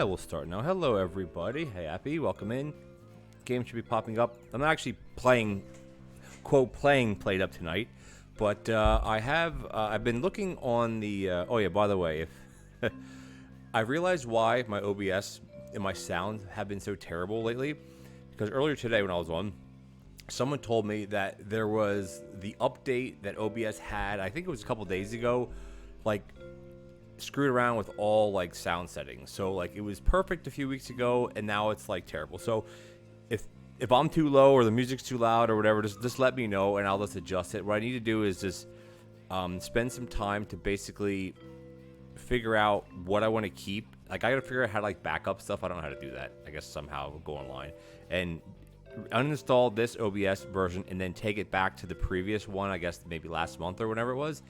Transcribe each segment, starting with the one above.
We'll start now. Hello, everybody. Hey, Appy, welcome in. Game should be popping up. I'm not actually playing, quote, played up tonight, but I've been looking on the, oh yeah, by the way, if I realized why my OBS and my sound have been so terrible lately, because earlier today when I was on, someone told me that there was the update that OBS had, I think it was a couple days ago, like, screwed around with all like sound settings. So like it was perfect a few weeks ago and now it's like terrible. So if I'm too low or the music's too loud or whatever, just let me know and I'll just adjust it. What I need to do is just spend some time to basically figure out what I want to keep. Like I gotta figure out how to like backup stuff. I don't know how to do that. I guess somehow go online and uninstall this OBS version and then take it back to the previous one, I guess maybe last month or whatever it was,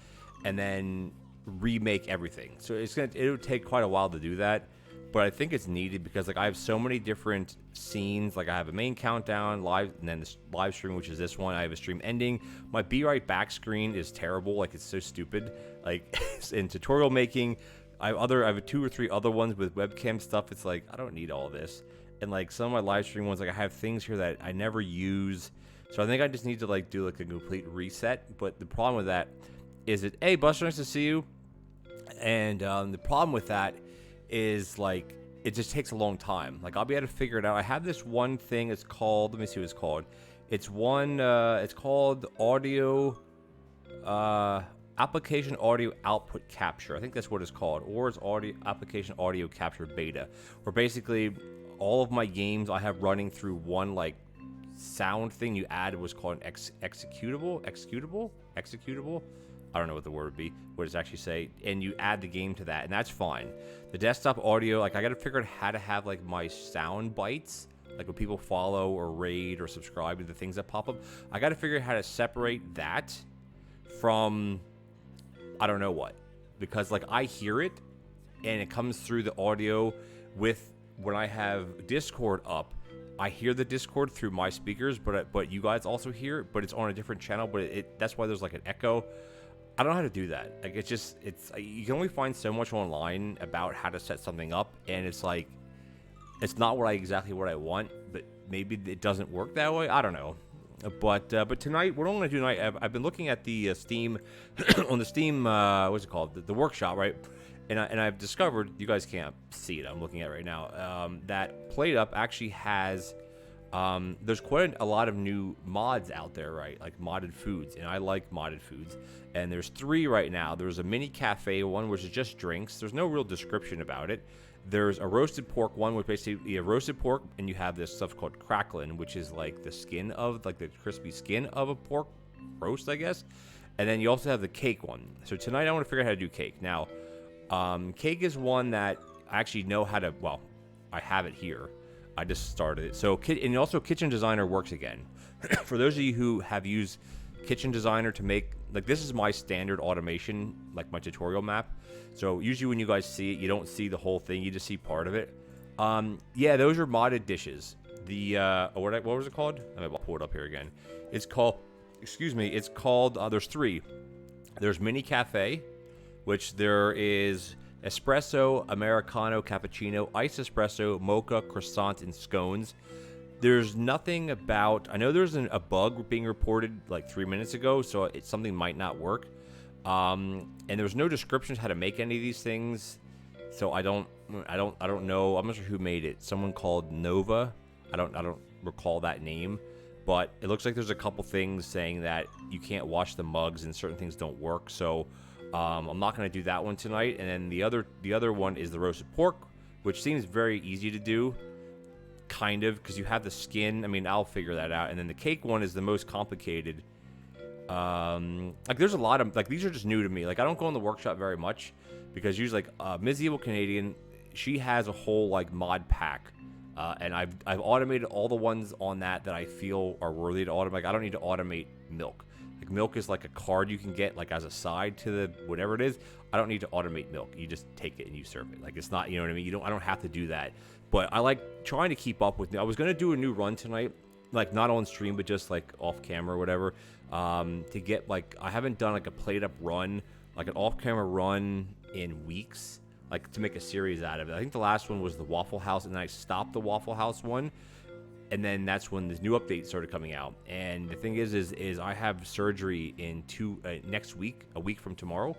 and then remake everything. So it'll take quite a while to do that, but I think it's needed because like I have so many different scenes. Like I have a main countdown live and then this live stream, which is this one. I have a stream ending. My be right back screen is terrible. Like it's so stupid. Like in tutorial making, I have 2 or 3 other ones with webcam stuff. It's like I don't need all of this. And like some of my live stream ones, like I have things here that I never use. So I think I just need to like do like a complete reset. But the problem with that is it, hey, Buster, nice to see you. And the problem with that is, like, it just takes a long time. Like, I'll be able to figure it out. I have this one thing, it's called, let me see what it's called. It's called audio, application audio output capture. I think that's what it's called. Or it's application audio capture beta. Where basically all of my games I have running through one, like, sound thing you added was called an executable. I don't know what the word would be. What does it actually say? And you add the game to that, and that's fine. The desktop audio, like I got to figure out how to have like my sound bites, like when people follow or raid or subscribe to the things that pop up. I got to figure out how to separate that from I don't know what, because like I hear it, and it comes through the audio with when I have Discord up. I hear the Discord through my speakers, but you guys also hear it, but it's on a different channel. But that's why there's like an echo. I don't know how to do that. Like it's you can only find so much online about how to set something up, and it's like it's not exactly what I want, but maybe it doesn't work that way. I don't know. But tonight, what I'm going to do tonight, I've been looking at the Steam on the Steam what's it called, the workshop, right? And I've discovered, you guys can't see it, I'm looking at it right now, that PlateUp actually has there's quite a lot of new mods out there, right? Like modded foods, and I like modded foods. And there's 3 right now. There's a mini cafe one, which is just drinks. There's no real description about it. There's a roasted pork one, which basically you have roasted pork, and you have this stuff called cracklin, which is like the skin of, like the crispy skin of a pork roast, I guess. And then you also have the cake one. So tonight I want to figure out how to do cake. Now, cake is one that I actually know how to, well, I have it here. I just started it. So, and also Kitchen Designer works again. For those of you who have used Kitchen Designer to make, like this is my standard automation, like my tutorial map. So usually when you guys see it, you don't see the whole thing, you just see part of it. Yeah, those are modded dishes. The, what was it called? I'll pull it up here again. It's called, there's 3. There's Mini Cafe, which there is espresso, americano, cappuccino, iced espresso, mocha, croissant, and scones. There's nothing about, I know there's a bug being reported like 3 minutes ago, so something might not work. And there's no descriptions how to make any of these things, so I don't know. I'm not sure who made it. Someone called Nova. I don't recall that name, but it looks like there's a couple things saying that you can't wash the mugs and certain things don't work. So I'm not going to do that one tonight. And then the other one is the roasted pork, which seems very easy to do, kind of, because you have the skin. I mean, I'll figure that out. And then the cake one is the most complicated. Like there's a lot of, like, these are just new to me. Like I don't go in the workshop very much because usually like Ms. Evil Canadian, she has a whole like mod pack. And I've automated all the ones on that I feel are worthy to automate. Like, I don't need to automate milk. Like milk is like a card you can get like as a side to the whatever it is. I don't need to automate milk. You just take it and you serve it. Like it's not, you know what I mean? I don't have to do that. But I like trying to keep up with. I was gonna do a new run tonight, like not on stream, but just like off camera or whatever. To get like, I haven't done like a PlateUp run, like an off camera run in weeks. Like to make a series out of it. I think the last one was the Waffle House, and then I stopped the Waffle House one, and then that's when this new update started coming out. And the thing is I have surgery in next week, a week from tomorrow,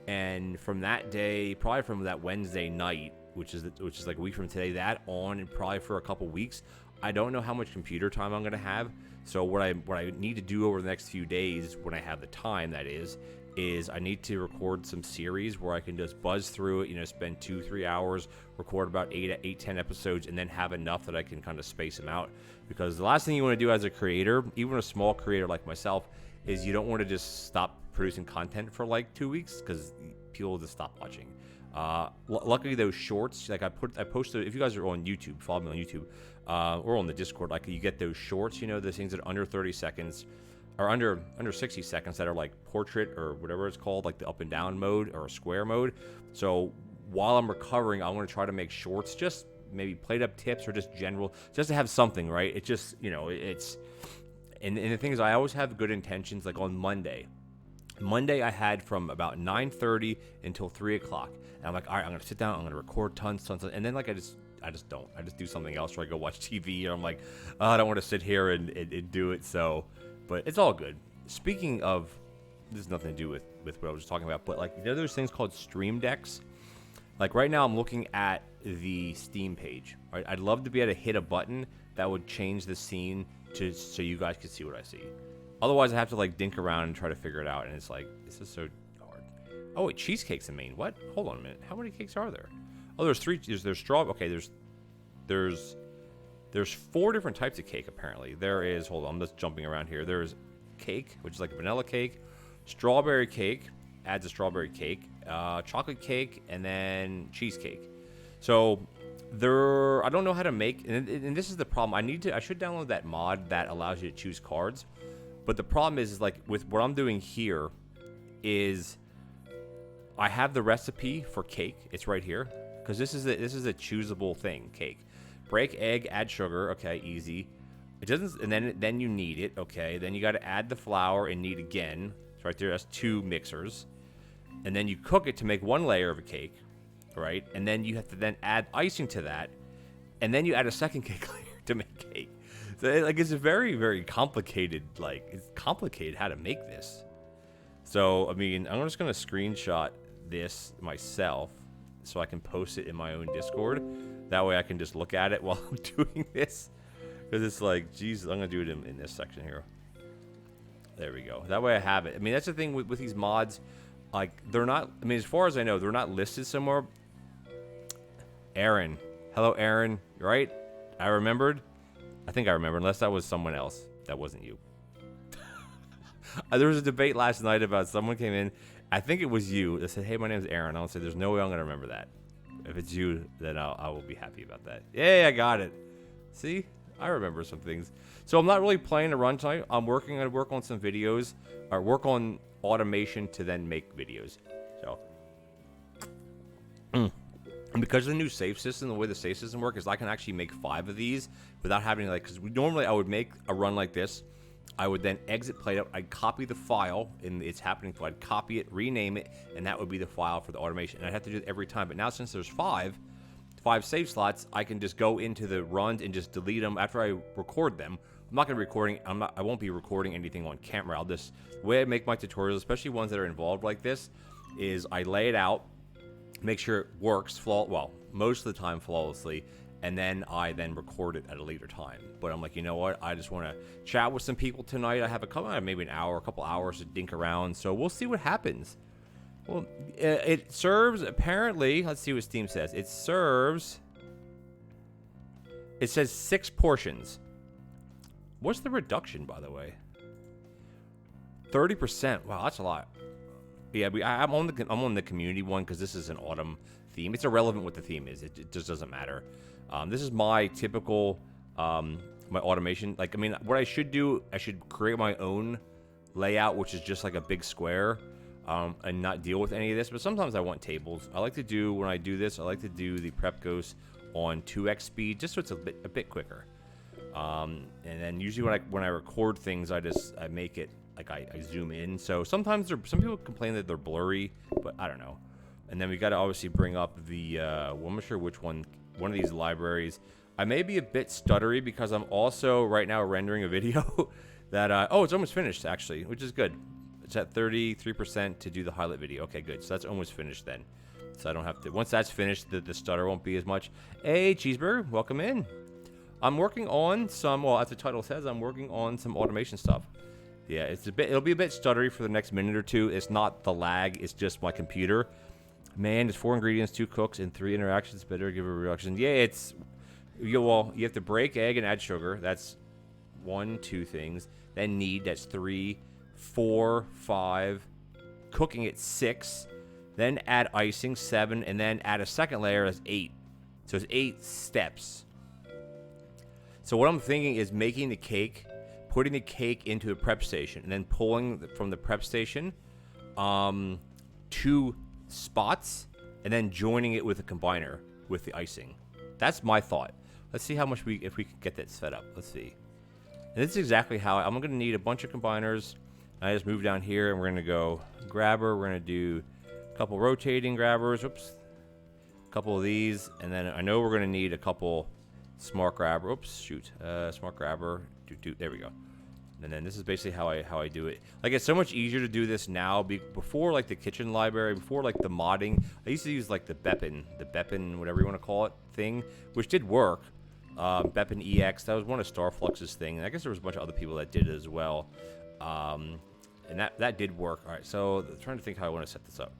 and from that day, probably from that Wednesday night, which is like a week from today, that on, and probably for a couple weeks, I don't know how much computer time I'm gonna have. So what I need to do over the next few days, when I have the time, that is I need to record some series where I can just buzz through it, spend 2-3 hours, record about 8-10 episodes, and then have enough that I can kind of space them out. Because the last thing you want to do as a creator, even a small creator like myself, is you don't want to just stop producing content for like 2 weeks because people will just stop watching. Luckily, those shorts, like I posted, if you guys are on YouTube, follow me on YouTube, or on the Discord, like you get those shorts, those things that are under 30 seconds, or under 60 seconds, that are like portrait or whatever it's called, like the up and down mode or square mode. So while I'm recovering, I want to try to make shorts, just maybe PlateUp tips or just general, just to have something, right? It just, it's, and the thing is, I always have good intentions. Like on Monday I had from about 9:30 until 3 o'clock. And I'm like, all right, I'm going to sit down, I'm going to record tons. And then like, I just don't. I just do something else, or I go watch TV, or I'm like, oh, I don't want to sit here and do it. So, but it's all good. Speaking of, this has nothing to do with what I was just talking about, but like, there's things called Stream Decks. Like right now I'm looking at the Steam page, right? I'd love to be able to hit a button that would change the scene so you guys can see what I see. Otherwise I have to like dink around and try to figure it out, and it's like, this is so hard. Oh wait, cheesecake's in Maine. What? Hold on a minute. How many cakes are there? Oh, there's 3. There's strawberry. Okay, there's There's 4 different types of cake, apparently. There is, hold on, I'm just jumping around here. There's cake, which is like a vanilla cake, strawberry cake, adds a strawberry cake, chocolate cake, and then cheesecake. So I don't know how to make, and this is the problem. I should download that mod that allows you to choose cards. But the problem is like with what I'm doing here is I have the recipe for cake. It's right here because this is a choosable thing, cake. Break egg, add sugar. Okay, easy. It doesn't, and then you knead it. Okay, then you got to add the flour and knead again. It's right there. That's 2 mixers, and then you cook it to make 1 layer of a cake, right? And then you have to then add icing to that, and then you add a second cake layer to make cake. So it's a very, very complicated. Like it's complicated how to make this. So I mean, I'm just gonna screenshot this myself so I can post it in my own Discord. That way I can just look at it while I'm doing this. Because it's like, geez, I'm going to do it in this section here. There we go. That way I have it. I mean, that's the thing with these mods. Like, they're not, I mean, as far as I know, they're not listed somewhere. Aaron. Hello, Aaron. You right? I remembered. I think I remember, unless that was someone else. That wasn't you. There was a debate last night about someone came in. I think it was you that said, hey, my name's Aaron. I'll say, there's no way I'm going to remember that. If it's you, then I will be happy about that. Yay, I got it. See? I remember some things. So I'm not really playing to run tonight. I'm working on work on some videos. Or work on automation to then make videos. So. And because of the new save system, the way the save system works is I can actually make 5 of these without having because normally I would make a run like this. I would then exit PlayUp. I'd copy the file in its happening. So I'd copy it, rename it, and that would be the file for the automation. And I'd have to do it every time. But now since there's 5 save slots, I can just go into the runs and just delete them after I record them. I'm not going to be recording. I won't be recording anything on camera. I'll just the way I make my tutorials, especially ones that are involved like this, is I lay it out, make sure it works most of the time flawlessly. And then I record it at a later time. But I'm like, you know what? I just want to chat with some people tonight. I have maybe an hour, a couple hours to dink around. So we'll see what happens. Well, it serves, apparently, let's see what Steam says. It says 6 portions. What's the reduction, by the way? 30%. Wow, that's a lot. Yeah, I'm on the community one because this is an autumn theme. It's irrelevant what the theme is. It just doesn't matter. This is my typical my automation. Like, I mean, what I should do, I should create my own layout, which is just like a big square, and not deal with any of this. But sometimes I want tables. I like to do, when I do this, I like to do the prep ghost on 2x speed, just so it's a bit quicker. And then usually when I record things, I make it like I zoom in. So sometimes some people complain that they're blurry, but I don't know. And then we got to obviously bring up the I'm not sure which one of these libraries. I may be a bit stuttery because I'm also right now rendering a video that it's almost finished actually, which is good. It's at 33% to do the highlight video. Okay, good. So that's almost finished then. So I don't have to. Once that's finished, the stutter won't be as much. Hey, Cheeseburger, welcome in. I'm working on some. Well, as the title says, I'm working on some automation stuff. Yeah, it'll be a bit stuttery for the next minute or two. It's not the lag. It's just my computer. Man, it's 4 ingredients, 2 cooks, and 3 interactions. Better give a reduction. Yeah, you have to break egg and add sugar. That's 1, 2 things. Then knead. That's 3, 4, 5. Cooking at 6. Then add icing, 7, and then add a second layer as 8. So it's 8 steps. So what I'm thinking is making the cake, putting the cake into a prep station, and then pulling from the prep station 2 spots, and then joining it with a combiner with the icing. That's my thought. Let's see how much if we can get that set up. Let's see. And this is exactly how I'm going to need a bunch of combiners. I just move down here, and we're going to go grabber. We're going to do a couple rotating grabbers. Oops. A couple of these, and then I know we're going to need a couple smart grabber. Oops, shoot. Smart grabber. There we go. And then this is basically how I do it. Like, it's so much easier to do this now. Before, like, the kitchen library, before, like, the modding, I used to use, like, the Beppin, whatever you want to call it, thing, which did work. Beppin EX, that was one of Starflux's thing. And I guess there was a bunch of other people that did it as well. And that did work. All right, so I'm trying to think how I want to set this up.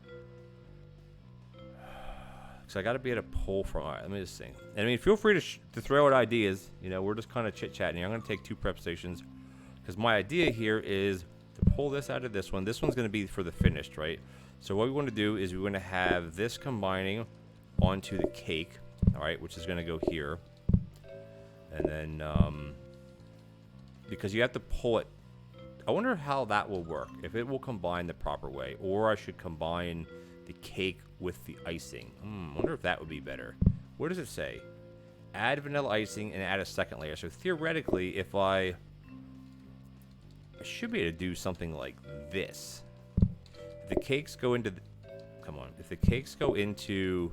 because I got to be able to pull from. All right, let me just think. And I mean, feel free to throw out ideas. You know, we're just kind of chit-chatting here. I'm going to take 2 prep stations because my idea here is to pull this out of this one. This one's going to be for the finished, right? So what we want to do is we want to have this combining onto the cake, all right, which is going to go here. And then, because you have to pull it, I wonder how that will work, if it will combine the proper way, or I should combine the cake with the icing. I wonder if that would be better. What does it say? Add vanilla icing and add a second layer. So theoretically, if I should be able to do something like this. If the cakes go into, come on, if the cakes go into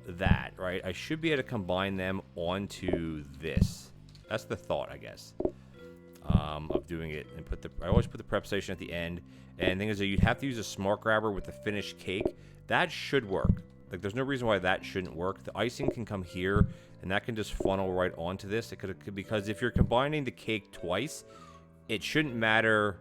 that, right, I should be able to combine them onto this. That's the thought, I guess, of doing it. And I always put the prep station at the end. And the thing is that you'd have to use a smart grabber with the finished cake. That should work. Like, there's no reason why that shouldn't work. The icing can come here, and that can just funnel right onto this. Because if you're combining the cake twice, it shouldn't matter.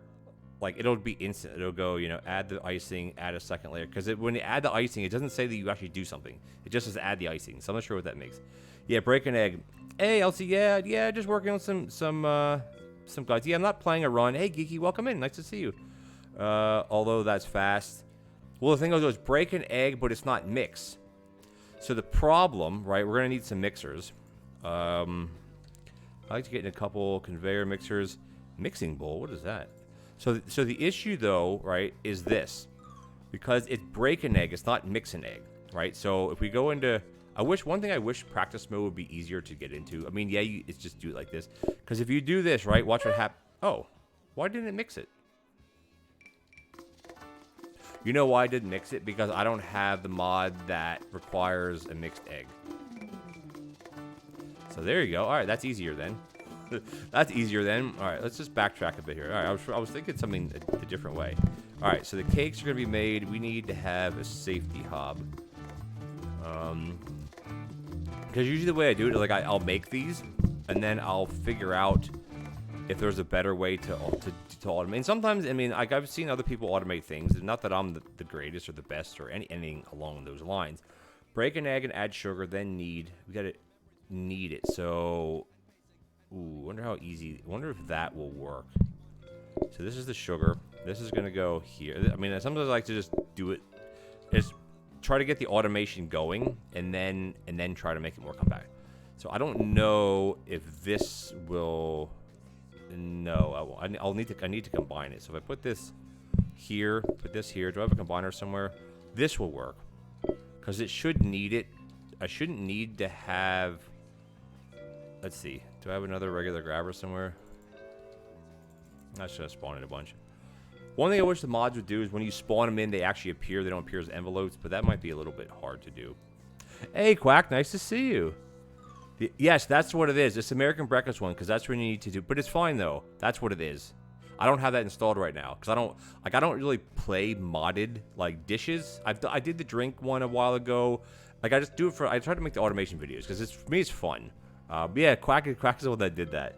Like, it'll be instant. It'll go, you know, add the icing, add a second layer. Because when you add the icing, it doesn't say that you actually do something. It just says add the icing. So I'm not sure what that makes. Yeah, break an egg. Hey, Elsie. Yeah, just working on some guys. Yeah, I'm not playing a run. Hey, Geeky, welcome in. Nice to see you. Although that's fast. Well, the thing is break an egg, but it's not mix. So the problem, right, we're going to need some mixers. I like to get in a couple conveyor mixers. Mixing bowl, what is that? So the issue, though, right, is this. Because it's break an egg, it's not mix an egg, right? So if we go into... one thing I wish practice mode would be easier to get into. I mean, yeah, it's just do it like this. Because if you do this, right, watch what happens. Oh, why didn't it mix it? You know why I didn't mix it? Because I don't have the mod that requires a mixed egg. So there you go. All right, that's easier then. That's easier then. All right, let's just backtrack a bit here. All right, I was thinking something a different way. All right, so the cakes are going to be made. We need to have a safety hob. Because usually the way I do it is like I'll make these, and then I'll figure out if there's a better way to automate. And sometimes, I mean, like I've seen other people automate things. Not that I'm the greatest or the best or anything along those lines. Break an egg and add sugar, then knead. We gotta knead it. So, wonder how easy. Wonder if that will work. So this is the sugar. This is gonna go here. I mean, sometimes I like to just do it. Just try to get the automation going, and then try to make it more compact. So I don't know if this will. No, I need to combine it. So if I put this here, put this here. Do I have a combiner somewhere? This will work because it should need it. I shouldn't need to have. Let's see. Do I have another regular grabber somewhere? I should have spawned in a bunch. One thing I wish the mods would do is when you spawn them in, they actually appear. They don't appear as envelopes, but that might be a little bit hard to do. Hey, Quack, nice to see you. Yes, that's what it is. It's American Breakfast one, because that's what you need to do. But it's fine, though. That's what it is. I don't have that installed right now, because I don't really play modded, like, dishes. I did the drink one a while ago. Like, I just do it I try to make the automation videos, because for me, it's fun. But yeah, Quack is the one that did that.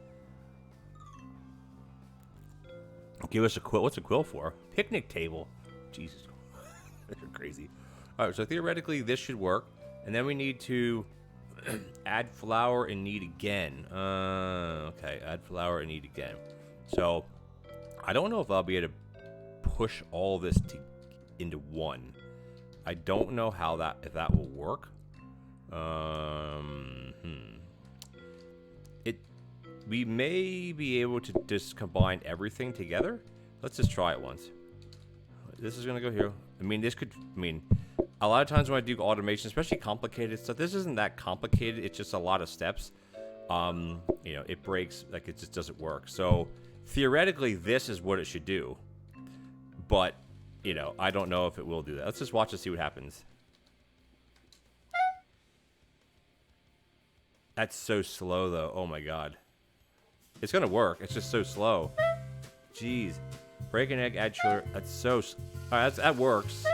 Give us a quill. What's a quill for? Picnic table. Jesus. That's crazy. All right, so theoretically, this should work. And then we need to add flour and knead again. Okay, add flour and knead again. So, I don't know if I'll be able to push all this into one. I don't know if that will work. We may be able to just combine everything together. Let's just try it once. This is gonna go here. I mean, a lot of times when I do automation, especially complicated stuff, this isn't that complicated. It's just a lot of steps. You know, it breaks, like it just doesn't work. So theoretically, this is what it should do. But, you know, I don't know if it will do that. Let's just watch and see what happens. That's so slow, though. Oh, my God. It's going to work. It's just so slow. Jeez. Break an egg, add sugar. That's so... All right, that works.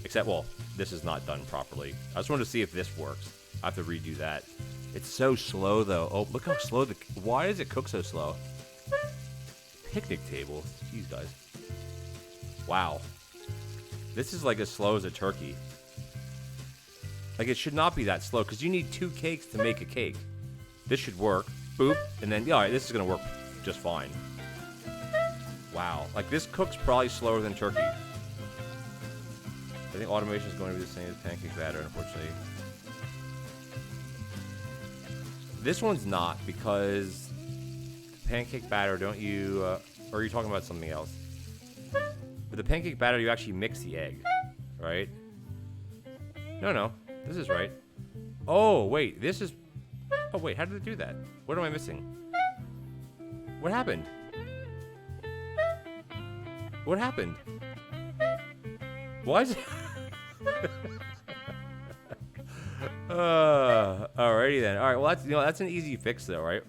Except, well, this is not done properly. I just wanted to see if this works. I have to redo that. It's so slow, though. Oh, look how slow why does it cook so slow? Picnic table. Jeez, guys. Wow. This is like as slow as a turkey. Like, it should not be that slow, because you need 2 cakes to make a cake. This should work. Boop. And then, yeah, all right, this is going to work just fine. Wow. Like, this cooks probably slower than turkey. I think automation is going to be the same as pancake batter, unfortunately. This one's not, because pancake batter, don't you... or are you talking about something else? With the pancake batter, you actually mix the egg, right? No. This is right. Oh, wait. This is... Oh, wait. How did it do that? What am I missing? What happened? What happened? Why is it... Alrighty then. Alright, well, that's an easy fix, though, right?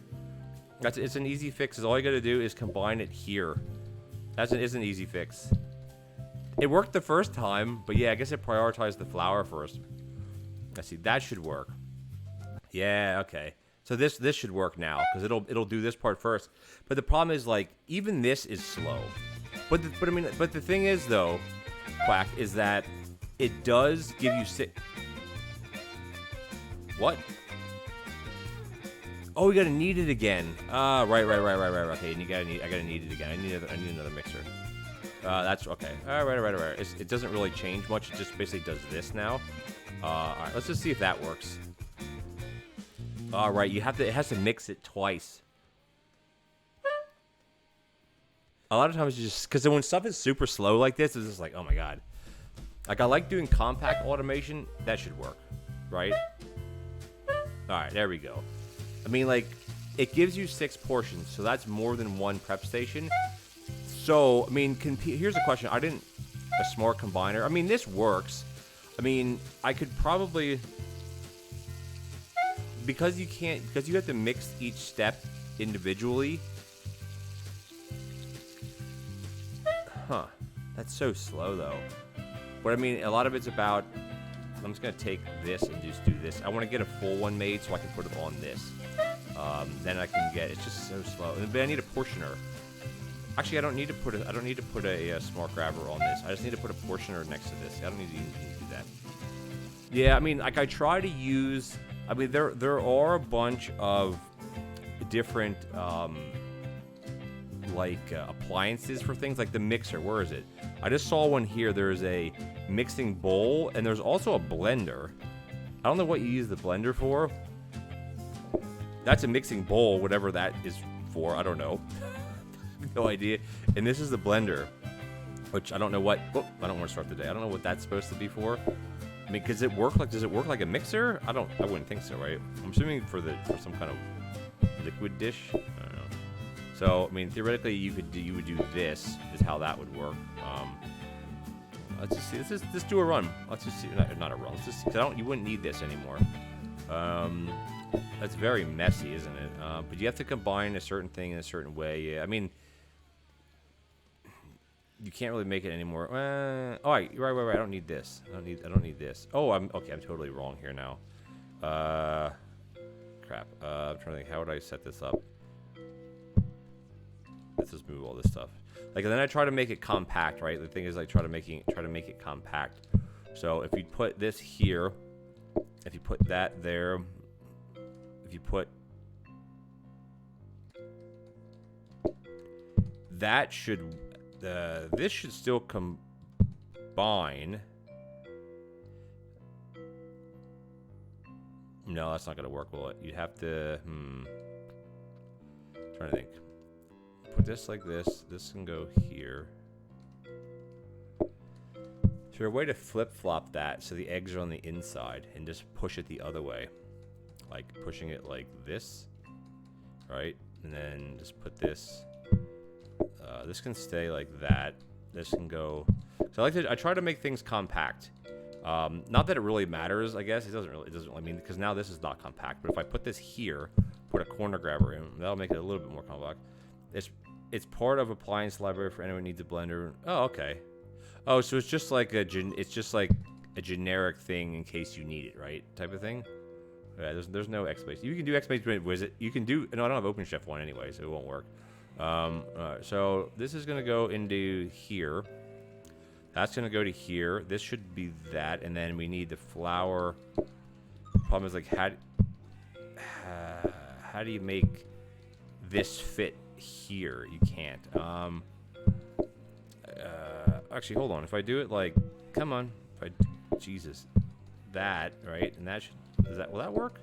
It's an easy fix. Is all you gotta do is combine it here. It's an easy fix. It worked the first time, but yeah, I guess it prioritized the flour first. Let's see, that should work. Yeah, okay. So this should work now, because it'll do this part first. But the problem is, like, even this is slow. But the thing is, though, Quack, is that it does give you What? Oh, we gotta knead it again. Right. Okay, I gotta knead it again. I need another mixer. That's okay. All right. It doesn't really change much. It just basically does this now. All right, let's just see if that works. All right, it has to mix it twice. A lot of times you just, because when stuff is super slow like this, it's just like, oh my god. Like, I like doing compact automation. That should work, right? All right, there we go. I mean, like, it gives you 6 portions, so that's more than 1 prep station. So, I mean, here's a question. A smart combiner. I mean, this works. I mean, I could probably... Because you have to mix each step individually. Huh. That's so slow, though. But, I mean, a lot of it's about... I'm just going to take this and just do this. I want to get a full one made so I can put it on this. Then I can get... It's just so slow. But I need a portioner. Actually, I don't need to put a smart grabber on this. I just need to put a portioner next to this. I don't need to do that. Yeah, I mean, like, I try to use... I mean, there are a bunch of different, appliances for things. Like the mixer. Where is it? I just saw one here. There's a mixing bowl, and there's also a blender. I don't know what you use the blender for. That's a mixing bowl, whatever that is for. I don't know. No idea. And this is the blender, which I don't know what... Oh, I don't want to start the day. I don't know what that's supposed to be for. I mean, does it work like a mixer? I wouldn't think so, right? I'm assuming for some kind of liquid dish. I don't know. So, I mean, theoretically, you would do this. Is how that would work. Let's just see. Let's do a run. Let's just see. Not a run. Let's just see. You wouldn't need this anymore. That's very messy, isn't it? But you have to combine a certain thing in a certain way. Yeah, I mean, you can't really make it anymore. Oh, right. I don't need this. I don't need this. Oh, I'm totally wrong here now. Crap. I'm trying to think. How would I set this up? Let's just move all this stuff. Like, and then I try to make it compact, right? The thing is, like, try to make it compact. So if you put this here, if you put that there, if you put that should. This should still combine. No, that's not going to work, will it? You'd have to... Trying to think. Put this like this. This can go here. Is there a way to flip-flop that so the eggs are on the inside and just push it the other way? Like pushing it like this. Right? And then just put this... this can stay like that. This can go. So I try to make things compact. Not that it really matters. I guess it doesn't really. Mean, because now this is not compact. But if I put this here, put a corner grabber in, that'll make it a little bit more compact. It's part of appliance library for anyone who needs a blender. Oh, okay. Oh, so it's just like a generic thing in case you need it, right? Type of thing. Yeah, there's no Xbase. You can do Xbase with it. You can do. No, I don't have OpenChef one anyway, so it won't work. So this is going to go into here. That's going to go to here. This should be that. And then we need the flour Problem is, like, how do you make this fit here? You can't. Actually, hold on. If I do it like, come on. If I, Jesus, that, right? And that should, will that work?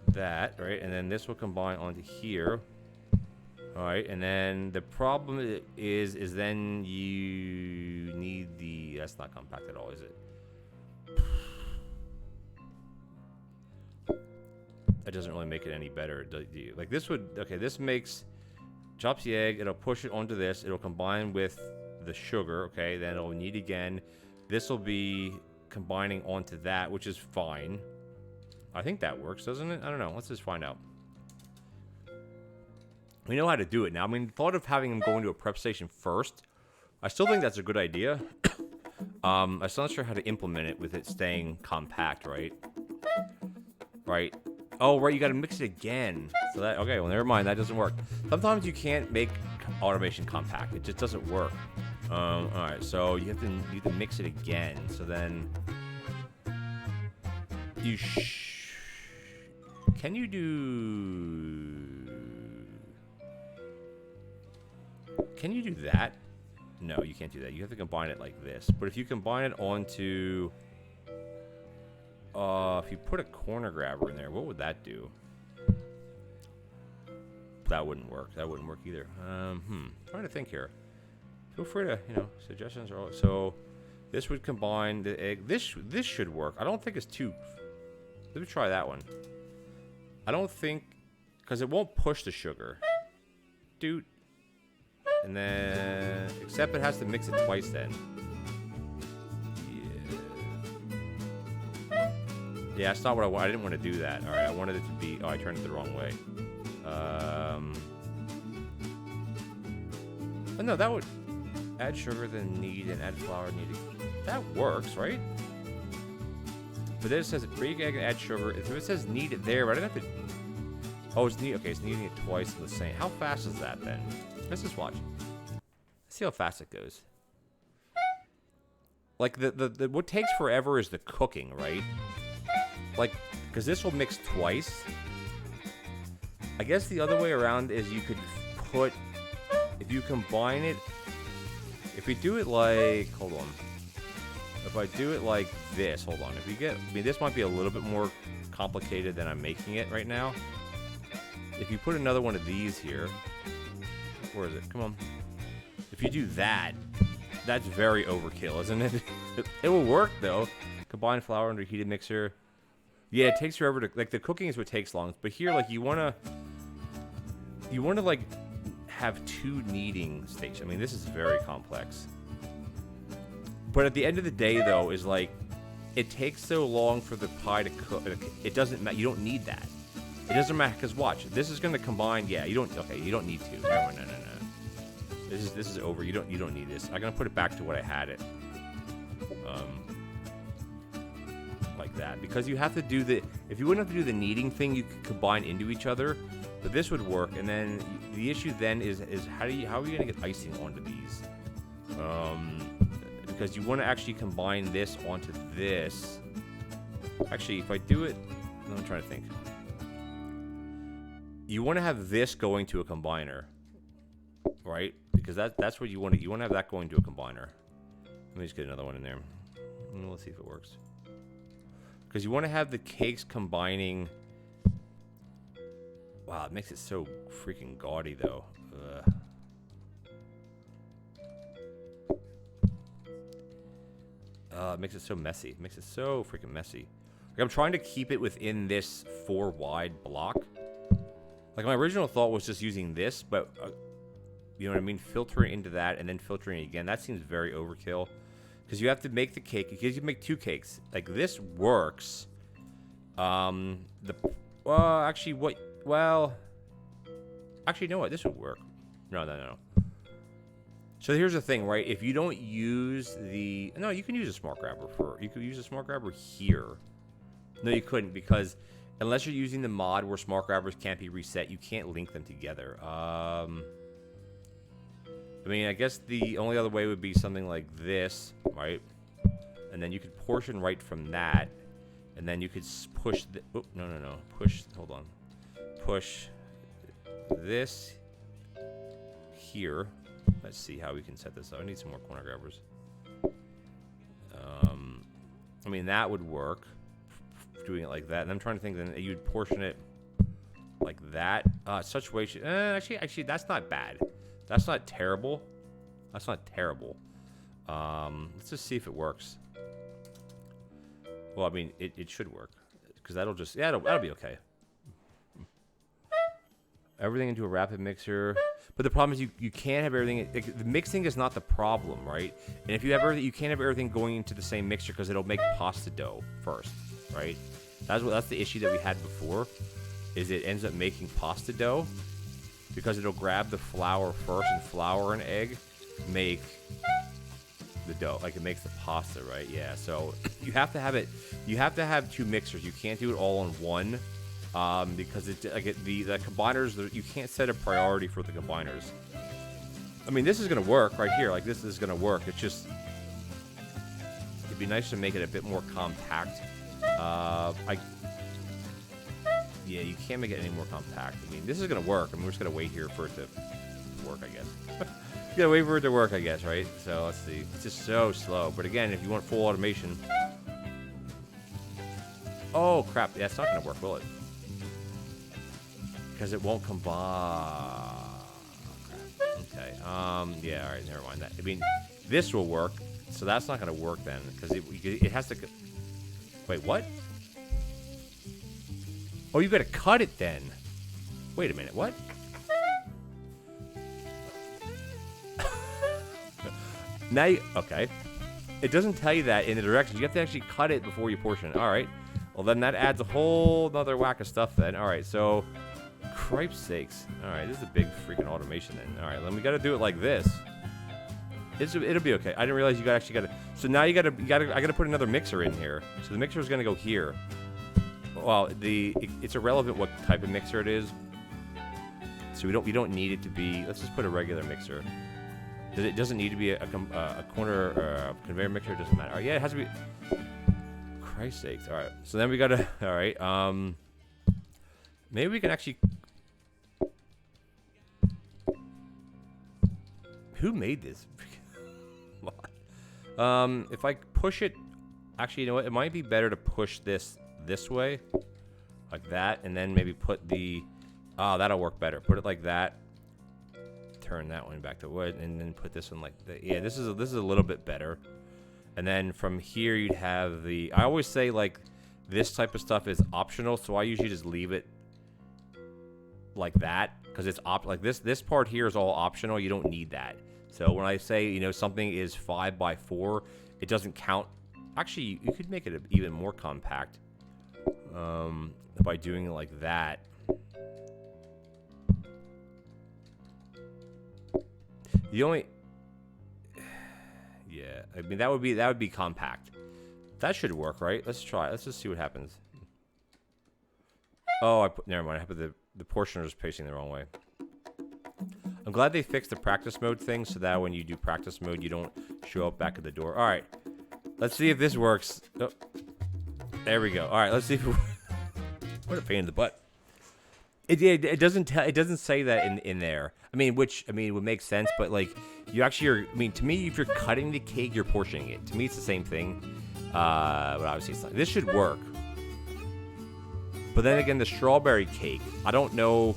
That, right? And then this will combine onto here. All right, and then the problem is then you need the, that's not compact at all, is it? That doesn't really make it any better. Do you? Like this would, okay, this makes, chops the egg, it'll push it onto this, it'll combine with the sugar, okay, then it'll knead again. This will be combining onto that, which is fine. I think that works, doesn't it? I don't know, let's just find out. We know how to do it now. I mean, the thought of having them go into a prep station first, I still think that's a good idea. I'm still not sure how to implement it with it staying compact, right? Right. Oh, right, you gotta mix it again. So that, okay, well, never mind, that doesn't work. Sometimes you can't make automation compact. It just doesn't work. Alright, so you have to mix it again. So then, you can you do that? No, you can't do that. You have to combine it like this. But if you combine it onto, if you put a corner grabber in there, what would that do? That wouldn't work. That wouldn't work either. Trying to think here. Feel free to, suggestions are always, so this would combine the egg. This should work. I don't think it's too. Let me try that one. I don't think, because it won't push the sugar. Dude. And then, except it has to mix it twice then. Yeah, that's not what I want. I didn't want to do that. Alright, I wanted it to be, oh, I turned it the wrong way. But no, that would add sugar, then knead, and add flour, knead. That works, right? But then it says break egg and add sugar. If it says knead it there, but I don't have to. Oh, it's knead. Okay, it's kneading it twice in the same. How fast is that then? Let's just watch. Let's see how fast it goes. Like the what takes forever is the cooking, right? Like, because this will mix twice. I guess the other way around is you could put, if you combine it, if we do it like, hold on. If I do it like this, hold on. If you get, I mean, this might be a little bit more complicated than I'm making it right now. If you put another one of these here, where is it? Come on. If you do that, that's very overkill, isn't it? It will work though. Combine flour under heated mixer. Yeah, it takes forever to, like, the cooking is what takes long. But here, like, you wanna like have two kneading stations. I mean, this is very complex. But at the end of the day, though, is like, it takes so long for the pie to cook. It doesn't matter. You don't need that. It doesn't matter, because watch, this is gonna combine. Yeah, you don't. Okay, you don't need to. No. This is over. You don't need this. I'm gonna put it back to what I had it. Like that, because you have to do the, if you wouldn't have to do the kneading thing, you could combine into each other, but this would work. And then the issue then is how are you gonna get icing onto these? Because you want to actually combine this onto this. Actually, if I do it, I'm trying to think. You want to have this going to a combiner, right? Because that's what you want to. You want to have that going to a combiner. Let me just get another one in there. Let's see if it works. Because you want to have the cakes combining. Wow, it makes it so freaking gaudy, though. It makes it so messy. It makes it so freaking messy. Like, I'm trying to keep it within this 4 wide block. Like, my original thought was just using this, but you know what I mean? Filtering into that and then filtering again. That seems very overkill. Because you have to make the cake. Because you make 2 cakes. Like, this works. Actually, what? Well, actually, you know what? This would work. No. So here's the thing, right? If you don't use the, no, you can use a smart grabber for. You could use a smart grabber here. No, you couldn't, because unless you're using the mod where smart grabbers can't be reset, you can't link them together. I mean, I guess the only other way would be something like this, right? And then you could portion right from that. And then you could push the... Oh, no. Push... Hold on. Push this here. Let's see how we can set this up. I need some more corner grabbers. I mean, that would work. Doing it like that. And I'm trying to think then you'd portion it like that. Such way... Actually, that's not bad. That's not terrible. That's not terrible. Let's just see if it works. Well, I mean, it should work. Because that'll just... Yeah, that'll be okay. Everything into a rapid mixer. But the problem is you can't have everything... The mixing is not the problem, right? And if you have everything... You can't have everything going into the same mixture because it'll make pasta dough first, right? That's the issue that we had before. Is it ends up making pasta dough. Because it'll grab the flour first, and flour and egg make... the dough, like it makes the pasta, right? Yeah, so you have to have it. You have to have two mixers. You can't do it all in one, because the combiners. You can't set a priority for the combiners. I mean, this is gonna work right here. Like this is gonna work. It's just it'd be nice to make it a bit more compact. Yeah, you can't make it any more compact. I mean, this is gonna work. I mean, we're just gonna wait here for it to work, I guess. You gotta wait for it to work, I guess, right? So let's see. It's just so slow. But again, if you want full automation... Oh, crap. Yeah, it's not gonna work, will it? Because it won't combine. Crap. Okay. Yeah, alright, never mind that. I mean, this will work. So that's not gonna work then. Because it has to... Wait, what? Oh, you gotta cut it then. Wait a minute, what? Now okay. It doesn't tell you that in the directions. You have to actually cut it before you portion it. Alright. Well, then that adds a whole nother whack of stuff then. Alright, so... Cripe sakes. Alright, this is a big freaking automation then. Alright, then we gotta do it like this. It'll be okay. I didn't realize you actually gotta... So now I gotta put another mixer in here. So the mixer is gonna go here. Well, it's irrelevant what type of mixer it is. So we don't need it to be... Let's just put a regular mixer. It doesn't need to be a corner or a conveyor mixer. It doesn't matter. Yeah, it has to be. Christ's sakes. All right. So then we gotta. All right. Maybe we can actually. Who made this? If I push it, actually, you know what? It might be better to push this way, like that, and then maybe put the. Oh, that'll work better. Put it like that. Turn that one back to wood, and then put this one like that. Yeah, this is a little bit better. And then from here you'd have the. I always say like this type of stuff is optional, so I usually just leave it like that because it's like this part here is all optional. You don't need that. So when I say something is 5x4, it doesn't count. Actually, you could make it even more compact by doing it like that. The only, yeah, I mean that would be compact. That should work, right? Let's try. Let's just see what happens. Oh, never mind. I put the portioner is pacing the wrong way. I'm glad they fixed the practice mode thing so that when you do practice mode, you don't show up back at the door. All right, let's see if this works. Oh, there we go. All right, let's see if what a pain in the butt. It doesn't say that in there. I mean, it would make sense, but like you actually are. I mean, to me, if you're cutting the cake, you're portioning it. To me, it's the same thing. But obviously, it's not. This should work. But then again, the strawberry cake, I don't know.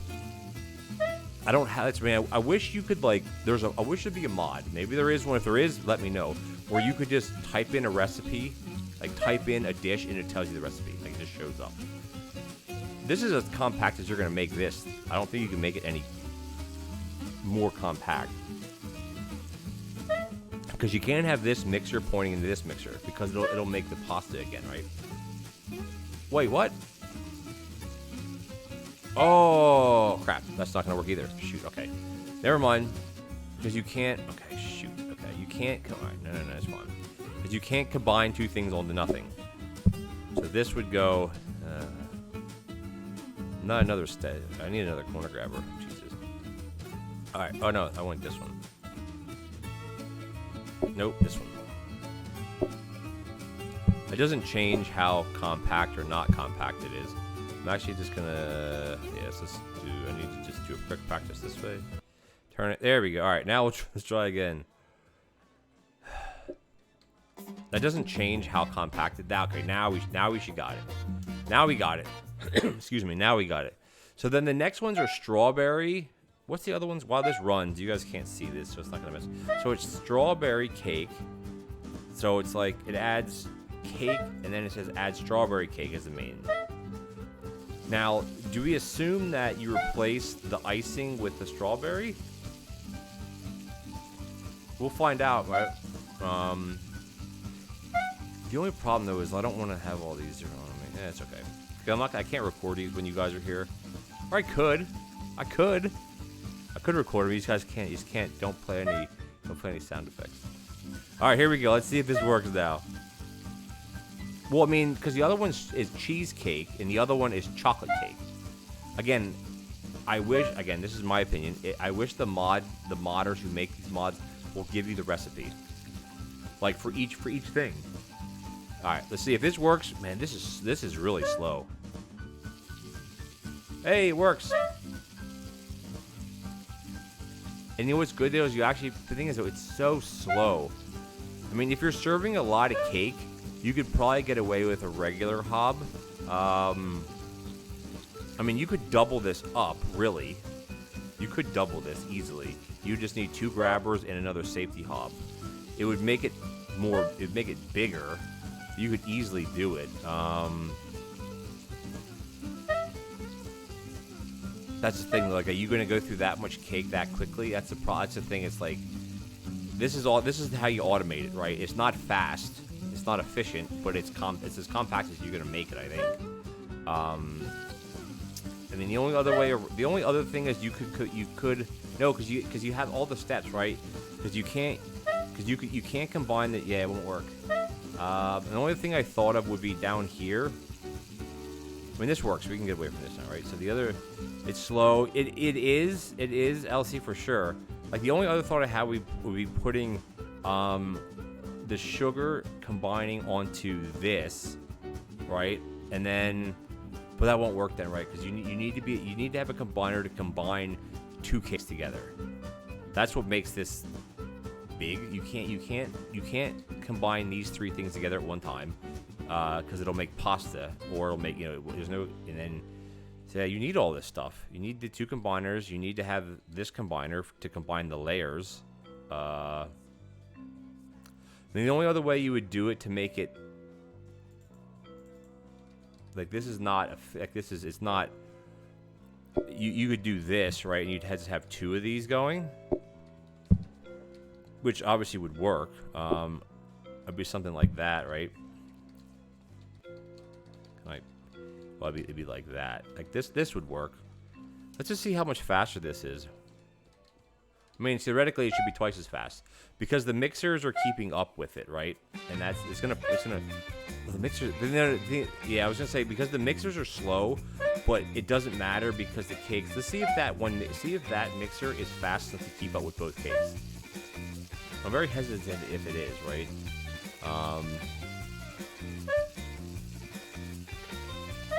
I don't have it. Man, I wish you could like. I wish there'd be a mod. Maybe there is one. If there is, let me know. Where you could just type in a recipe, like type in a dish, and it tells you the recipe. Like it just shows up. This is as compact as you're going to make this. I don't think you can make it any more compact. Because you can't have this mixer pointing into this mixer. Because it'll make the pasta again, right? Wait, what? Oh, crap. That's not going to work either. Shoot, okay. Never mind. Because you can't... Okay, shoot. Okay, you can't... Alright, no, it's fine. Because you can't combine two things onto nothing. So this would go... Not another stead. I need another corner grabber. Jesus. Alright. Oh, no. I want this one. Nope. This one. It doesn't change how compact or not compact it is. I'm actually just gonna, let's just do, I need to just do a quick practice this way. Turn it, there we go. All right, now let's try again. That doesn't change how compacted that. Okay, now we should got it. Now we got it. Excuse me. Now we got it. So then the next ones are strawberry. What's the other ones? While this runs, you guys can't see this, so it's not gonna miss. So it's strawberry cake. So it's like it adds cake, and then it says add strawberry cake as the main. Now, do we assume that you replace the icing with the strawberry? We'll find out, right? The only problem though is I don't want to have all these around me. Yeah, it's okay. I can't record these when you guys are here. Or I could record them. These guys can't. You just can't. Don't play any sound effects. All right, here we go. Let's see if this works now. Well, I mean, because the other one is cheesecake and the other one is chocolate cake. Again, I wish. Again, this is my opinion. I wish the modders who make these mods will give you the recipe, like for each thing. All right, let's see if this works. Man, this is really slow. Hey, it works. And you know what's good though is the thing is though, it's so slow. I mean, if you're serving a lot of cake, you could probably get away with a regular hob. I mean, you could double this up, really. You could double this easily. You just need 2 grabbers and another safety hob. It would make it bigger. You could easily do it. That's the thing. Like, are you going to go through that much cake that quickly? That's the thing. It's like this is how you automate it, right? It's not fast. It's not efficient, but it's as compact as you're going to make it, I think. And then the only other thing is you could no, because you have all the steps, right? Because you can't combine it. Yeah, it won't work. The only thing I thought of would be down here. I mean, this works. We can get away from this now, right? So the other, it's slow. It is LC for sure. Like the only other thought I had would be putting the sugar combining onto this, right? And then, but that won't work then, right? Because you need to have a combiner to combine 2 cakes together. That's what makes this big. You can't combine these 3 things together at one time. Because it'll make pasta, or it'll make, there's no, and then, so yeah, you need all this stuff. You need the 2 combiners. You need to have this combiner to combine the layers. And the only other way you would do it to make it, like this is not, it's not, you could do this, right? And you'd have to have 2 of these going, which obviously would work. It'd be something like that, right? Well, it'd be like that. Like this would work. Let's just see how much faster this is. I mean, theoretically, it should be twice as fast because the mixers are keeping up with it, right? And it's gonna. The mixer. Yeah, I was gonna say because the mixers are slow, but it doesn't matter because the cakes. Let's see if that mixer is fast enough to keep up with both cakes. I'm very hesitant if it is, right?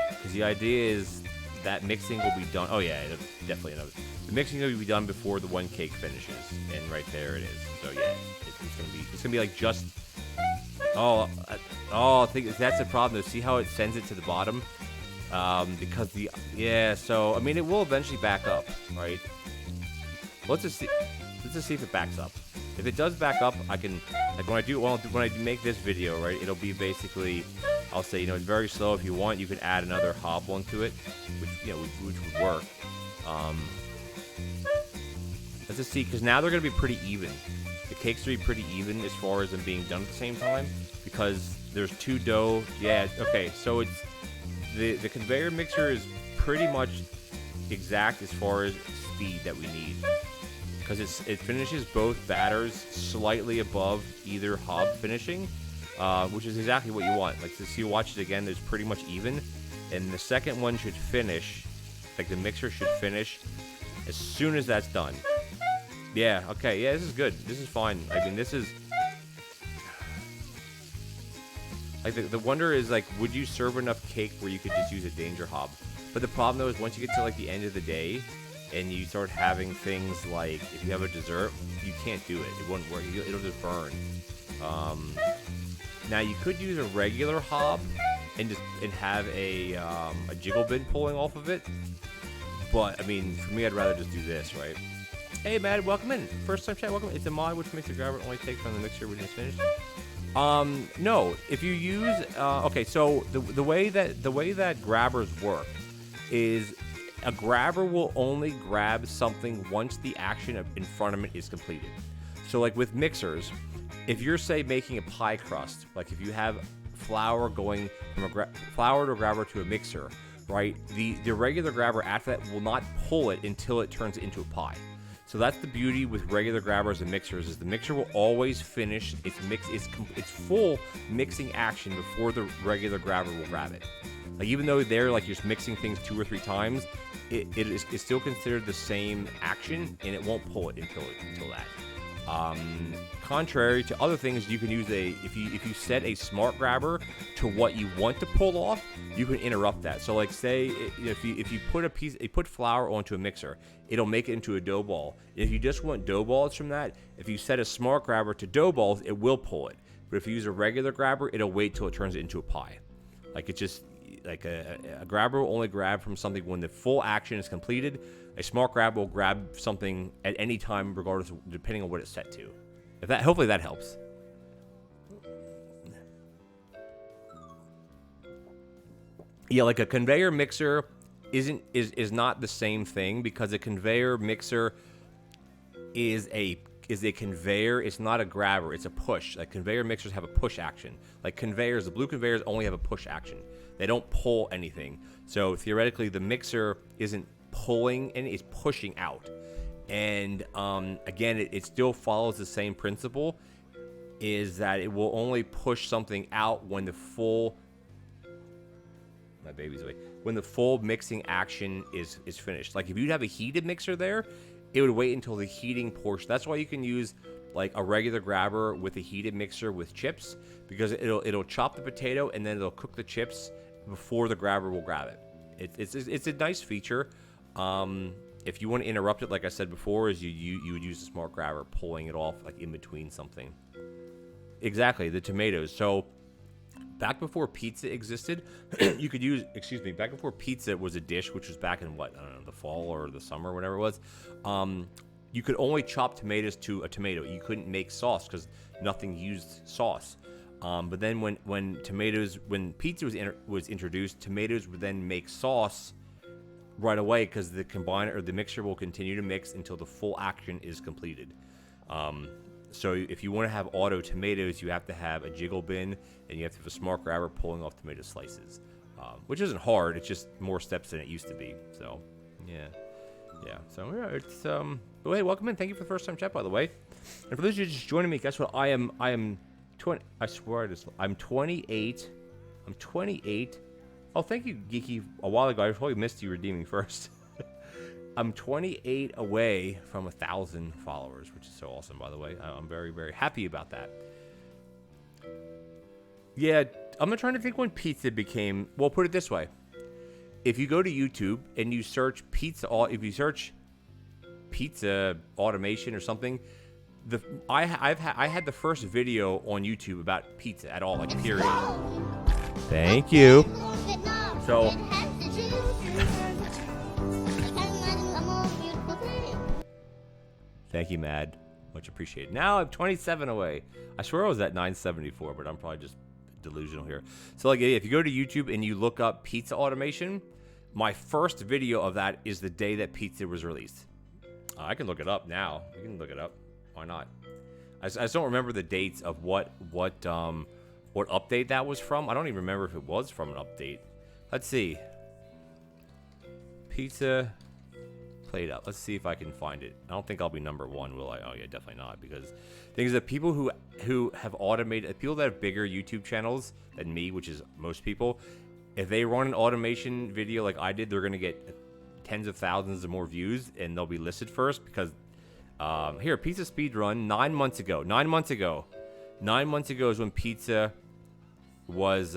Because the idea is that mixing will be done. Oh yeah, definitely. The mixing will be done before the 1 cake finishes, and right there it is. So yeah, it's gonna be like just. I think that's the problem. Though. See how it sends it to the bottom, because So I mean, it will eventually back up, right? Let's just see if it backs up. If it does back up, I can when I make this video, right? It'll be basically. I'll say, it's very slow. If you want, you can add another hob onto it, which would work. Let's just see, because now they're going to be pretty even. The cakes are pretty even as far as them being done at the same time, because there's 2 dough. Yeah, okay, so it's the conveyor mixer is pretty much exact as far as speed that we need, because it finishes both batters slightly above either hob finishing. Which is exactly what you want. Like, if you watch it again, there's pretty much even. And the second one should finish, like the mixer should finish as soon as that's done. Yeah, okay, yeah, this is good. This is fine. I mean, this is... Like the wonder is like, would you serve enough cake where you could just use a danger hob? But the problem though is once you get to like the end of the day, and you start having things like if you have a dessert, you can't do it. It won't work. It'll just burn. Now you could use a regular hob and have a jiggle bin pulling off of it. But I mean, for me, I'd rather just do this, right? Hey, Matt, welcome in. First time chat, welcome. It's a mod which makes the grabber only take from the mixture when it's finished. No. If you use okay, so the way that grabbers work is a grabber will only grab something once the action in front of it is completed. So like with mixers, if you're say making a pie crust, like if you have flour going from a flour to a grabber to a mixer, right? The regular grabber after that will not pull it until it turns it into a pie. So that's the beauty with regular grabbers and mixers is the mixer will always finish its full mixing action before the regular grabber will grab it. Like even though they're like just mixing things 2 or 3 times, it's still considered the same action and it won't pull it until that. Contrary to other things, you can use if you set a smart grabber to what you want to pull off, you can interrupt that. So like say if you put flour onto a mixer, it'll make it into a dough ball. If you just want dough balls from that, if you set a smart grabber to dough balls, it will pull it. But if you use a regular grabber, it'll wait till it turns it into a pie. Like it's just like a grabber will only grab from something when the full action is completed. A smart grab will grab something at any time, regardless, depending on what it's set to. Hopefully that helps. Yeah, like a conveyor mixer is not the same thing because a conveyor mixer is a conveyor. It's not a grabber. It's a push. Like conveyor mixers have a push action. Like conveyors, the blue conveyors only have a push action. They don't pull anything. So theoretically, the mixer isn't pulling and it's pushing out. And again, it still follows the same principle, is that it will only push something out when the full when the full mixing action is finished. Like if you'd have a heated mixer there, it would wait until the heating portion. That's why you can use like a regular grabber with a heated mixer with chips, because it'll chop the potato and then it'll cook the chips before the grabber will grab it. It's a nice feature. If you want to interrupt it, like I said before, is you would use a smart grabber pulling it off like in between something. Exactly, the tomatoes. So back before pizza existed, you could use, back before pizza was a dish, which was back in I don't know, the fall or the summer, whatever it was, you could only chop tomatoes to a tomato. You couldn't make sauce because nothing used sauce. But then when pizza was introduced, tomatoes would then make sauce right away because the combiner or the mixture will continue to mix until the full action is completed. So if you want to have auto tomatoes, you have to have a jiggle bin and you have to have a smart grabber pulling off tomato slices, which isn't hard. It's just more steps than it used to be. So yeah. So yeah, it's But hey, welcome in. Thank you for the first time chat, by the way. And for those of you just joining me, guess what? I am 20. I swear I'm 28. I'm 28. Oh, thank you, Geeky. A while ago, I probably missed you redeeming first. I'm 28 away from 1,000 followers, which is so awesome, by the way. I'm very, very happy about that. Yeah, I'm trying to think when pizza became... Well, put it this way. If you go to YouTube and you search pizza automation or something, I had the first video on YouTube about pizza at all, like period. Thank you. So... Thank you, Mad. Much appreciated. Now I'm 27 away. I swear I was at 974, but I'm probably just delusional here. So, like, if you go to YouTube and you look up pizza automation, my first video of that is the day that pizza was released. I can look it up now. You can look it up. Why not? I just don't remember the dates of what update that was from. I don't even remember if it was from an update. Let's see. Pizza played up. Let's see if I can find it. I don't think I'll be number one, will I? Oh yeah, definitely not. Because things that people who have automated, people that have bigger YouTube channels than me, which is most people, if they run an automation video like I did, they're gonna get tens of thousands of more views, and they'll be listed first because here, pizza speed run 9 months ago. 9 months ago is when pizza was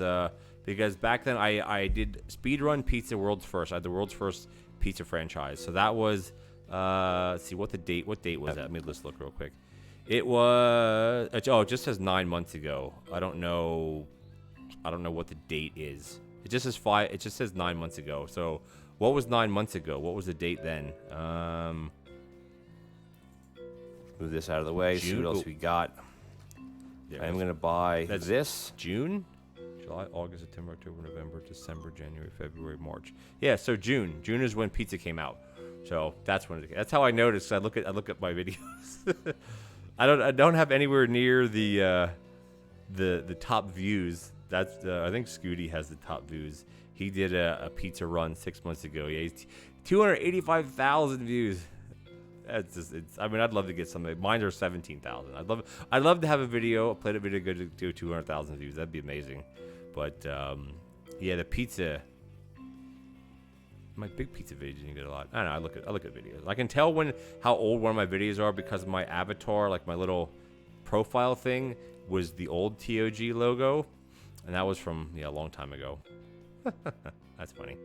because back then I did speedrun pizza world's first. I had the world's first pizza franchise. So that was let's see what date was that? Let me just look real quick. It was it just says 9 months ago. I don't know what the date is. It just says 5. It just says 9 months ago. So what was 9 months ago? What was the date then? Move this out of the way. June? See what else we got. I'm gonna buy this. June, July, August, September, October, November, December, January, February, March. Yeah, so June. June is when pizza came out. So that's when that's how I noticed. I look at my videos. I don't have anywhere near the top views. That's I think Scooty has the top views. He did a pizza run 6 months ago. Yeah, he's 285,000 views. It's just, I mean, I'd love to get something. Mine are 17,000. I'd love to have a Playdate video go to do 200,000 views. That'd be amazing. But yeah, the pizza. My big pizza videos didn't get a lot. I don't know. I look at videos. I can tell how old one of my videos are because my avatar, like my little profile thing, was the old TOG logo, and that was from a long time ago. That's funny.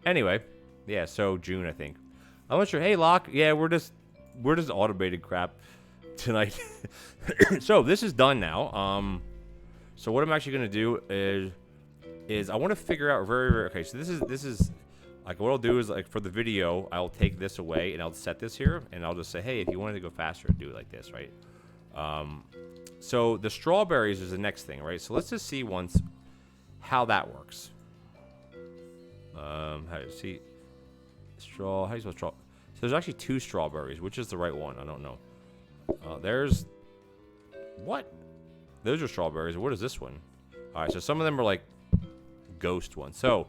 Anyway, yeah. So June, I think. I'm not sure. Hey, Locke. Yeah, we're just automated crap tonight. So this is done now. So what I'm actually gonna do is I want to figure out okay. So this is like what I'll do is like for the video I'll take this away and I'll set this here and I'll just say, hey, if you wanted to go faster, do it like this, right? So the strawberries is the next thing, right? So let's just see once how that works. How do you see straw? How do you spell straw? So there's actually 2 strawberries. Which is the right one? I don't know. There's what? Those are strawberries. What is this one? All right. So some of them are like ghost ones. So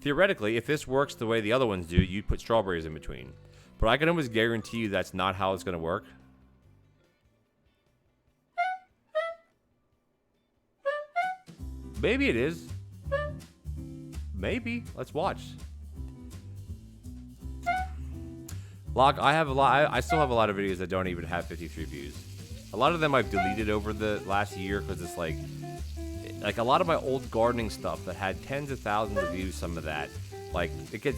theoretically, if this works the way the other ones do, you'd put strawberries in between. But I can almost guarantee you that's not how it's going to work. Maybe it is. Maybe. Let's watch. Locke, I still have a lot of videos that don't even have 53 views. A lot of them I've deleted over the last year because it's like a lot of my old gardening stuff that had tens of thousands of views. Some of that, like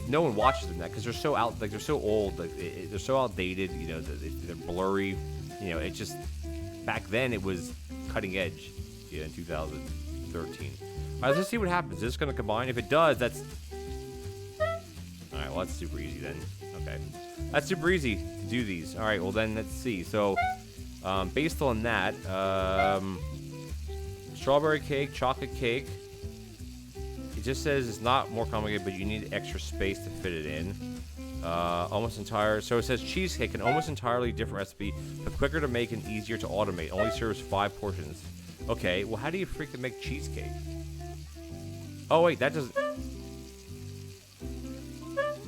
no one watches them that because they're so they're so old, they're so outdated. They're blurry. It just back then it was cutting edge. In 2013. All right, let's see what happens. Is this going to combine? If it does, that's all right. Well, that's super easy then. Okay, that's super easy to do these. All right, well then let's see. So, based on that, strawberry cake, chocolate cake. It just says it's not more complicated, but you need extra space to fit it in. Almost entire. So it says cheesecake, an almost entirely different recipe, but quicker to make and easier to automate. Only serves 5 portions. Okay, well, how do you freaking make cheesecake? Oh wait, that doesn't.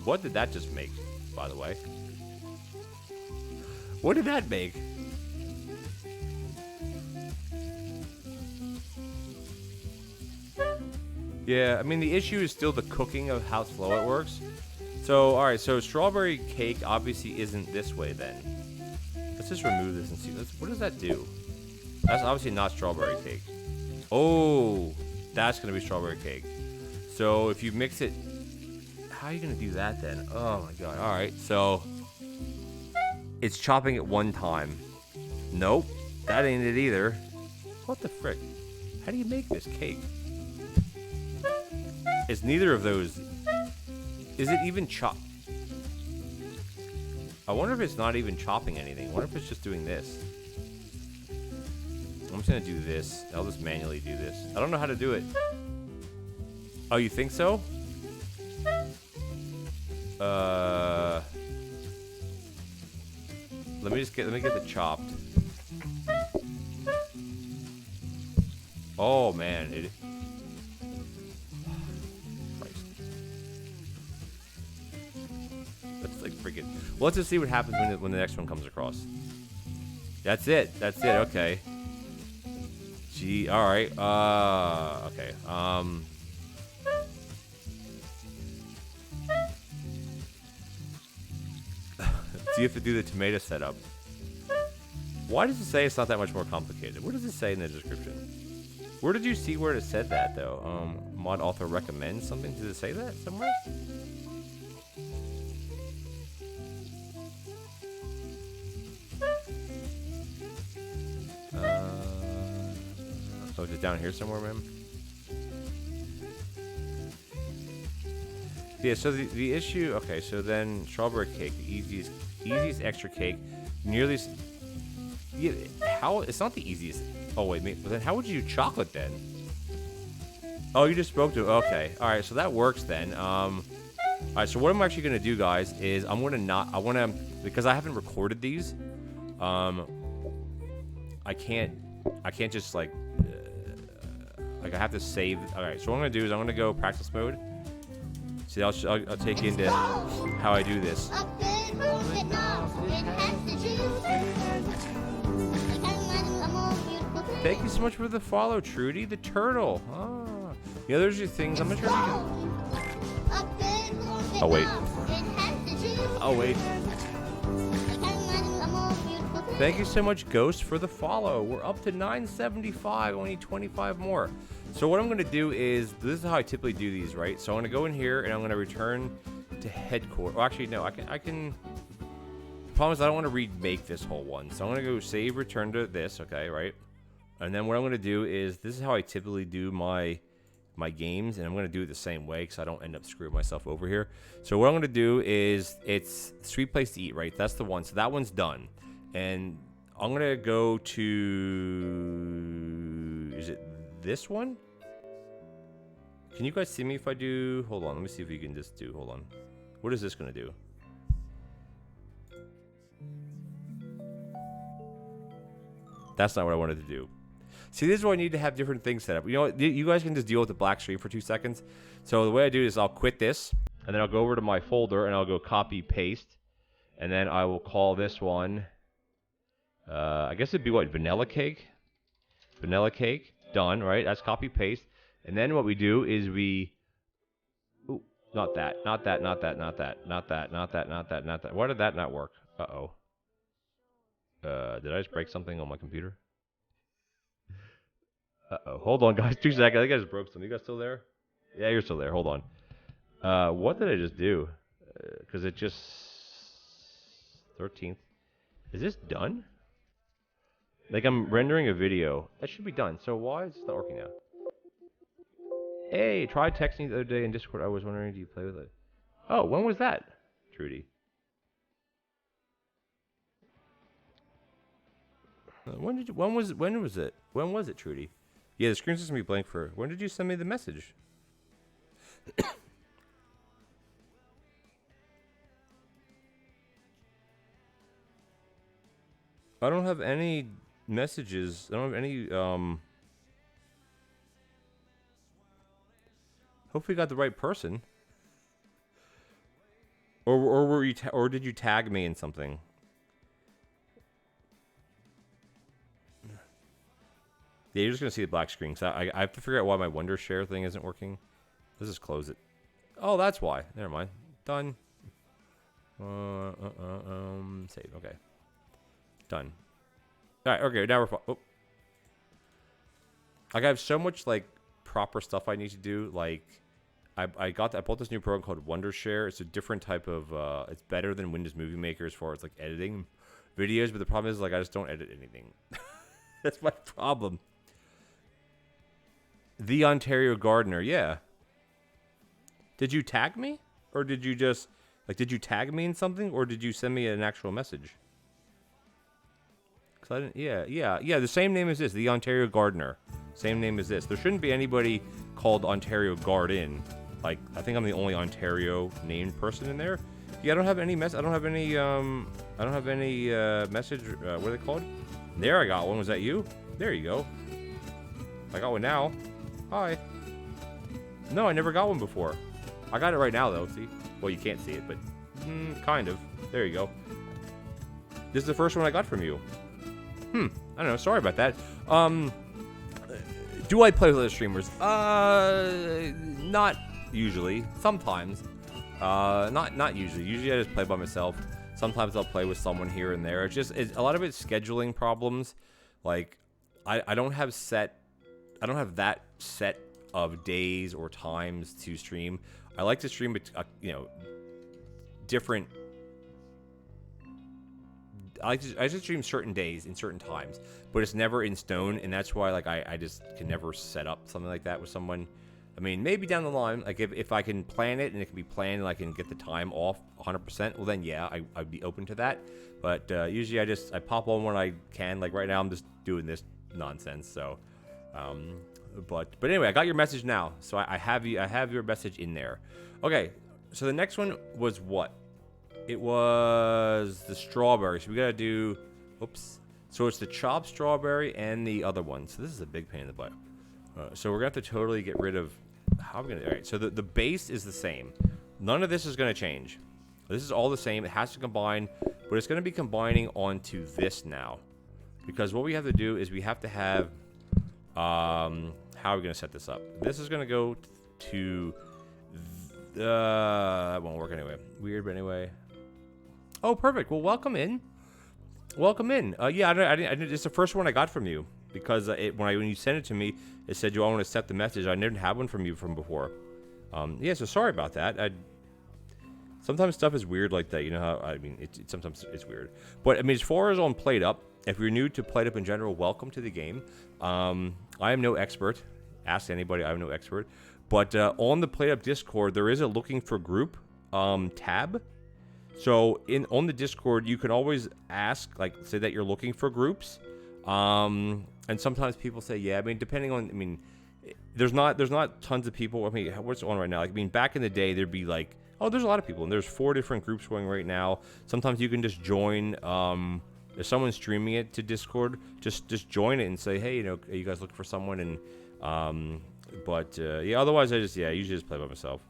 What did that just make, by the way? What did that make? Yeah, I mean, the issue is still the cooking of how slow it works. So, alright, so strawberry cake obviously isn't this way then. Let's just remove this and see. What does that do? That's obviously not strawberry cake. Oh, that's going to be strawberry cake. So if you mix it, how are you going to do that then? Oh my god. All right. So it's chopping at one time. Nope. That ain't it either. What the frick? How do you make this cake? It's neither of those. Is it even chopped? I wonder if it's not even chopping anything. I wonder if it's just doing this. I'm just going to do this. I'll just manually do this. I don't know how to do it. Oh, you think so? Let me get the chopped. Oh, man. Christ. That's like freaking... Well, let's just see what happens when the next one comes across. That's it. Okay. Gee, all right. Okay. Do you have to do the tomato setup? Why does it say it's not that much more complicated? What does it say in the description? Where did you see where it said that though? Mod author recommends something. Does it say that somewhere? So is it down here somewhere, ma'am? Yeah, so the issue, okay, so then strawberry cake, the easiest extra cake, nearly, yeah, how, it's not the easiest. Oh wait, but then how would you do chocolate then? Oh, you just spoke to, okay, all right, so that works then. All right, so what I'm actually gonna do, guys, is I wanna, because I haven't recorded these, I can't just like I have to save. All right, so what I'm gonna do is I'm gonna go practice mode. See, I'll take you into how I do this. Thank you so much for the follow, Trudy the turtle. Ah, yeah, there's your things. I'm not sure if you can. Oh wait. Oh wait. Thank you so much, Ghost, for the follow. We're up to 975. We need 25 more. So what I'm going to do is, this is how I typically do these, right? So I'm going to go in here, and I'm going to return to headquarters. Well, actually, no, I can... The problem is I don't want to remake this whole one. So I'm going to go save, return to this, okay, right? And then what I'm going to do is, this is how I typically do my games, and I'm going to do it the same way, because I don't end up screwing myself over here. So what I'm going to do is, it's Sweet Place to Eat, right? That's the one. So that one's done. And I'm going to go to... Is it this one? Can you guys see me if I do... Hold on, let me see if you can just do... Hold on. What is this going to do? That's not what I wanted to do. See, this is why I need to have different things set up. You know what? You guys can just deal with the black screen for 2 seconds. So the way I do is I'll quit this, and then I'll go over to my folder, and I'll go copy, paste, and then I will call this one... I guess it'd be what? Vanilla cake? Vanilla cake. Done, right? That's copy paste. And then what we do is we... Ooh, not that. Not that, not that, not that. Not that, not that, not that, not that. Why did that not work? Uh-oh. Did I just break something on my computer? Uh-oh. Hold on, guys. 2 seconds. I think I just broke something. You guys still there? Yeah, you're still there. Hold on. What did I just do? Because it just... 13th. Is this done? Like, I'm rendering a video. That should be done. So why is it not working now? Hey, tried texting the other day in Discord. I was wondering, do you play with it? Oh, when was that, Trudy? When was it? When was it, Trudy? Yeah, the screen's just gonna be blank for... When did you send me the message? I don't have any... messages. I don't have any, hopefully you got the right person. Or were you, or did you tag me in something? Yeah, you're just gonna see the black screen. So I have to figure out why my Wondershare thing isn't working. Let's just close it. Oh, that's why. Never mind. Done. Save. Okay. Done. Alright, okay, now we're... Oh. Like, I have so much, like, proper stuff I need to do. Like, I bought this new program called Wondershare. It's a different type of... it's better than Windows Movie Maker as far as, like, editing videos. But the problem is, like, I just don't edit anything. That's my problem. The Ontario Gardener, yeah. Did you tag me? Or did you just... Like, did you tag me in something? Or did you send me an actual message? I didn't, yeah, the same name as this, the Ontario Gardener. Same name as this. There shouldn't be anybody called Ontario Garden. Like, I think I'm the only Ontario named person in there. Yeah, I don't have any message, what are they called? There, I got one. Was that you? There you go. I got one now. Hi. No, I never got one before. I got it right now, though, see? Well, you can't see it, but kind of. There you go. This is the first one I got from you. I don't know. Sorry about that. Do I play with other streamers? Not usually. Sometimes. Not usually. Usually I just play by myself. Sometimes I'll play with someone here and there. It's just a lot of it's scheduling problems. Like I don't have set. I don't have that set of days or times to stream. I like to stream, you know, different. I just stream certain days in certain times, but it's never in stone, and that's why like I just can never set up something like that with someone. I mean, maybe down the line, like if I can plan it and it can be planned and I can get the time off 100%, well then yeah, I'd be open to that. But usually I pop on when I can. Like right now, I'm just doing this nonsense. So, but anyway, I got your message now, so I have your message in there. Okay, so the next one was what? It was the strawberry. So we gotta do, oops. So it's the chopped strawberry and the other one. So this is a big pain in the butt. So we're gonna have to totally get rid of, how are we gonna, all right. So the base is the same. None of this is gonna change. This is all the same. It has to combine, but it's gonna be combining onto this now. Because what we have to do is we have to have, how are we gonna set this up? This is gonna go to, that won't work anyway. Weird, but anyway. Oh, perfect. Well, welcome in. Welcome in. Yeah, I didn't. It's the first one I got from you because when you sent it to me, it said you all want to accept the message. I didn't have one from you from before. Yeah, so sorry about that. Sometimes stuff is weird like that. You know how I mean? Sometimes it's weird. But I mean, as far as on Played Up, if you're new to Played Up in general, welcome to the game. I am no expert. Ask anybody. I'm no expert. But on the Played Up Discord, there is a looking for group tab. So on the Discord, you can always ask, like, say that you're looking for groups, and sometimes people say, yeah. I mean, depending on, I mean, there's not tons of people. I mean, what's on right now? Like, I mean, back in the day, there'd be like, oh, there's a lot of people, and there's 4 different groups going right now. Sometimes you can just join. If someone's streaming it to Discord, just join it and say, hey, you know, are you guys looking for someone? And yeah, otherwise I usually just play by myself.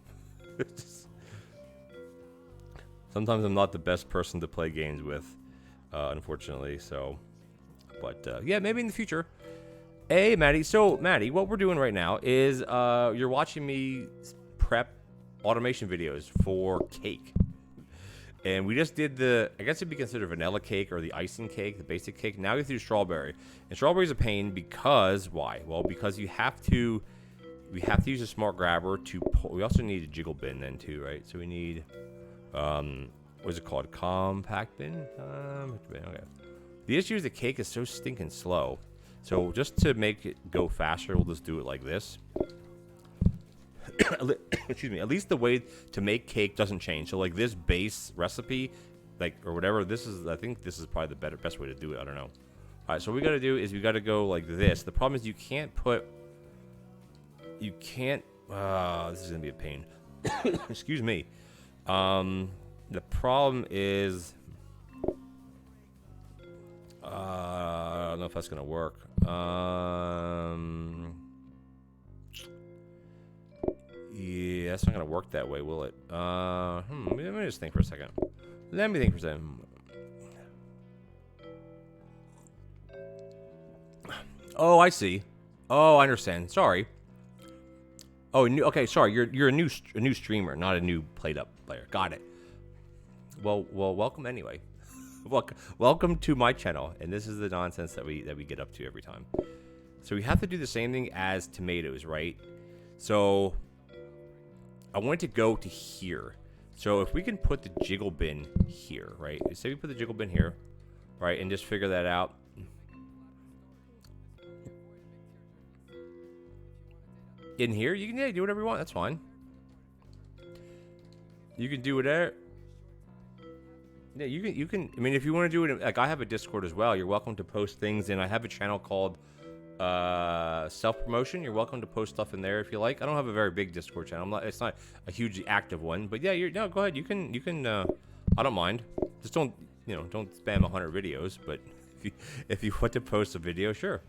Sometimes I'm not the best person to play games with, unfortunately. So, but yeah, maybe in the future. Hey, Maddie. So, Maddie, what we're doing right now is you're watching me prep automation videos for cake. And we just did I guess it'd be considered vanilla cake or the icing cake, the basic cake. Now we have to do strawberry. And strawberry's a pain because, why? Well, because we have to use a smart grabber to pull. We also need a jiggle bin then too, right? So we need... what's it called? Compact bin? Okay. The issue is the cake is so stinking slow. So just to make it go faster, we'll just do it like this. Excuse me. At least the way to make cake doesn't change. So like this base recipe, like, or whatever, I think this is probably the best way to do it. I don't know. All right. So what we got to do is we got to go like this. The problem is you can't, this is going to be a pain. Excuse me. The problem is, I don't know if that's gonna work. Yeah, that's not gonna work that way, will it? Let me just think for a second. Let me think for a second. Oh, I see. Oh, I understand. Sorry. Oh, okay. Sorry, you're a new streamer, not a new Played Up player. Got it. Well, welcome anyway. Welcome to my channel, and this is the nonsense that we get up to every time. So we have to do the same thing as tomatoes, right? So I want it to go to here. So if we can put the jiggle bin here, right? Say we put the jiggle bin here, right, and just figure that out. In here, you can do whatever you want. That's fine. You can do whatever. Yeah, you can. I mean, if you want to do it, like I have a Discord as well. You're welcome to post things, and I have a channel called Self Promotion. You're welcome to post stuff in there if you like. I don't have a very big Discord channel. It's not a hugely active one, but yeah, no, go ahead. You can. I don't mind. Just don't spam 100 videos. But if you want to post a video, sure.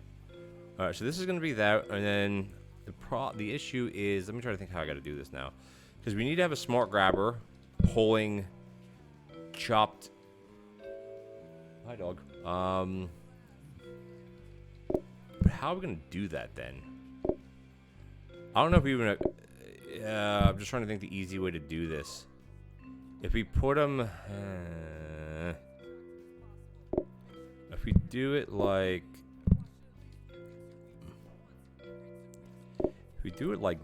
All right. So this is going to be that, and then the issue is, let me try to think how I got to do this now, because we need to have a smart grabber pulling chopped. Hi, dog. But how are we gonna do that then? I don't know if we even. I'm just trying to think the easy way to do this. If we put them, if we do it like, we do it like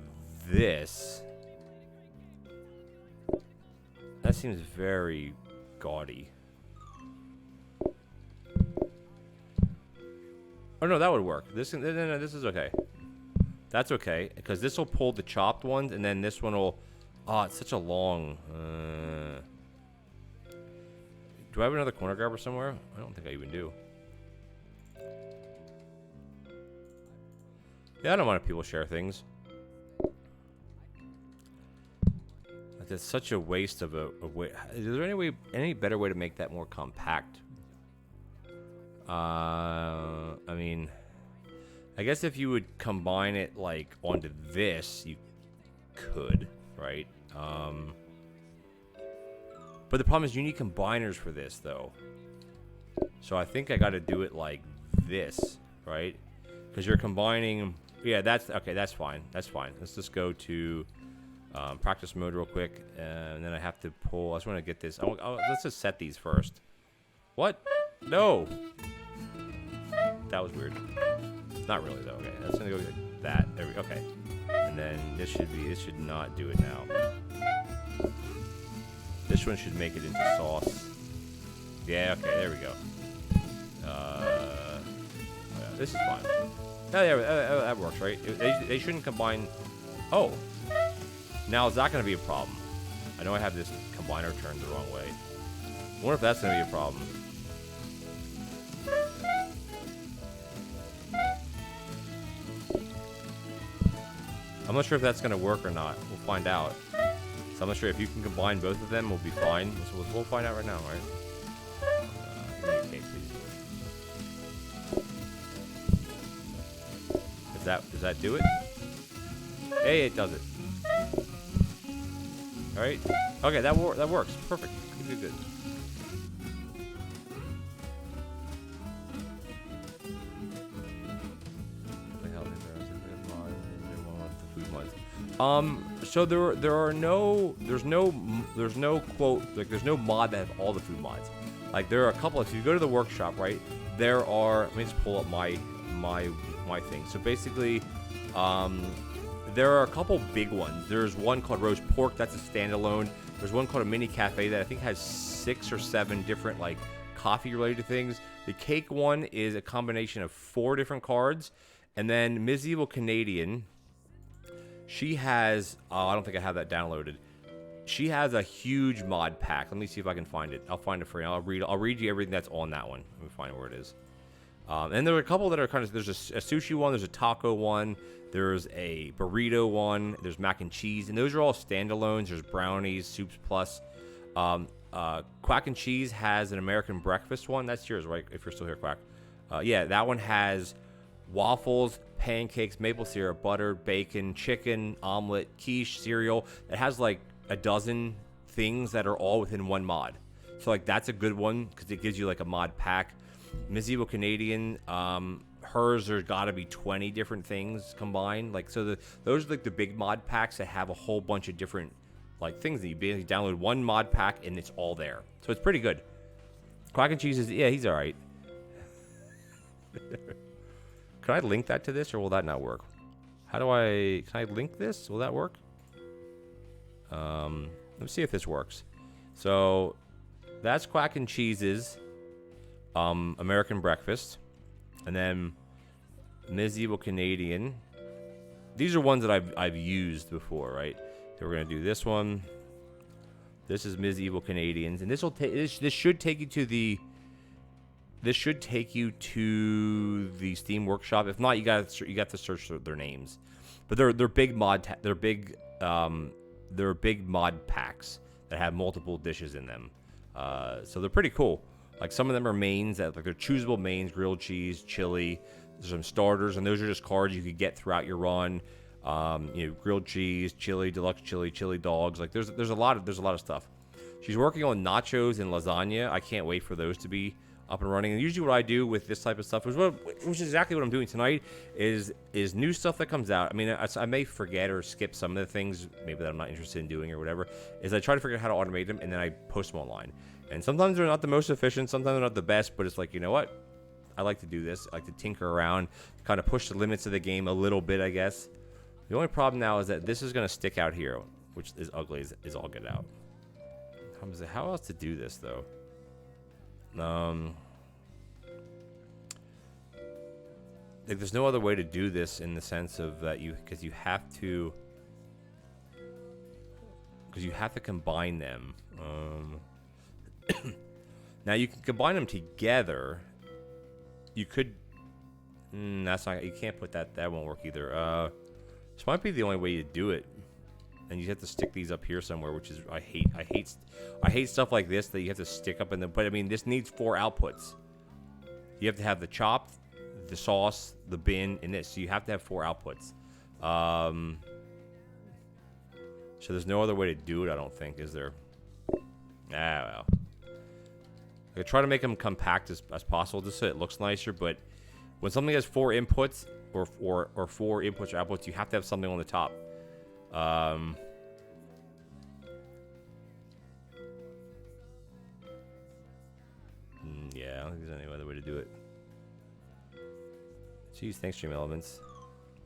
this, that seems very gaudy. Oh no, that would work. This no, this is okay. That's okay, because this will pull the chopped ones, and then this one will. Oh, it's such a long. Do I have another corner grabber somewhere? I don't think I even do. Yeah, I don't mind if people share things. That's such a waste of a way. Is there any better way to make that more compact? I mean, I guess if you would combine it like onto this, you could, right? But the problem is you need combiners for this, though. So I think I got to do it like this, right? Because you're combining. Yeah, that's okay. That's fine. That's fine. Let's just go to practice mode real quick, and then I have to pull. I just want to get this. Let's just set these first. What? No. That was weird. Not really though. Okay, that's gonna go like that. There we go. Okay, and then this should not do it now. This one should make it into sauce. Yeah. Okay. There we go. This is fine. Oh, yeah, that works, right? They shouldn't combine. Oh. Now, is that going to be a problem? I know I have this combiner turned the wrong way. I wonder if that's going to be a problem. I'm not sure if that's going to work or not. We'll find out. So I'm not sure if you can combine both of them. We'll be fine. So we'll find out right now, right? Give me a cake, please. Does that do it? Hey, it does it. All right. Okay, that works. Perfect. Good. So there's no quote, like there's no mod that have all the food mods. Like there are a couple. If you go to the workshop, right, there are. Let me just pull up my thing. So basically, there are a couple big ones. There's one called roast pork. That's a standalone. There's one called a mini cafe that I think has 6 or 7 different like coffee related things. The cake one is a combination of 4 different cards, and then Ms. Evil Canadian. She has. I don't think I have that downloaded. She has a huge mod pack. Let me see if I can find it. I'll find it for you. I'll read you everything that's on that one. Let me find where it is. And there are a couple that are kind of. There's a sushi one. There's a taco one. There's a burrito one. There's mac and cheese, and those are all standalones. There's brownies, soups plus. Quack and Cheese has an American breakfast one. That's yours, right? If you're still here, Quack. Yeah, that one has waffles, pancakes, maple syrup, butter, bacon, chicken, omelet, quiche, cereal. It has like a dozen things that are all within one mod. So like that's a good one because it gives you like a mod pack. Ms. Evil Canadian, hers there's got to be 20 different things combined. Like so, those are like the big mod packs that have a whole bunch of different like things that you basically download one mod pack and it's all there. So it's pretty good. Quack and Cheese is he's all right. Can I link that to this or will that not work? Can I link this? Will that work? Let's see if this works. So that's Quack and Cheese's American breakfast, and then Ms. Evil Canadian. These are ones that I've used before, right? So we're gonna do this one. This is Ms. Evil Canadians, and this should take you to the. This should take you to the Steam Workshop. If not, you got to search their names. But they're big mod. They're big mod packs that have multiple dishes in them. So they're pretty cool. Like some of them are mains that like they're choosable mains: grilled cheese, chili. There's some starters, and those are just cards you could get throughout your run. Grilled cheese, chili, deluxe chili, chili dogs. Like there's a lot of stuff. She's working on nachos and lasagna. I can't wait for those to be up and running. And usually what I do with this type of stuff which is exactly what I'm doing tonight is new stuff that comes out. I mean, I may forget or skip some of the things maybe that I'm not interested in doing or whatever, is I try to figure out how to automate them and then I post them online. And sometimes they're not the most efficient, sometimes they're not the best, but it's like, you know what? I like to do this. I like to tinker around, kind of push the limits of the game a little bit, I guess. The only problem now is that this is going to stick out here, which is ugly is all get out. How else to do this, though? Like, there's no other way to do this in the sense of that because you have to combine them. Now you can combine them together. You could. That's not. You can't put that. That won't work either. This might be the only way to do it. And you have to stick these up here somewhere, which is I hate stuff like this that you have to stick up in the. But I mean, this needs 4 outputs. You have to have the chop, the sauce, the bin, and this. So you have to have 4 outputs. So there's no other way to do it. I don't think, is there? Well. I try to make them compact as possible, just so it looks nicer. But when something has 4 inputs or 4 inputs or outputs, you have to have something on the top. Yeah, I don't think there's any other way to do it. Jeez, thanks, Stream Elements.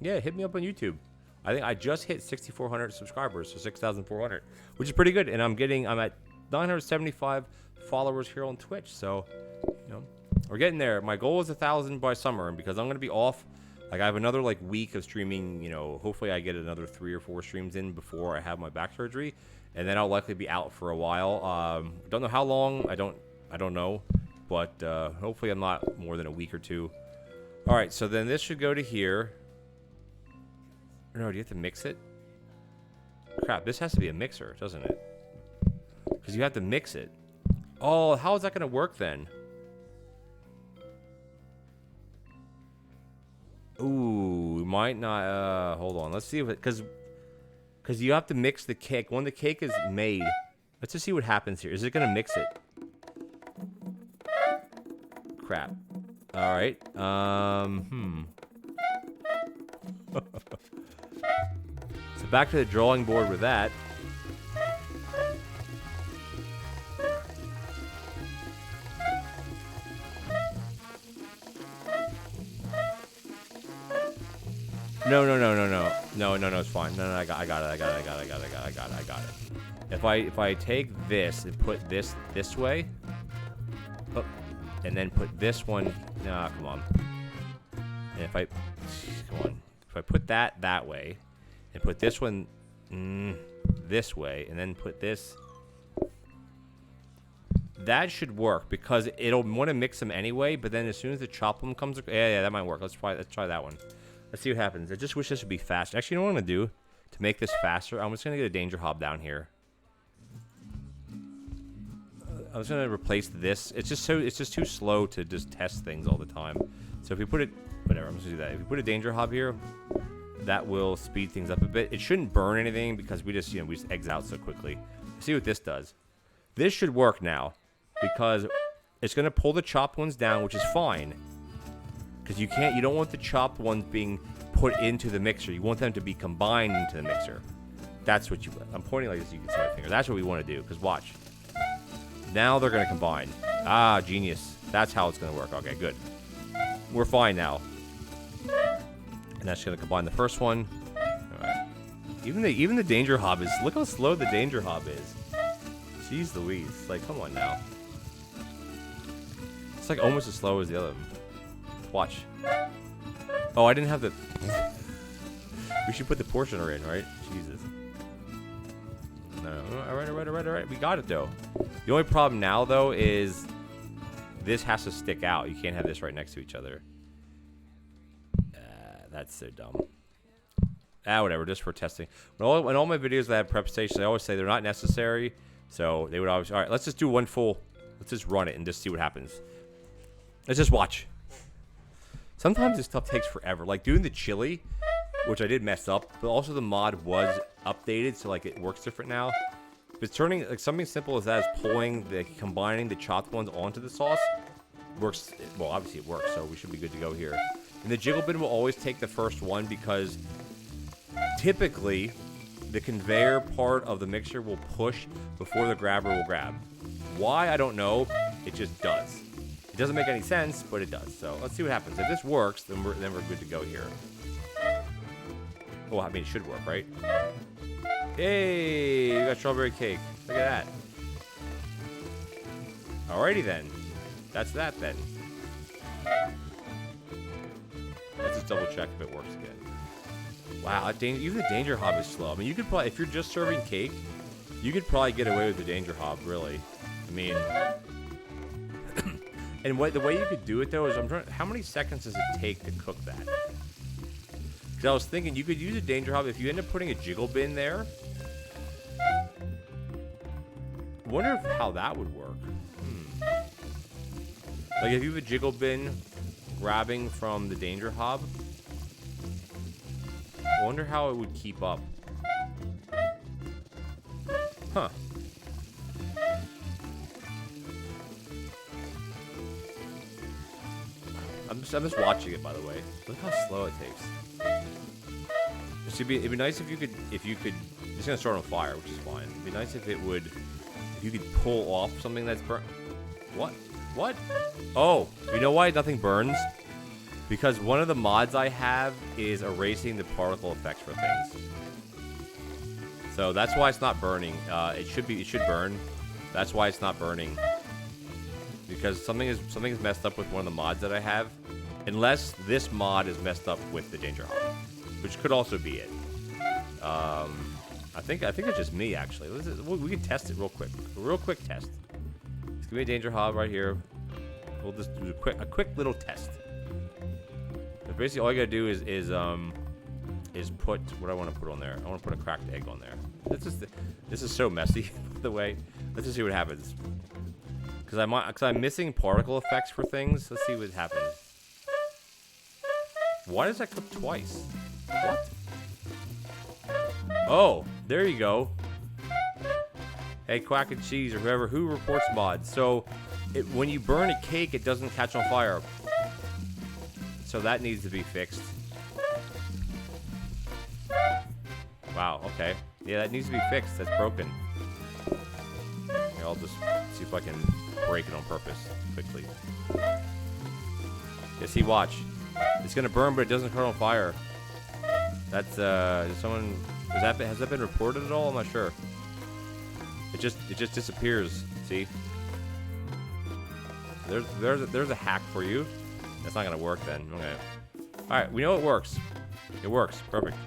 Yeah, hit me up on YouTube. I think I just hit 6,400 subscribers, so 6,400, which is pretty good. And I'm at 975 followers here on Twitch. So, we're getting there. My goal is 1,000 by summer, and because I'm gonna be off, like I have another week of streaming. Hopefully I get another 3 or 4 streams in before I have my back surgery, and then I'll likely be out for a while. Don't know how long. I don't know, but hopefully I'm not more than a week or 2. All right, so then this should go to here. No, do you have to mix it? Crap, this has to be a mixer, doesn't it? Because you have to mix it. Oh, how is that going to work then? Ooh, might not. Hold on, let's see if it. Because you have to mix the cake. When the cake is made, let's just see what happens here. Is it going to mix it? Crap. All right. So back to the drawing board with that. No, it's fine. No, I got it. If I take this and put this way, oh, and then put this one, nah, come on. And if I put that way, and put this one this way, and then put this, that should work because it'll want to mix them anyway. But then as soon as the chop one comes, yeah, that might work. Let's try that one. Let's see what happens. I just wish this would be fast. Actually, you know what I'm gonna do to make this faster? I'm just gonna get a danger hob down here. I'm just gonna replace this. It's just too slow to just test things all the time. So if we put it, whatever, I'm just gonna do that. If we put a danger hob here, that will speed things up a bit. It shouldn't burn anything because we just eggs out so quickly. Let's see what this does. This should work now because it's gonna pull the chopped ones down, which is fine. Because you don't want the chopped ones being put into the mixer. You want them to be combined into the mixer. That's what I'm pointing like this so you can see my finger. That's what we want to do, because watch. Now they're going to combine. Ah, genius. That's how it's going to work. Okay, good. We're fine now. And that's going to combine the first one. All right. Even the danger hob is, look how slow the danger hob is. Jeez Louise. Like, come on now. It's like almost as slow as the other one. Watch. Oh, I didn't have the... We should put the portioner in, right? Jesus. No. All right. We got it, though. The only problem now, though, is this has to stick out. You can't have this right next to each other. That's so dumb. Whatever. Just for testing. In all my videos that I have prep stations, I always say they're not necessary. So they would always... All right, let's just do one full... Let's just run it and just see what happens. Let's just watch. Sometimes this stuff takes forever. Like doing the chili, which I did mess up, but also the mod was updated, so like it works different now. But turning like something simple as that as combining the chopped ones onto the sauce works. Well, obviously it works, so we should be good to go here. And the jiggle bin will always take the first one because typically the conveyor part of the mixer will push before the grabber will grab. Why, I don't know. It just does. It doesn't make any sense, but it does. So let's see what happens. If this works, then we're good to go here. Well, I mean, it should work, right? Hey, we got strawberry cake. Look at that. Alrighty then. That's that then. Let's just double check if it works again. Wow, even the danger hob is slow. I mean, you could probably, if you're just serving cake, you could probably get away with the danger hob, really. I mean, and the way you could do it though is, how many seconds does it take to cook that? Because I was thinking you could use a danger hob if you end up putting a jiggle bin there. I wonder how that would work. Like if you have a jiggle bin grabbing from the danger hob, I wonder how it would keep up. Huh. I'm just watching it, by the way. Look how slow it takes. It'd be nice if you could, it's gonna start on fire, which is fine. It'd be nice if you could pull off something that's burnt. What? What? Oh, you know why nothing burns? Because one of the mods I have is erasing the particle effects for things. So that's why it's not burning. It should burn. That's why it's not burning. Because something is messed up with one of the mods that I have. Unless this mod is messed up with the danger hob, which could also be it. I think it's just me actually. We can test it real quick. A real quick test. Just give me a danger hob right here. We'll just do a quick little test. So basically, all you gotta do is put what I want to put on there. I want to put a cracked egg on there. This is so messy. By the way, let's just see what happens. Because I'm missing particle effects for things. Let's see what happens. Why does that cook twice? What? Oh, there you go. Hey, Quack and Cheese or whoever, who reports mods? So, when you burn a cake, it doesn't catch on fire. So that needs to be fixed. Wow, okay. Yeah, that needs to be fixed. That's broken. Here, I'll just see if I can break it on purpose quickly. Yeah, see, watch. It's gonna burn, but it doesn't catch on fire. That's has that been reported at all? I'm not sure. It just disappears. See? There's a hack for you. That's not gonna work then. Okay. All right, we know it works. It works. Perfect.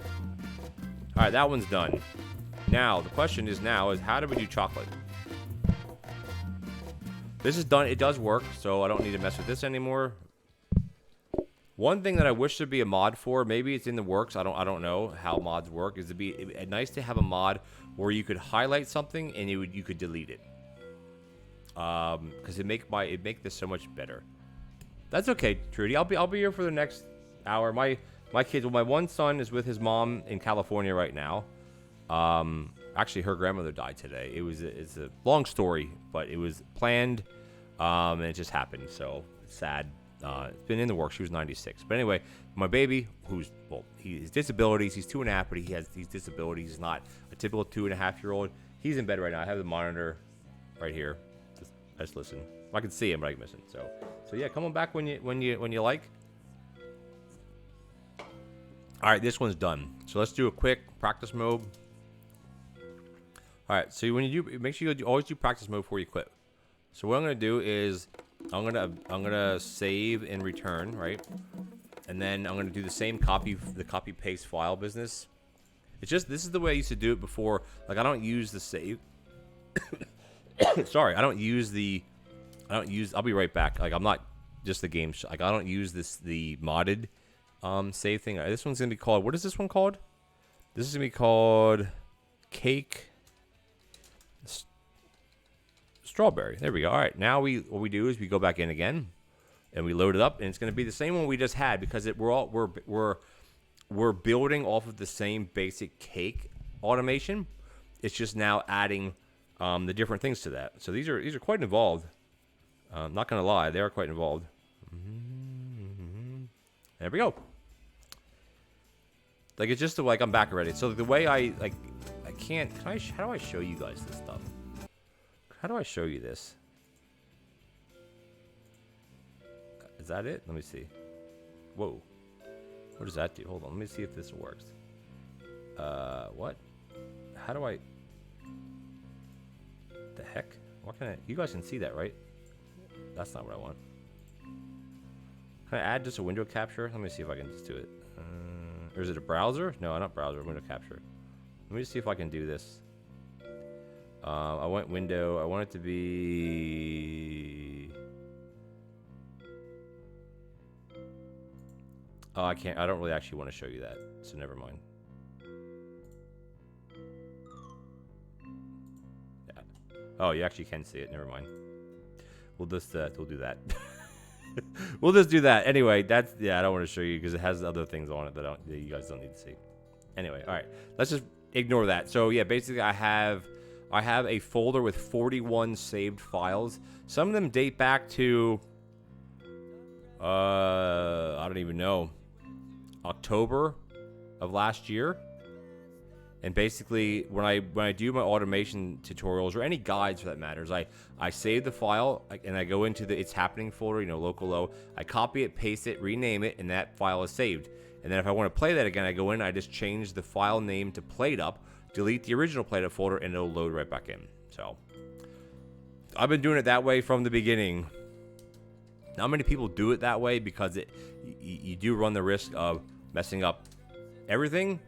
All right, that one's done. Now the question is how do we do chocolate? This is done. It does work, so I don't need to mess with this anymore. One thing that I wish there'd be a mod for, maybe it's in the works, I don't know how mods work, is it'd be nice to have a mod where you could highlight something and you could delete it. Because it'd make this so much better. That's okay, Trudy. I'll be here for the next hour. My kids, well, my one son is with his mom in California right now. Actually, her grandmother died today. It's a long story, but it was planned, and it just happened. So it's sad. It's been in the works. She was 96. But anyway, my baby, he has disabilities. He's 2.5, but he has these disabilities. He's not a typical 2.5-year-old. He's in bed right now. I have the monitor right here. Just listen. I can see him, but I can miss him. So yeah, come on back when you like. All right, this one's done. So let's do a quick practice mode. All right, so when you do, make sure you always do practice mode before you quit. So what I'm gonna do is I'm gonna save and return, right? And then I'm gonna do the same copy paste file business. It's just this is the way I used to do it before. Like I don't use the save. Sorry, I'll be right back. Like I'm not just the game. Like I don't use the modded save thing. This one's gonna be called. What is this one called? This is gonna be called Cake Strawberry. There we go. All right. Now what we do is we go back in again, and we load it up, and it's gonna be the same one we just had because we're building off of the same basic cake automation. It's just now adding the different things to that. So these are quite involved. Not gonna lie, they are quite involved. There we go. Like it's just like I'm back already. So the way I can't. How do I show you guys this stuff? How do I show you this? Is that it? Let me see. Whoa. What does that do? Hold on. Let me see if this works. What? How do I... The heck? What can I... You guys can see that, right? That's not what I want. Can I add just a window capture? Let me see if I can just do it. Or is it a browser? No, not browser, window capture. Let me just see if I can do this. I want window. I want it to be... Oh, I can't. I don't really actually want to show you that, so never mind. Yeah. Oh, you actually can see it. Never mind. We'll just we'll do that. We'll just do that. Anyway, that's I don't want to show you because it has other things on it that you guys don't need to see. Anyway, all right. Let's just ignore that. So yeah, basically I have a folder with 41 saved files. Some of them date back to I don't even know, October of last year. And basically, when I do my automation tutorials or any guides for that matters, I save the file and I go into the It's Happening folder, local low. I copy it, paste it, rename it, and that file is saved. And then if I want to play that again, I go in, I just change the file name to Played Up, delete the original Played Up folder, and it'll load right back in. So I've been doing it that way from the beginning. Not many people do it that way because you do run the risk of messing up everything.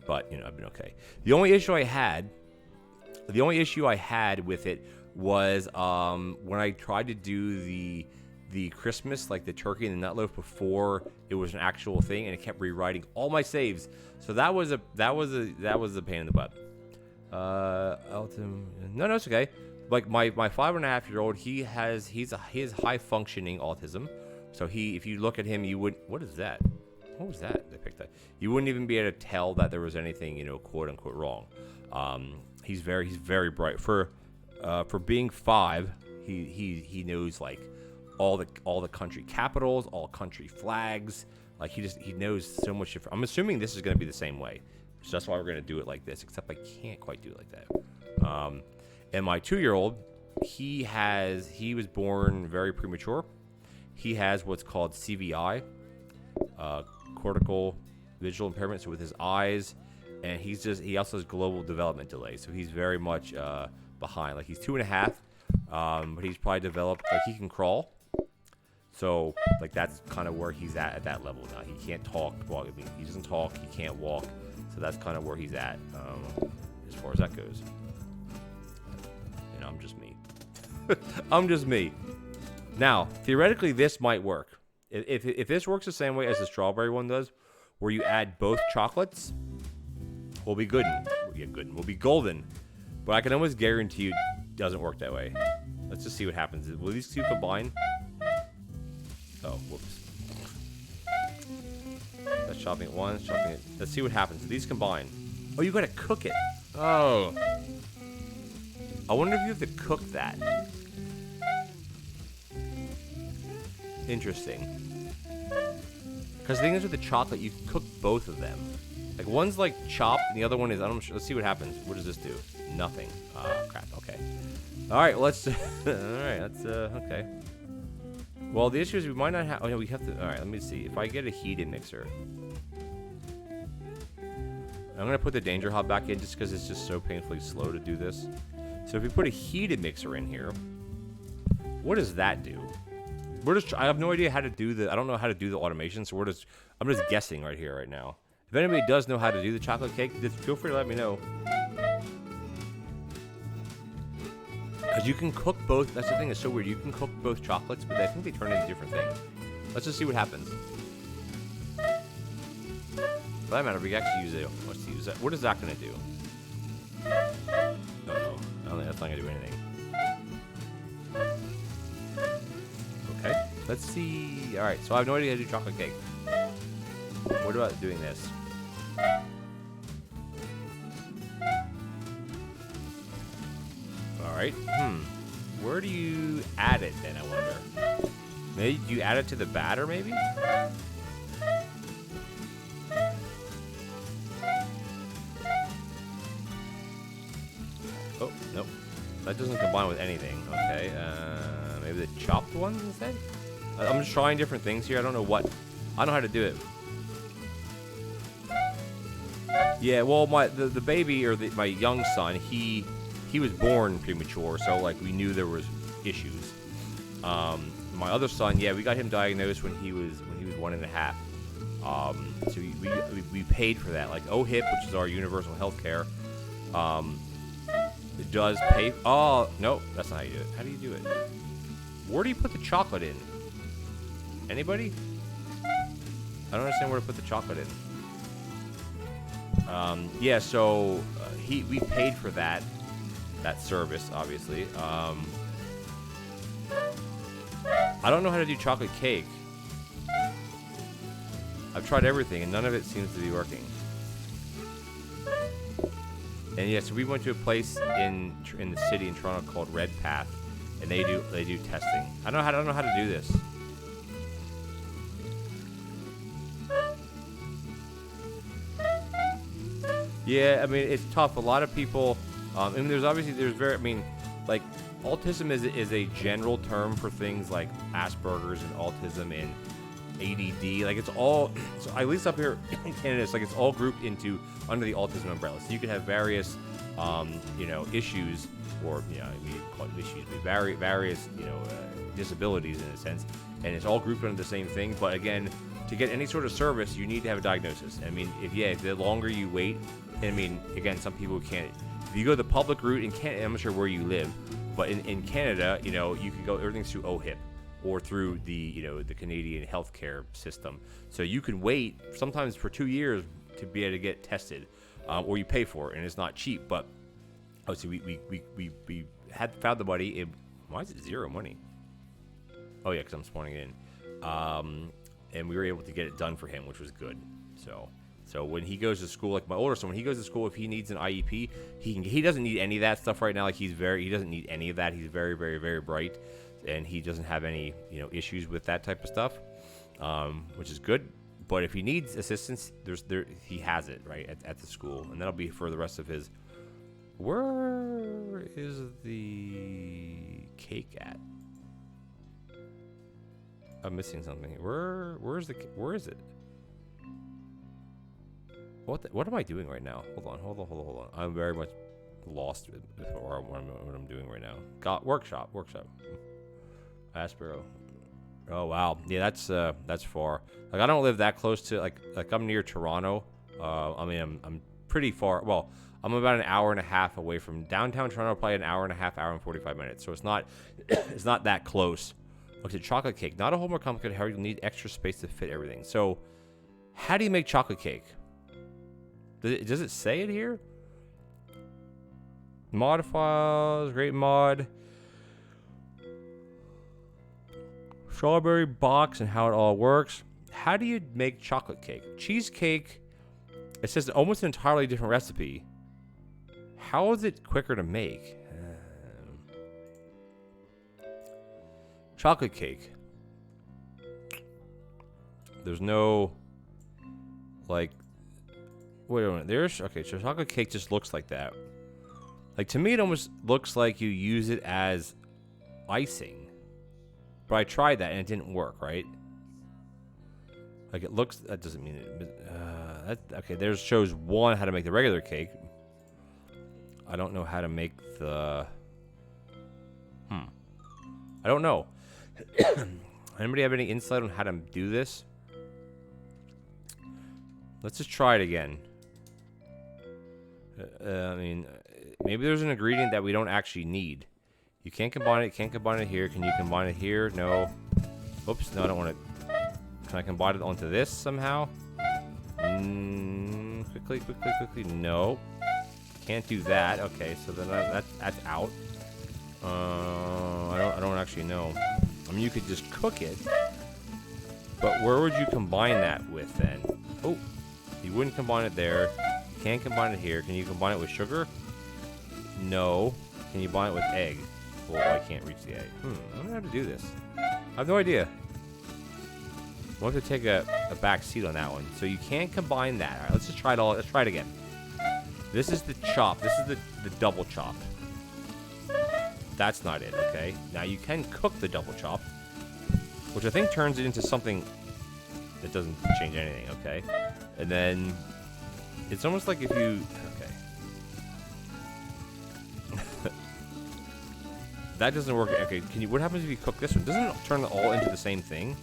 But I've been okay. The only issue I had with it was when I tried to do the Christmas, like the turkey and the nut loaf, before it was an actual thing, and it kept rewriting all my saves. So that was a pain in the butt. No, it's okay. Like my 5.5-year-old, he has high functioning autism. So if you look at him, you would. What is that? What was that? They picked that. You wouldn't even be able to tell that there was anything, quote unquote, wrong. He's very bright for being 5. He knows like all the country capitals, all country flags. Like he knows so much. I'm assuming this is going to be the same way. So that's why we're going to do it like this. Except I can't quite do it like that. And my 2-year-old, he was born very premature. He has what's called CVI. Cortical visual impairment, so with his eyes, and he also has global development delay, so he's very much behind. Like he's 2.5, but he's probably developed, like he can crawl, so like that's kind of where he's at that level now. He can't talk. Well, I mean, he doesn't talk. He can't walk, so that's kind of where he's at as far as that goes. I'm just me. I'm just me. Now, theoretically, this might work. If this works the same way as the strawberry one does, where you add both chocolates, we'll be good. We'll be golden. But I can almost guarantee you it doesn't work that way. Let's just see what happens. Will these two combine? Oh, whoops. That's chopping it once, chopping it. Let's see what happens. Do these combine? Oh, you gotta cook it. Oh. I wonder if you have to cook that. Interesting. Because the thing is with the chocolate, you can cook both of them. Like one's like chopped, and the other one is. Let's see what happens. What does this do? Nothing. Crap. Okay. All right. Let's. All right. That's okay. Well, the issue is we might not have. Oh no, we have to. All right. Let me see. If I get a heated mixer, I'm gonna put the danger hob back in just because it's just so painfully slow to do this. So if we put a heated mixer in here, what does that do? I have no idea how to do I don't know how to do the automation, so I'm just guessing right here, right now. If anybody does know how to do the chocolate cake, just feel free to let me know. Because you can cook both. That's the thing that's so weird. You can cook both chocolates, but I think they turn into different things. Let's just see what happens. For that matter, we can actually use it. Let's use that. What is that going to do? No. I don't think that's not going to do anything. Okay, let's see. All right, so I have no idea how to do chocolate cake. What about doing this? All right. Where do you add it then? I wonder. Maybe do you add it to the batter? Maybe. Oh nope, that doesn't combine with anything. Okay. Maybe the chopped ones instead? I'm just trying different things here. I don't know how to do it. Yeah, well, the baby or my young son, he was born premature, so like we knew there was issues. My other son, yeah, we got him diagnosed when he was 1.5. So we paid for that, like OHIP, which is our universal health care. It does pay. Oh no, that's not how you do it. How do you do it? Where do you put the chocolate in? Anybody? I don't understand where to put the chocolate in. Yeah, so we paid for that service, obviously. I don't know how to do chocolate cake. I've tried everything, and none of it seems to be working. And yeah, so we went to a place in the city in Toronto called Red Path, and they do testing. I don't know how to do this. Yeah, I mean, it's tough. A lot of people, I mean, like, autism is a general term for things like Asperger's and autism and ADD. Like, it's all, so at least up here in Canada, it's like it's all grouped under the autism umbrella. So you could have various, issues, or, we call it issues, but various, disabilities in a sense, and it's all grouped under the same thing. But again, to get any sort of service, you need to have a diagnosis. I mean, if the longer you wait, I mean, again, some people can't. If you go the public route in Canada, I'm not sure where you live, but in Canada, you can go, everything's through OHIP or through the Canadian healthcare system. So you can wait sometimes for 2 years to be able to get tested, or you pay for it, and it's not cheap. But obviously, we had found the money. Why is it zero money? Oh yeah, because I'm spawning it in, and we were able to get it done for him, which was good. So when he goes to school, like my older son, when he goes to school, if he needs an IEP, he doesn't need any of that stuff right now. Like he doesn't need any of that. He's very, very, very bright, and he doesn't have any issues with that type of stuff, which is good. But if he needs assistance, he has it right at the school, and that'll be for the rest of his. Where is the cake at? I'm missing something. Where is it? What am I doing right now? Hold on. I'm very much lost with what I'm doing right now. Workshop. Aspero. Oh wow, yeah, that's far. Like I don't live that close to like I'm near Toronto. I mean I'm pretty far. Well, I'm about an hour and a half away from downtown Toronto. Probably an hour and a half, hour and 45 minutes. So it's not it's not that close. Okay, chocolate cake. Not a whole more complicated. How you'll need extra space to fit everything. So, how do you make chocolate cake? Does it say it here? Mod files, great mod. Strawberry box and how it all works. How do you make chocolate cake? Cheesecake, it says almost an entirely different recipe. How is it quicker to make? Chocolate cake. There's no, like, wait a minute. Okay, so chocolate cake just looks like that. Like, to me, it almost looks like you use it as icing. But I tried that and it didn't work, right? Like, it looks, that doesn't mean it. Okay, there's shows one how to make the regular cake. I don't know how to make the, I don't know. Anybody have any insight on how to do this? Let's just try it again. I mean, maybe there's an ingredient that we don't actually need. You can't combine it. Can't combine it here. Can you combine it here? No. Oops. No, I don't want it. Can I combine it onto this somehow? Quickly. No. Can't do that. Okay, so then that's out. I don't actually know. I mean, you could just cook it, but where would you combine that with then? Oh, you wouldn't combine it there. You can't combine it here. Can you combine it with sugar? No. Can you combine it with egg? Well, I can't reach the egg. I don't know how to do this. I have no idea. We'll have to take a back seat on that one. So you can't combine that. All right, let's just try it all. Let's try it again. This is the chop. This is the double chop. That's not it, okay? Now you can cook the double chop, which I think turns it into something that doesn't change anything, okay? And then It's almost like if you... Okay. That doesn't work. Okay, can you... What happens if you cook this one? Doesn't it turn it all into the same thing?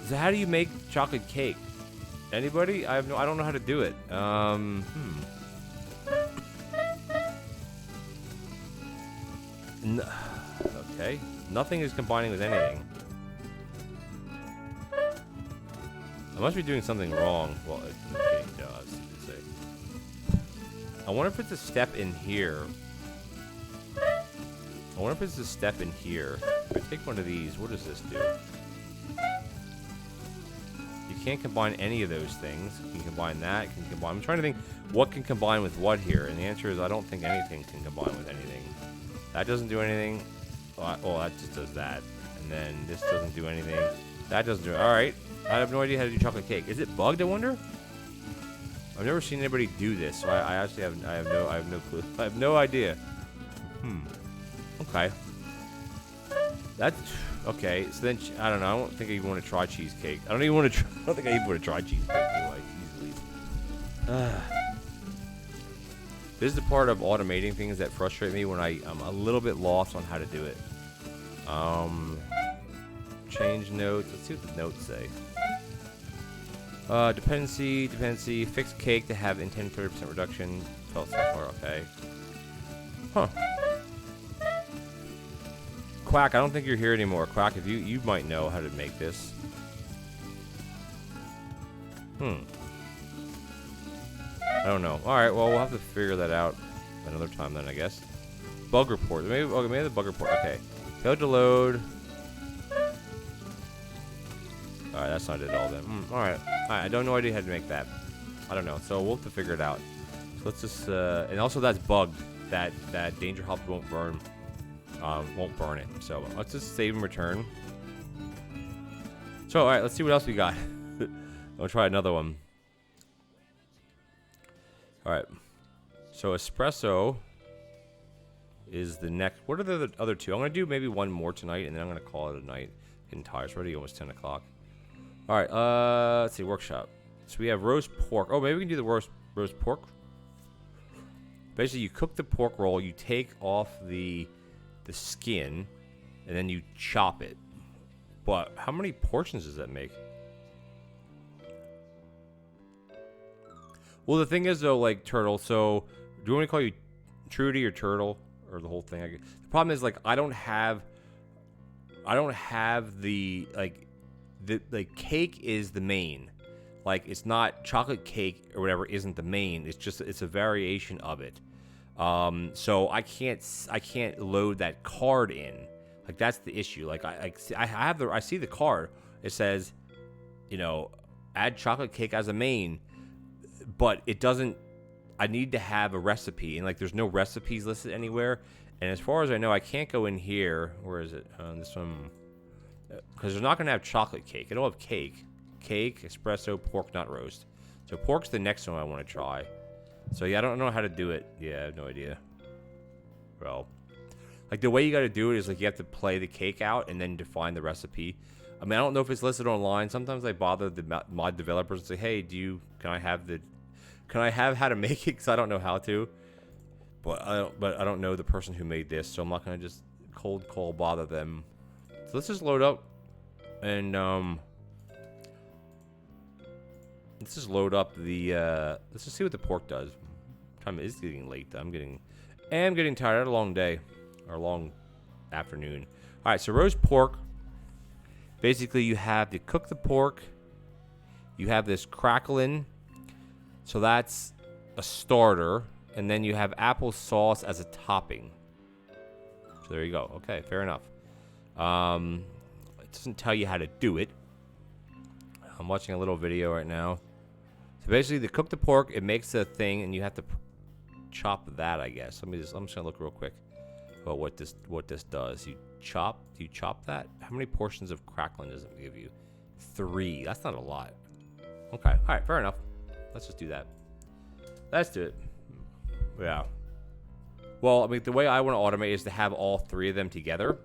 So how do you make chocolate cake? Anybody? I don't know how to do it. Okay. Nothing is combining with anything. I must be doing something wrong. Well, okay, no, I was going to say. I wonder if it's a step in here. I wonder if it's a step in here. If I take one of these, what does this do? You can't combine any of those things. You can combine that. You can combine... I'm trying to think what can combine with what here. And the answer is I don't think anything can combine with anything. That doesn't do anything. Oh, that just does that. And then this doesn't do anything. That doesn't do it. Alright. I have no idea how to do chocolate cake. Is it bugged, I wonder? I've never seen anybody do this, so I actually have no clue. I have no idea. Okay. That's okay. So then I don't know. I don't think I even want to try cheesecake. I don't think I even want to try cheesecake anyway. Easily. This is the part of automating things that frustrate me when I'm a little bit lost on how to do it. Change notes. Let's see what the notes say. Dependency, fixed cake to have intended 30% reduction. Felt software, okay. Huh. Quack, I don't think you're here anymore. Quack, if you might know how to make this. I don't know. Alright, well, we'll have to figure that out another time then, I guess. Bug report. Maybe the bug report. Okay. Failed to load. Alright, that's not it at all then. Alright. I don't know idea how to make that. I don't know. So we'll have to figure it out. So let's just, and also that's bugged. That danger hops won't burn. Won't burn it. So let's just save and return. So, alright, let's see what else we got. I'll try another one. Alright. So espresso is the next. What are the other two? I'm going to do maybe one more tonight, and then I'm going to call it a night. Getting tired. It's already almost 10 o'clock. Alright, let's see. Workshop. So we have roast pork. Oh, maybe we can do the roast pork. Basically, you cook the pork roll. You take off the skin, and then you chop it. But how many portions does that make? Well, the thing is, though, like, Turtle, so do you want me to call you Trudy or Turtle? Or the whole thing? The problem is, like, I don't have the, like, the cake is the main. Like, it's not chocolate cake or whatever isn't the main. It's just, it's a variation of it. So I can't load that card in. Like, that's the issue. Like, I see the card. It says, you know, add chocolate cake as a main. But it doesn't. I need to have a recipe, and like, there's no recipes listed anywhere. And as far as I know, I can't go in here. Where is it? This one, because they're not gonna have chocolate cake. It'll have cake, espresso, pork, not roast. So pork's the next one I want to try. So yeah, I don't know how to do it. Yeah, I have no idea. Well, like, the way you got to do it is like you have to play the cake out and then define the recipe. I mean, I don't know if it's listed online. Sometimes I bother the mod developers and say, hey, can I have how to make it? Because I don't know how to. But I don't know the person who made this, so I'm not gonna just cold call bother them. So let's just load up, and let's just load up the. Let's just see what the pork does. Time is getting late. I'm getting tired. I had a long day, or a long afternoon. All right, so roast pork. Basically, you cook the pork. You have this crackling. So that's a starter. And then you have apple sauce as a topping. So there you go. Okay, fair enough. It doesn't tell you how to do it. I'm watching a little video right now. So basically, to cook the pork, it makes a thing, and you have to chop that, I guess. I'm just gonna look real quick about what this does. Do you chop that? How many portions of crackling does it give you? 3. That's not a lot. Okay. All right. Fair enough. Let's just do that. Let's do it. Yeah. Well, I mean, the way I want to automate is to have all 3 of them together,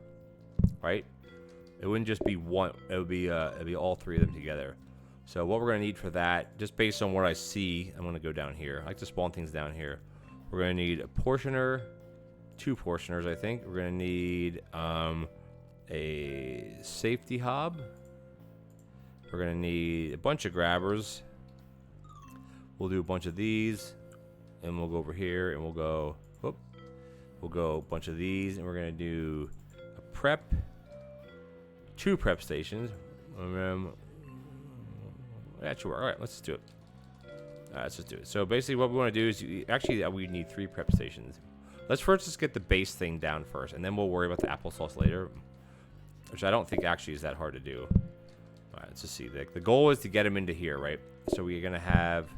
right? It wouldn't just be one. It would be all 3 of them together. So what we're going to need for that, just based on what I see, I'm going to go down here. I like to spawn things down here. We're going to need a portioner, 2 portioners, I think. We're going to need a safety hob. We're going to need a bunch of grabbers. We'll do a bunch of these, and we'll go over here, and we'll go, whoop. We'll go a bunch of these, and we're going to do a prep, 2 prep stations. That should work. All right, let's just do it. All right, let's just do it. So basically what we want to do is, actually we need 3 prep stations. Let's first just get the base thing down first, and then we'll worry about the applesauce later, which I don't think actually is that hard to do. All right, let's just see. The goal is to get them into here, right? So we're going to have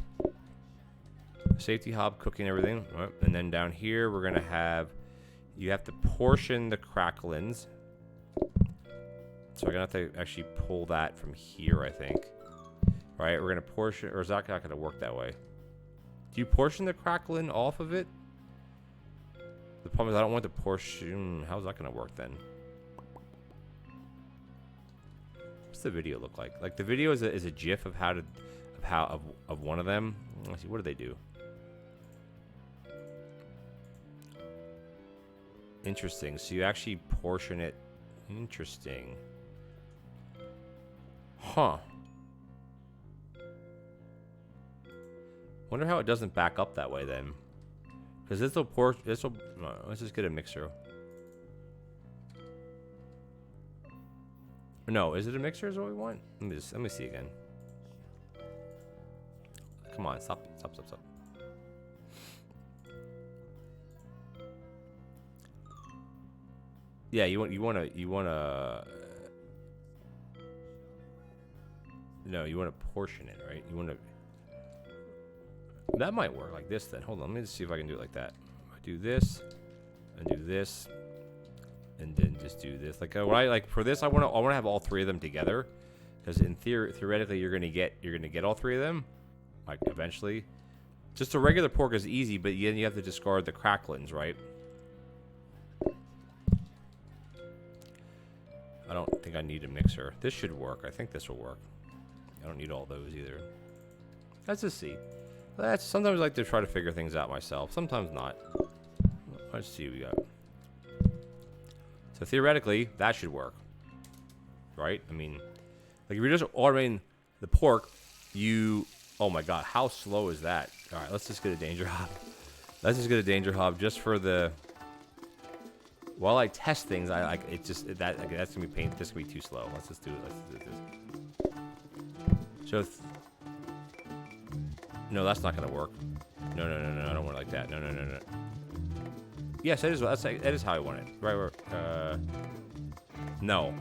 safety hob cooking everything, right? And then down here we're going to have, you have to portion the cracklins. So we're going to have to actually pull that from here, I think. Right, we're going to portion, or is that not going to work that way? Do you portion the cracklin off of it? The problem is I don't want to portion. How's that going to work then? What's the video look like? Like the video is a GIF of of one of them. Let's see, what do they do? Interesting. So you actually portion it. Interesting. Huh. Wonder how it doesn't back up that way then. Because let's just get a mixer. No, is it a mixer is what we want? Let me see again. Come on, stop. Yeah, you want to no, you want to portion it, right? You want to. That might work like this then. Hold on, let me just see if I can do it like that. I do this, and do this, and then just do this. Like for this, I want to have all 3 of them together, because in theoretically you're gonna get all 3 of them, like eventually. Just a regular pork is easy, but then you have to discard the cracklins, right? I don't think I need a mixer. This should work. I think this will work. I don't need all those either. Let's just see. Sometimes I like to try to figure things out myself. Sometimes not. Let's see what we got. So theoretically, that should work. Right? I mean, like if you're just ordering the pork, oh my god, how slow is that? Alright, let's just get a danger hob. Let's just get a danger hob just for the... While I test things, that's gonna be painful. This is gonna be too slow. Let's just do it. Let's do this. So... No, that's not gonna work. No, I don't want it like that. No. Yes, that is how I want it. Right, no.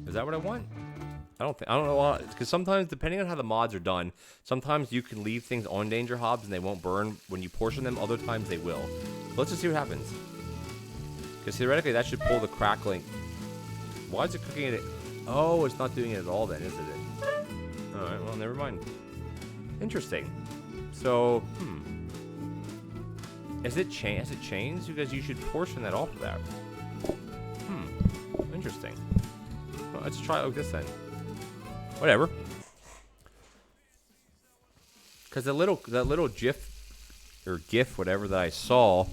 Is that what I want? I don't know, because sometimes, depending on how the mods are done, sometimes you can leave things on danger hobs and they won't burn when you portion them. Other times they will. Let's just see what happens. Because theoretically, that should pull the crackling. Why is it cooking it? Oh, it's not doing it at all then, isn't it? Alright, well, never mind. Interesting. So, has it changed? Because you should portion that off of that. Interesting. Well, let's try it like this then. Whatever. Because that little GIF, or GIF, whatever that I saw,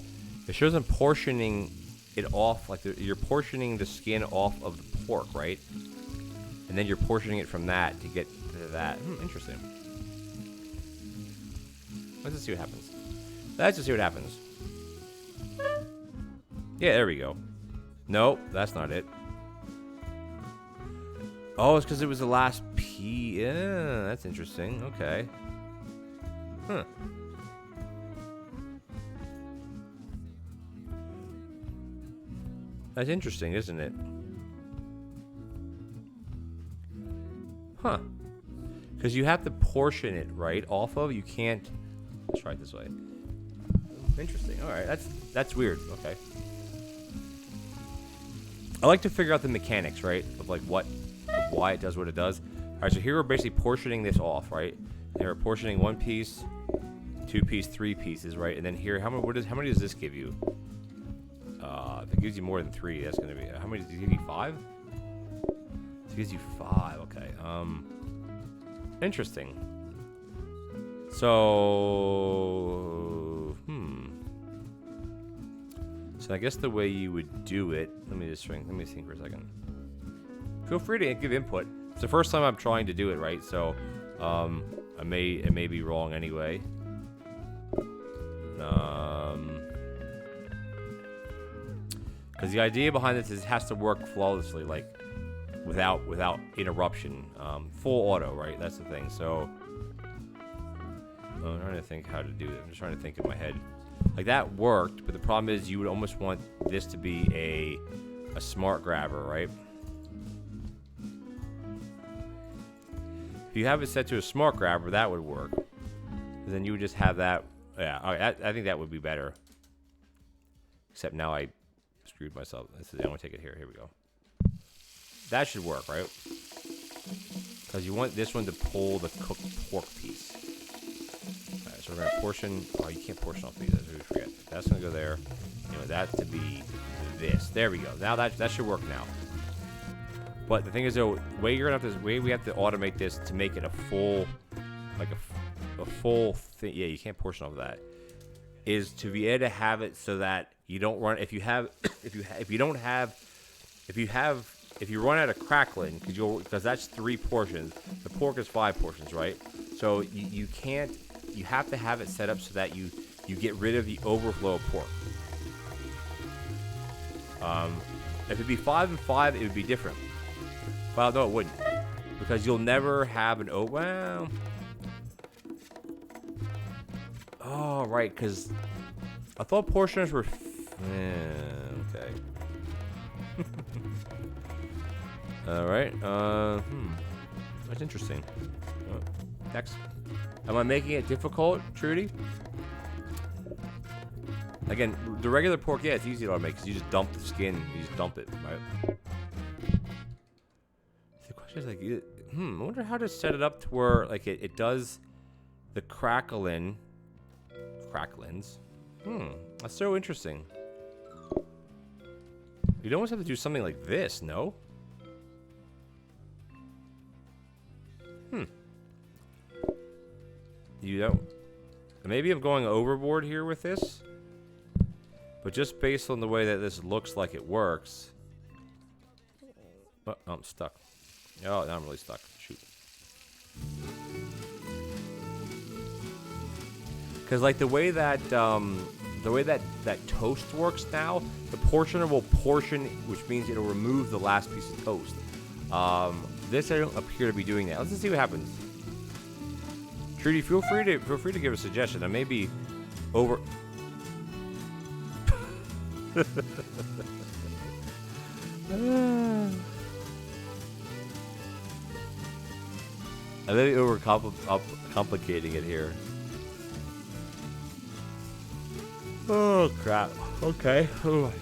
it shows them portioning it off, like you're portioning the skin off of the pork, right? And then you're portioning it from that to get to that. Interesting. Let's just see what happens. Let's just see what happens. Yeah, there we go. Nope, that's not it. Oh, it's because it was the last P. Yeah, that's interesting. Okay. Huh. That's interesting, isn't it? Huh. Because you have to portion it, right, off of. You can't... Let's try it this way. Interesting. All right, that's weird. Okay. I like to figure out the mechanics, right, of like why it does what it does. All right, so here we're basically portioning this off, right? And we're portioning 1 piece, 2 piece, 3 pieces, right? And then here, how many does this give you? If it gives you more than 3, that's gonna be how many? Does it give you 5? It gives you 5. Okay. Interesting. So, So I guess the way you would do it. Let me think for a second. Feel free to give input. It's the first time I'm trying to do it, right? So, it may be wrong anyway. Because the idea behind this is it has to work flawlessly, like without interruption. Full auto, right? That's the thing. So I'm trying to think how to do it. I'm just trying to think in my head. Like that worked, but the problem is you would almost want this to be a smart grabber, right? If you have it set to a smart grabber, that would work. Then you would just have that. Yeah, I think that would be better. Except now I screwed myself. I want to take it here. Here we go. That should work, right? Because you want this one to pull the cooked pork piece. All right, so we're going to portion. Oh, you can't portion off these. That's what we forget. That's going to go there. You know, that to be this. There we go. Now that should work now. But the thing is, though, we have to automate this to make it a full, like a full thing. Yeah, you can't portion off of that. Is to be able to have it so that you don't run. If you run out of crackling, because that's 3 portions. The pork is 5 portions, right? So you can't. You have to have it set up so that you get rid of the overflow of pork. If it'd be 5 and 5, it would be different. Well, no, it wouldn't, because you'll never have an well. Oh, right, because I thought portioners were. Okay. All right. That's interesting. Next. Am I making it difficult, Trudy? Again, the regular pork, yeah, it's easy to automate because you just dump the skin. You just dump it, right? The question is like, I wonder how to set it up to where like it does the cracklings. That's so interesting. You'd almost have to do something like this, no? You don't. Maybe I'm going overboard here with this, but just based on the way that this looks like it works. Oh, I'm stuck. Oh, now I'm really stuck. Shoot. Because like the way that toast works now, the portioner will portion, which means it'll remove the last piece of toast. This I don't appear to be doing that. Let's just see what happens. Trudy, feel free to give a suggestion. I may be over. I may be complicating it here. Oh crap. Okay. Ooh.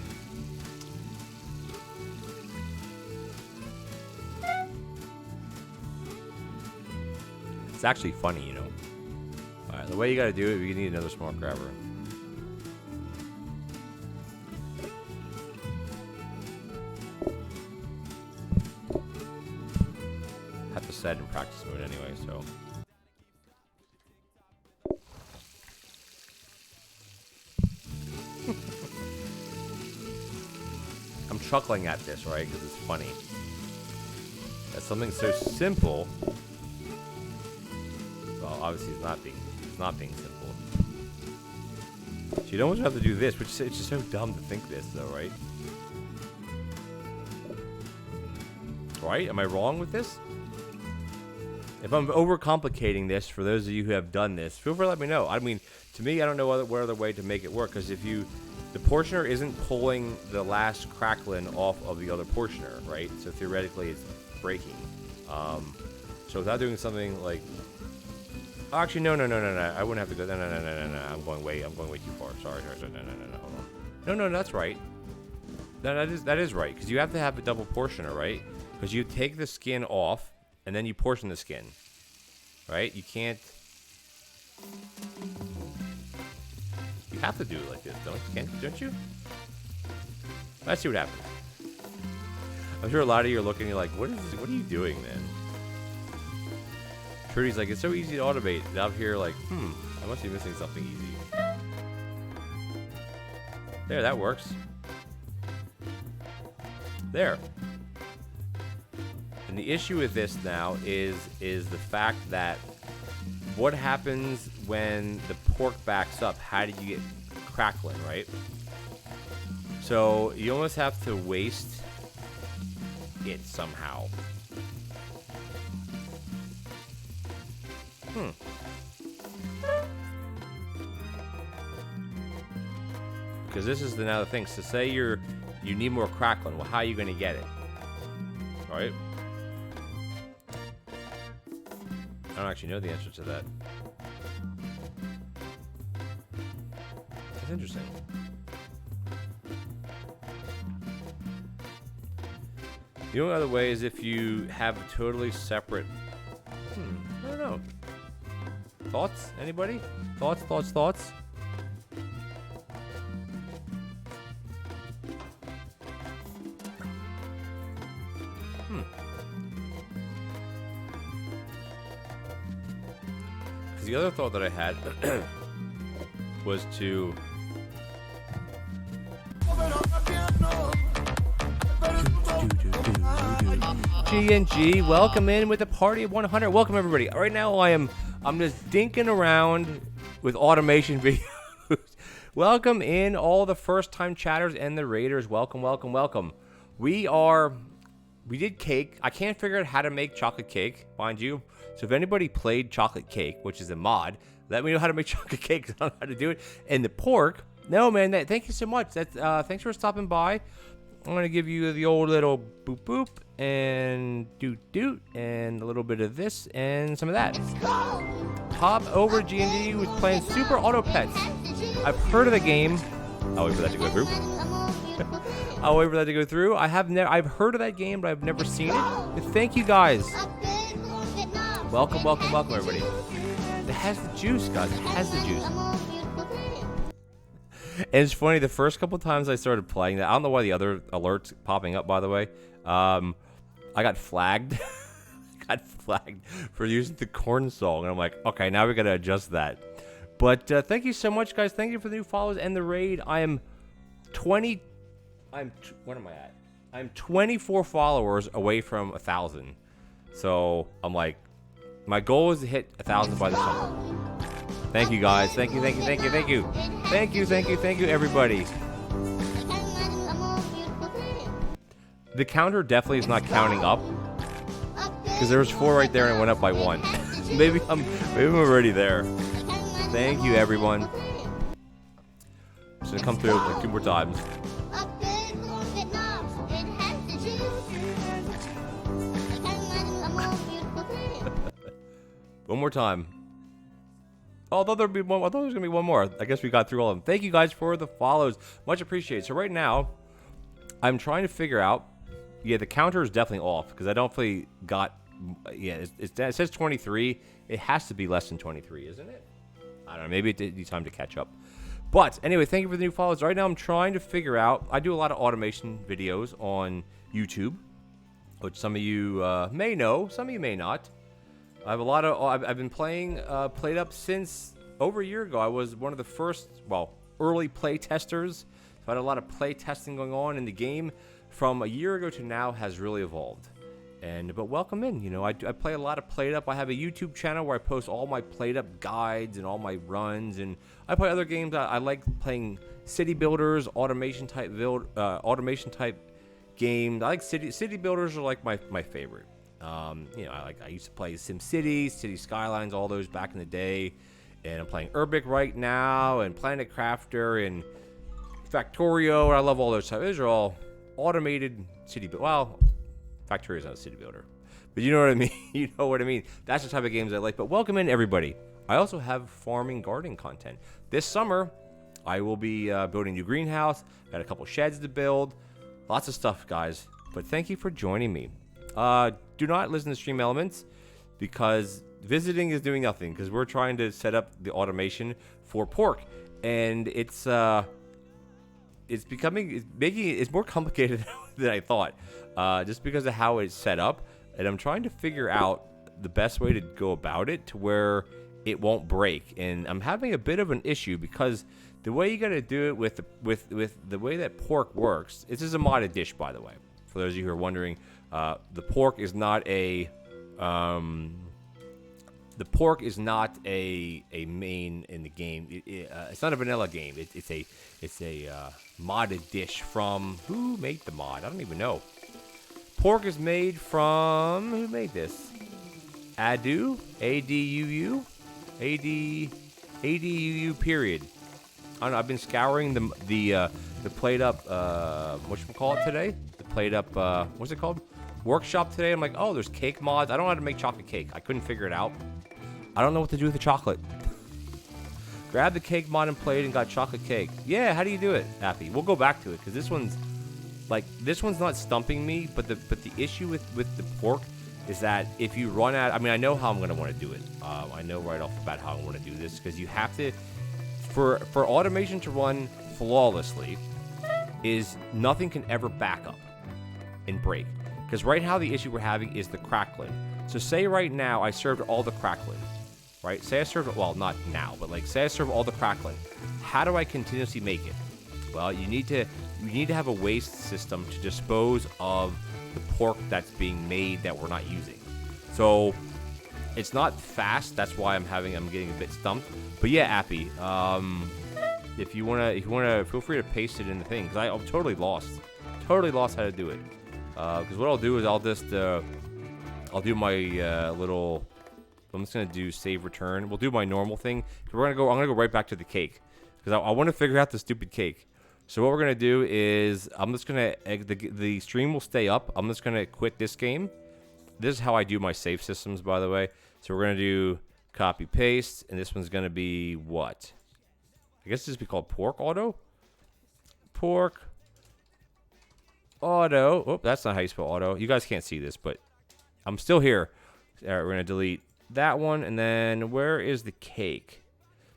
It's actually funny, you know. Alright, the way you gotta do it, you need another smart grabber. Have to set in practice mode anyway, so. I'm chuckling at this, right? Because it's funny. That's something so simple. Well, obviously it's not being simple. So you don't almost have to do this, which is it's just so dumb to think this, though, right? Right? Am I wrong with this? If I'm overcomplicating this, for those of you who have done this, feel free to let me know. I mean, to me, I don't know what other way to make it work, because if the portioner isn't pulling the last cracklin off of the other portioner, right? So theoretically, it's breaking. So without doing something like, actually, no. I wouldn't have to go. No. I'm going way too far. Sorry. No. Hold on. No. That's right. That is right, because you have to have a double portioner, right? Because you take the skin off and then you portion the skin, right? You can't. You have to do it like this, don't you? Let's see what happens. I'm sure a lot of you are looking, you're like, what are you doing, man? Trudy's like, it's so easy to automate. And I'm here like, I must be missing something easy. There, that works. There. And the issue with this now is the fact that what happens when the pork backs up? How do you get crackling, right? So you almost have to waste it somehow. Because this is another thing. So say you need more crackling. Well, how are you going to get it? Right? I don't actually know the answer to that. That's interesting. The only other way is if you have a totally separate... I don't know. Thoughts? Anybody? Thoughts? Because the other thought that I had was to... GNG, welcome in with a party of 100. Welcome everybody. Right now I'm just dinking around with automation videos. Welcome in all the first time chatters and the raiders. Welcome. We did cake. I can't figure out how to make chocolate cake, mind you. So if anybody played chocolate cake, which is a mod, let me know how to make chocolate cake, 'cause I don't know how to do it. And the pork, no man, thank you so much. Thanks for stopping by. I'm going to give you the old little boop boop and doot doot and a little bit of this and some of that. Hop over G&G was playing Super Auto Pets. I've heard of the game. I'll wait for that to go through. I've heard of that game, but I've never seen it. But thank you guys. Welcome everybody. It has the juice, guys. It has the juice. And it's funny, the first couple times I started playing that, I don't know why the other alerts popping up, by the way. I got flagged. For using the corn song. And I'm like, okay, now we got to adjust that. But thank you so much, guys. Thank you for the new follows and the raid. What am I at? I'm 24 followers away from 1,000. So I'm like, my goal is to hit 1,000 by the summer. Thank you, guys. Thank you, everybody. The counter definitely is not counting up, because there was 4 right there and it went up by 1. maybe I'm already there. Thank you, everyone. Just gonna come through like 2 more times. One more time. Oh, I thought there was going to be one more. I guess we got through all of them. Thank you guys for the follows. Much appreciated. So right now, I'm trying to figure out... Yeah, the counter is definitely off, because I don't really got... Yeah, it says 23. It has to be less than 23, isn't it? I don't know. Maybe it needs time to catch up. But anyway, thank you for the new follows. Right now, I'm trying to figure out... I do a lot of automation videos on YouTube, which some of you may know. Some of you may not. I have a lot of... I've been playing Played Up since over a year ago. I was one of the first, early play testers. So I had a lot of play testing going on in the game. From a year ago to now has really evolved. But welcome in. You know, I play a lot of Played Up. I have a YouTube channel where I post all my Played Up guides and all my runs. And I play other games. I like playing city builders, automation type games. I like city builders are like my favorite. You know, I used to play SimCity, City Skylines, all those back in the day, and I'm playing Urbic right now, and Planet Crafter, and Factorio, and I love all those types. Those are all automated city builders. Well, Factorio's not a city builder, but you know what I mean. You know what I mean. That's the type of games I like. But welcome in, everybody. I also have farming, gardening content. This summer, I will be building a new greenhouse. Got a couple sheds to build. Lots of stuff, guys. But thank you for joining me. Do not listen to Stream Elements, because visiting is doing nothing, because we're trying to set up the automation for pork, and it's more complicated than I thought, just because of how it's set up, and I'm trying to figure out the best way to go about it to where it won't break. And I'm having a bit of an issue because the way you got to do it with the way that pork works. This is a modded dish, by the way. For those of you who are wondering, the pork is not a main in the game. It's not a vanilla game. It's a modded dish from who made the mod? I don't even know. Pork is made from who made this? Adu, A-D-U-U, A-D-U-U period. I don't know. I've been scouring the plate up whatchamacallit today. The plate up what's it called? Workshop today. I'm like, oh, there's cake mods. I don't know how to make chocolate cake. I couldn't figure it out. I don't know what to do with the chocolate. Grab the cake mod and played and got chocolate cake. Yeah, how do you do it, Happy? We'll go back to it because this one's not stumping me, but the issue with the pork is that if you run out, I mean, I know how I'm gonna want to do it. I know right off the bat how I want to do this because you have to, for automation to run flawlessly, is nothing can ever back up and break. Because right now the issue we're having is the crackling. So say right now I served all the crackling, right? Say I served, well, not now, but like say I serve all the crackling. How do I continuously make it? Well, you need to have a waste system to dispose of the pork that's being made that we're not using. So it's not fast. That's why I'm getting a bit stumped. But yeah, Appy, if you wanna, feel free to paste it in the thing because I'm totally lost how to do it. Because what I'll do is I'll do my little. I'm just gonna do save return. We'll do my normal thing. I'm gonna go right back to the cake because I want to figure out the stupid cake. So what we're gonna do is I'm just gonna the stream will stay up. I'm just gonna quit this game. This is how I do my save systems, by the way. So we're gonna do copy paste, and this one's gonna be what? I guess this would be called pork auto. Pork auto. Oh, that's not how you spell auto. You guys can't see this, but I'm still here. All right, we're gonna delete that one, and then where is the cake?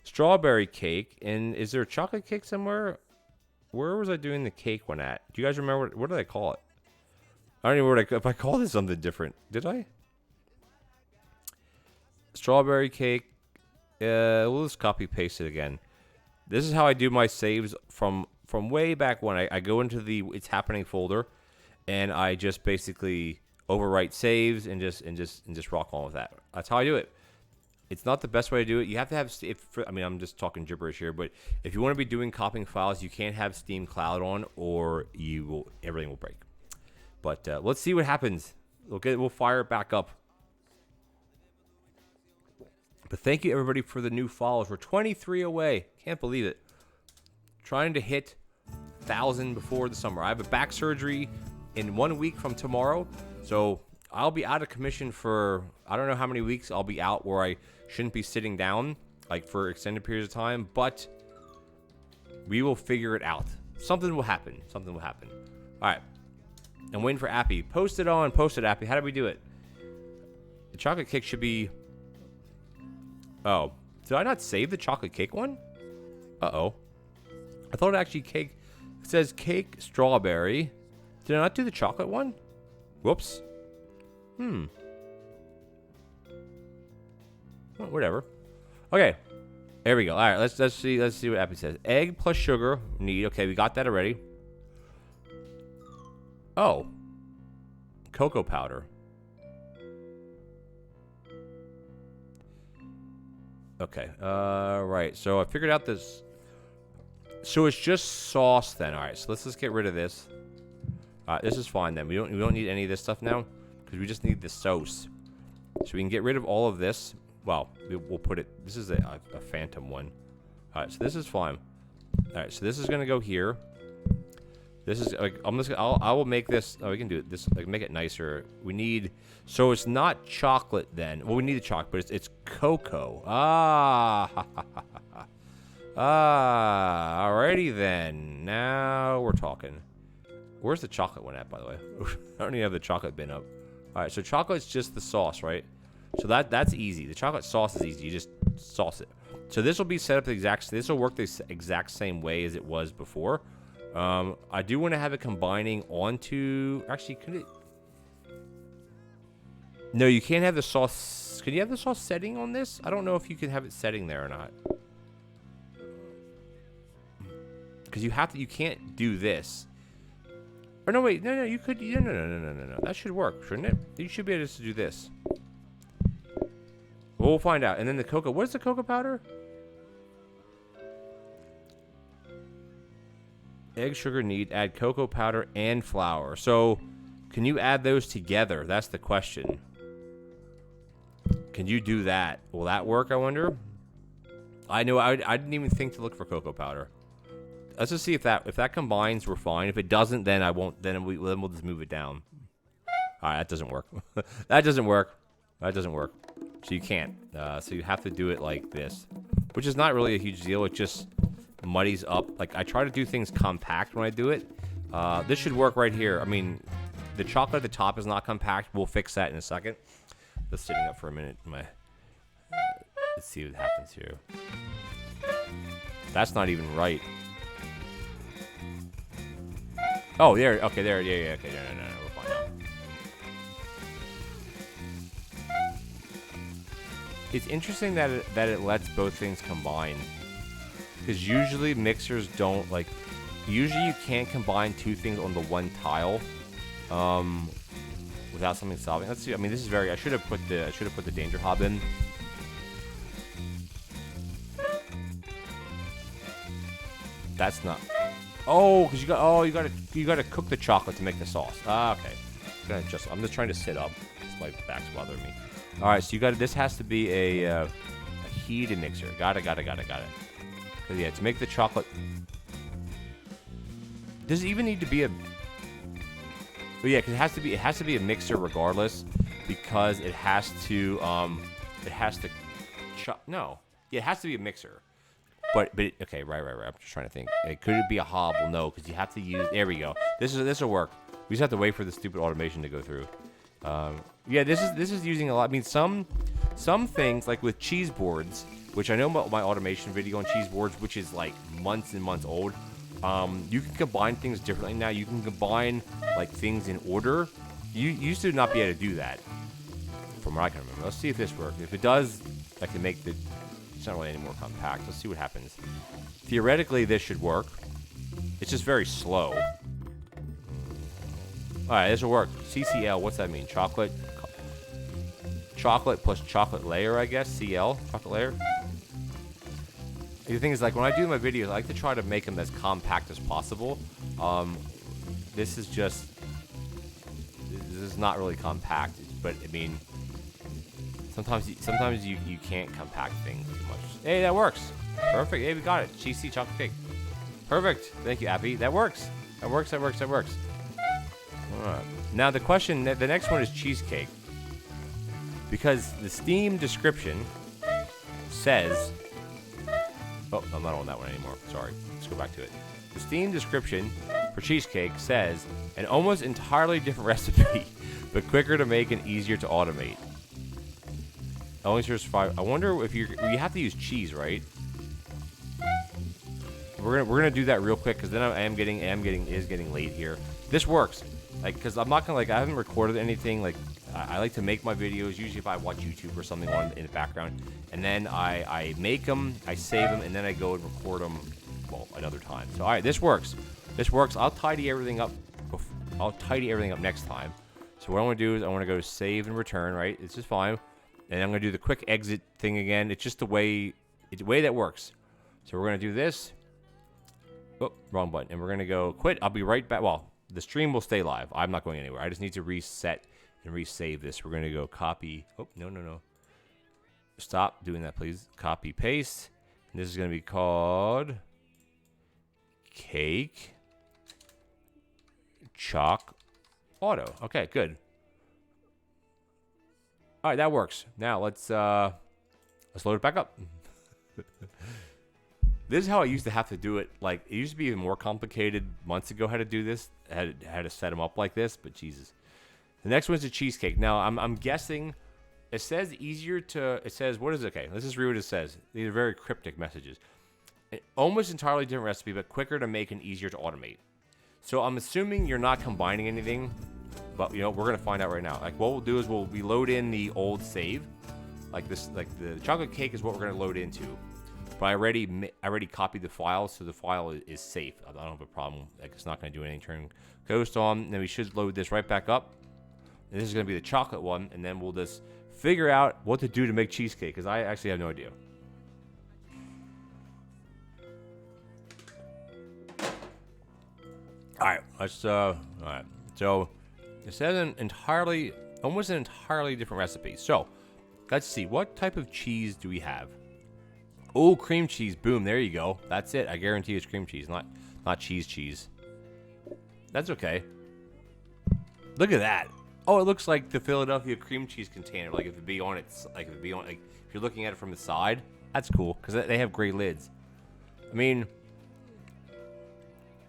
Strawberry cake. And is there a chocolate cake somewhere? Where was I doing the cake one at? Do you guys remember what did I call it? I don't even know if I called it something different. Did I? Strawberry cake. We'll just copy paste it again. This is how I do my saves from way back when. I go into the It's Happening folder, and I just basically overwrite saves and just rock on with that. That's how I do it. It's not the best way to do it. You have to have. I mean, I'm just talking gibberish here, but if you want to be doing copying files, you can't have Steam Cloud on, or everything will break. But let's see what happens. We'll fire it back up. But thank you everybody for the new follows. We're 23 away. Can't believe it. Trying to hit 1,000 before the summer. I have a back surgery in 1 week from tomorrow, so I'll be out of commission for I don't know how many weeks. I'll be out where I shouldn't be sitting down like for extended periods of time, but we will figure it out. Something will happen. All right. I'm waiting for Appy. Post it, Appy. How do we do it? The chocolate cake should be... Oh. Did I not save the chocolate cake one? Uh-oh. I thought it actually cake... It says cake strawberry. Did I not do the chocolate one? Whoops. Well, whatever. Okay. There we go. All right, let's see what Appy says. Egg plus sugar. Need. Okay, we got that already. Oh. Cocoa powder. Okay. Right. So I figured out this. So it's just sauce then. All right. So let's just get rid of this. All right. This is fine then. We don't need any of this stuff now because we just need the sauce. So we can get rid of all of this. Well, we'll put it. This is a phantom one. All right. So this is fine. All right. So this is gonna go here. This is like I will make this. Oh, we can do it. This like make it nicer. We need. So it's not chocolate then. Well, we need the chocolate, but it's cocoa. Alrighty then. Now we're talking. Where's the chocolate one at, by the way? I don't even have the chocolate bin up. All right, so chocolate's just the sauce, right? So that's easy. The chocolate sauce is easy. You just sauce it. So this will be set up the exact. This will work the exact same way as it was before. I do want to have it combining onto. Actually, could it? No, you can't have the sauce. Can you have the sauce setting on this? I don't know if you can have it setting there or not. Because you have to. You can't do this. Or no, wait. No, you could. No. That should work, shouldn't it? You should be able to do this. Well, we'll find out. And then the cocoa. What is the cocoa powder? Egg, sugar, need. Add cocoa powder and flour. So, can you add those together? That's the question. Can you do that? Will that work, I wonder? I know. I didn't even think to look for cocoa powder. Let's just see if that combines, we're fine. If it doesn't, then I won't. Then we'll just move it down. All right, that doesn't work. That doesn't work. That doesn't work. So you can't. So you have to do it like this, which is not really a huge deal. It just muddies up. Like I try to do things compact when I do it. This should work right here. I mean, the chocolate at the top is not compact. We'll fix that in a second. Just sitting up for a minute. Let's see what happens here. That's not even right. Oh, there. Okay, there. Yeah. Okay, no. We're fine now. It's interesting that it lets both things combine. Because usually mixers don't like. Usually you can't combine two things on the one tile, without something solving. Let's see. I mean, this is very. I should have put the danger hob in. That's not. Oh, because you got to cook the chocolate to make the sauce. Ah, okay. I'm just trying to sit up. My back's bothering me. All right, so this has to be a heated mixer. Got it. Cause yeah, to make the chocolate. Does it even need to be a? Oh yeah, because it has to be a mixer regardless, because it has to no. Yeah, it has to be a mixer. But okay, right. I'm just trying to think. Could it be a hob? Well, no, because you have to use. There we go. This will work. We just have to wait for the stupid automation to go through. Yeah, this is using a lot. I mean, some things like with cheese boards, which I know about my automation video on cheese boards, which is like months and months old. You can combine things differently now. You can combine like things in order. You used to not be able to do that, from what I can remember. Let's see if this works. If it does, I can make the. It's not really any more compact. Let's see what happens. Theoretically, this should work. It's just very slow. Alright, this will work. CCL, what's that mean? Chocolate plus chocolate layer, I guess. CL, chocolate layer. The thing is, like, when I do my videos, I like to try to make them as compact as possible. This is not really compact, but, I mean... Sometimes you can't compact things as much. Hey, that works. Perfect. Hey, we got it. Cheesy chocolate cake. Perfect. Thank you, Appy. That works. That works. All right. Now the next one is cheesecake. Because the Steam description says... Oh, I'm not on that one anymore. Sorry. Let's go back to it. The Steam description for cheesecake says, an almost entirely different recipe, but quicker to make and easier to automate. Only serves 5. I wonder if you have to use cheese, right? We're gonna do that real quick because then I am getting late here. This works, like, because I'm not gonna I haven't recorded anything. Like I like to make my videos usually if I watch YouTube or something on in the background, and then I make them, I save them, and then I go and record them, well, another time. So all right, this works. I'll tidy everything up. I'll tidy everything up next time. So what I want to do is I want to go save and return. Right, it's just fine. And I'm going to do the quick exit thing again. It's just the way that works. So we're going to do this. Oh, wrong button. And we're going to go quit. I'll be right back. Well, the stream will stay live. I'm not going anywhere. I just need to reset and resave this. We're going to go copy. Oh, no. Stop doing that, please. Copy, paste. And this is going to be called Cake Chalk Auto. Okay, good. All right, that works. Now let's load it back up. This is how I used to have to do it. Like, it used to be even more complicated months ago how to do this. I had to set them up like this, but Jesus. The next one's a cheesecake. Now, I'm guessing it says easier to... It says, what is it? Okay, let's just read what it says. These are very cryptic messages. Almost entirely different recipe, but quicker to make and easier to automate. So I'm assuming you're not combining anything. But, you know, we're going to find out right now. Like, what we'll do is we'll load in the old save. Like this, like the chocolate cake is what we're going to load into. But I already copied the file, so the file is safe. I don't have a problem. Like, it's not going to do anything. Turn Ghost on. Then we should load this right back up. And this is going to be the chocolate one. And then we'll just figure out what to do to make cheesecake, because I actually have no idea. Alright, let's, alright. So, this is almost an entirely different recipe. So, let's see. What type of cheese do we have? Oh, cream cheese. Boom, there you go. That's it. I guarantee it's cream cheese, not cheese. That's okay. Look at that. Oh, it looks like the Philadelphia cream cheese container. Like, if you're looking at it from the side, that's cool, because they have gray lids. I mean,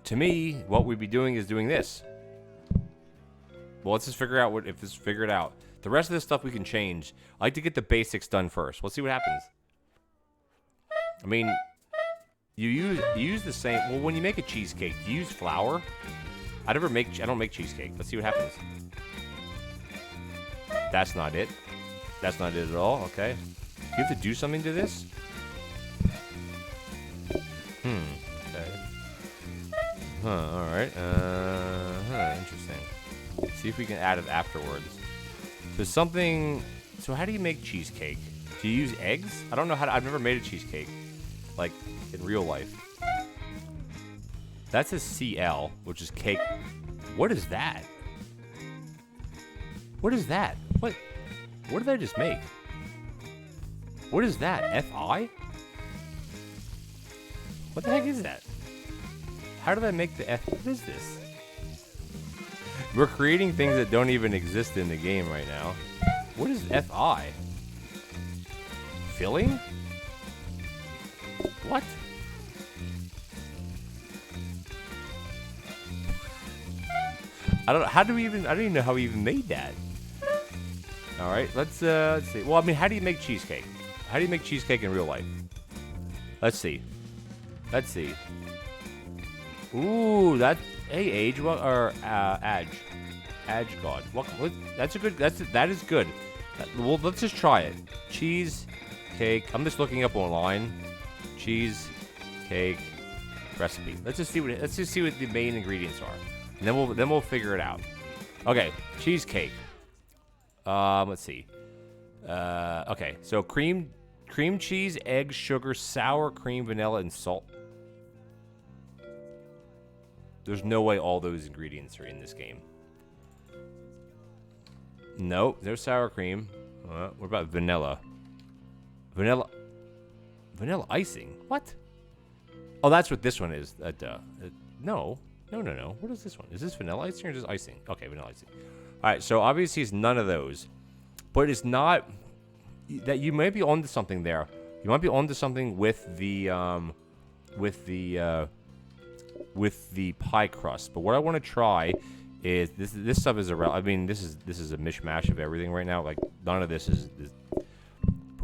to me, what we'd be doing is doing this. Well, let's just figure out figure it out. The rest of this stuff we can change. I like to get the basics done first. Let's see what happens. I mean, you use the same. Well, when you make a cheesecake, do you use flour? I don't make cheesecake. Let's see what happens. That's not it. That's not it at all. Okay. You have to do something to this. Okay. Huh. All right. Interesting. See if we can add it afterwards. There's something. So how do you make cheesecake? Do you use eggs? I don't know how to. I've never made a cheesecake, like in real life. That's a CL, which is cake. What is that? What is that? What did I just make? What is that? FI? What the heck is that? How did I make the F? What is this? We're creating things that don't even exist in the game right now. What is FI? Filling? What? I don't know. I don't even know how we even made that. All right, let's see. Well, I mean, how do you make cheesecake? How do you make cheesecake in real life? Let's see. Ooh, that Age or Adge God. What? That's a good. That is good. Well, let's just try it. Cheesecake. I'm just looking up online. Cheesecake recipe. Let's just see what the main ingredients are, and then we'll figure it out. Okay, cheesecake. Let's see. Okay, so cream cheese, eggs, sugar, sour cream, vanilla, and salt. There's no way all those ingredients are in this game. Nope, there's sour cream. What about vanilla? Vanilla icing? What? Oh, that's what this one is. No. What is this one? Is this vanilla icing or just icing? Okay, vanilla icing. All right, so obviously it's none of those. But it's not that you might be onto something there. You might be onto something with the pie crust. But what I want to try is this stuff is irrelevant. I mean, this is a mishmash of everything right now. Like, none of this is.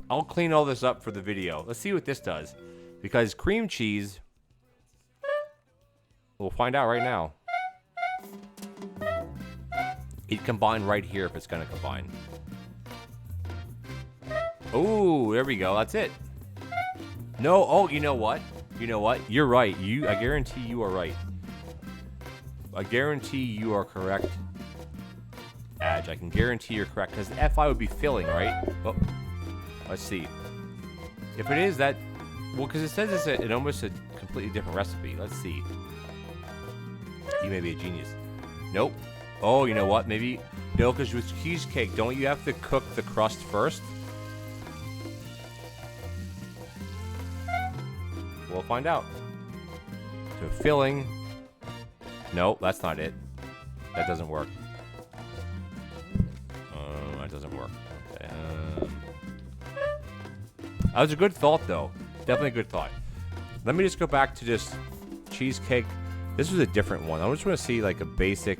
I'll clean all this up for the video. Let's see what this does, because cream cheese. We'll find out right now. It combined right here if it's gonna combine. Oh, there we go. That's it. No. Oh, you know what? You're right. I guarantee you are right. I guarantee you are correct. Adge, I can guarantee you're correct, because the FI would be filling, right? Oh, let's see. If it is that, well, because it says it's an almost a completely different recipe. Let's see. You may be a genius. Nope. Oh, you know what? Maybe no, because with cheesecake, don't you have to cook the crust first? We'll find out. So filling. No, that's not it. That doesn't work. That doesn't work. Okay. That was a good thought, though. Definitely a good thought. Let me just go back to just cheesecake. This was a different one. I just want to see like a basic.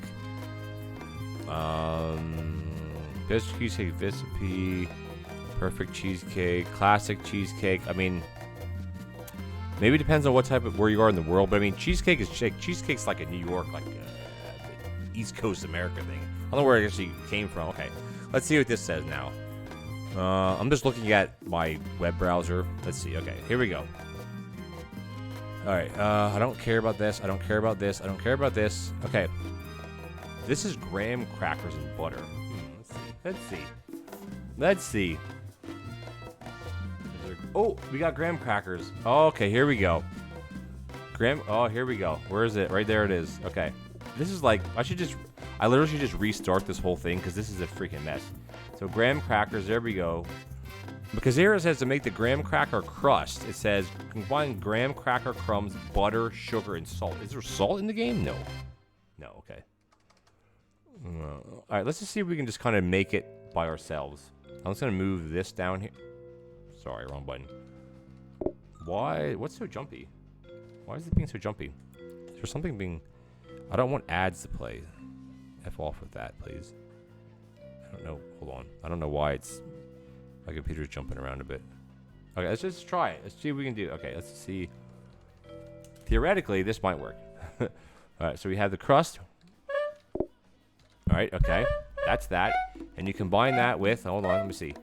Best cheesecake recipe. Perfect cheesecake. Classic cheesecake. I mean. Maybe it depends on what type of where you are in the world, but I mean, cheesecake's like a New York, like East Coast America thing. don't know where it actually came from. Okay, let's see what this says now. I'm just looking at my web browser. Let's see. Okay, here we go. All right. I don't care about this. I don't care about this. I don't care about this. Okay. This is graham crackers and butter. Let's see. Let's see. Oh, we got graham crackers. Oh, okay, here we go. Oh, here we go. Where is it? Right there it is. Okay. This is like, I literally should just restart this whole thing because this is a freaking mess. So graham crackers, there we go. Because here it says to make the graham cracker crust, it says combine graham cracker crumbs, butter, sugar, and salt. Is there salt in the game? No. No, okay. All right, let's just see if we can just kind of make it by ourselves. I'm just going to move this down here. Sorry, wrong button. Why? What's so jumpy? Why is it being so jumpy? Is there something being... I don't want ads to play. F off with that, please. I don't know. Hold on. I don't know why it's... My computer's jumping around a bit. Okay, let's just try it. Let's see what we can do. Okay, let's see. Theoretically, this might work. All right, so we have the crust. All right, okay. That's that. And you combine that with... Hold on, let me see.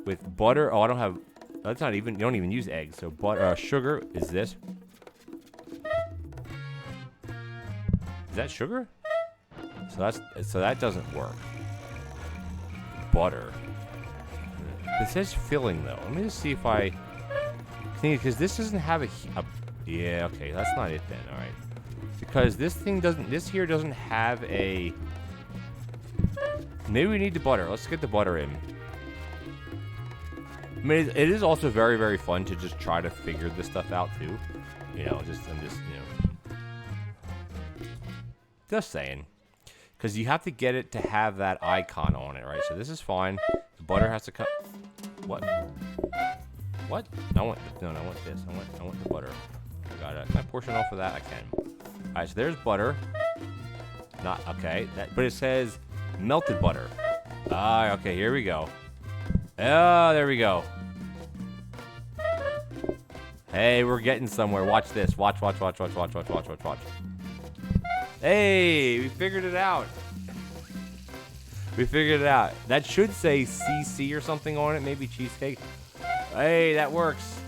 With butter. Oh, I don't have... That's not even... You don't even use eggs. So butter, sugar is this. Is that sugar? So that doesn't work. Butter. It says filling though. Let me just see if I because this doesn't have a yeah, okay, that's not it then. All right. Because this here doesn't have a maybe we need the butter. Let's get the butter in. I mean, it is also very, very fun to just try to figure this stuff out too. You know, just saying. Because you have to get it to have that icon on it, right? So this is fine. The butter has to cut. What? What? I want this. I want the butter. I got it. Can I portion off of that? I can. All right. So there's butter. Not okay. But it says melted butter. Ah. Okay. Here we go. Oh, there we go. Hey, we're getting somewhere. Watch this. Watch. Hey, we figured it out. We figured it out. That should say CC or something on it, maybe cheesecake. Hey, that works.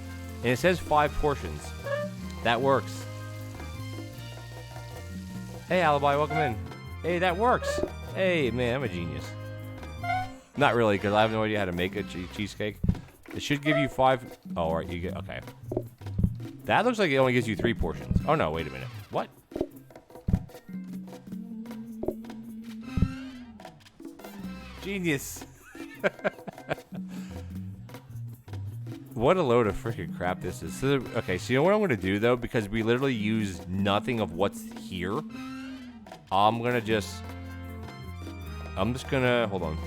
And it says 5 portions. That works. Hey, Alibi, welcome in. Hey, that works. Hey, man, I'm a genius. Not really, because I have no idea how to make a cheesecake. It should give you 5. Oh, all right, you get, okay. That looks like it only gives you 3 portions. Oh, no, wait a minute. What? Genius. What a load of freaking crap this is. So, okay, so you know what I'm going to do, though? Because we literally use nothing of what's here. I'm just going to... Hold on.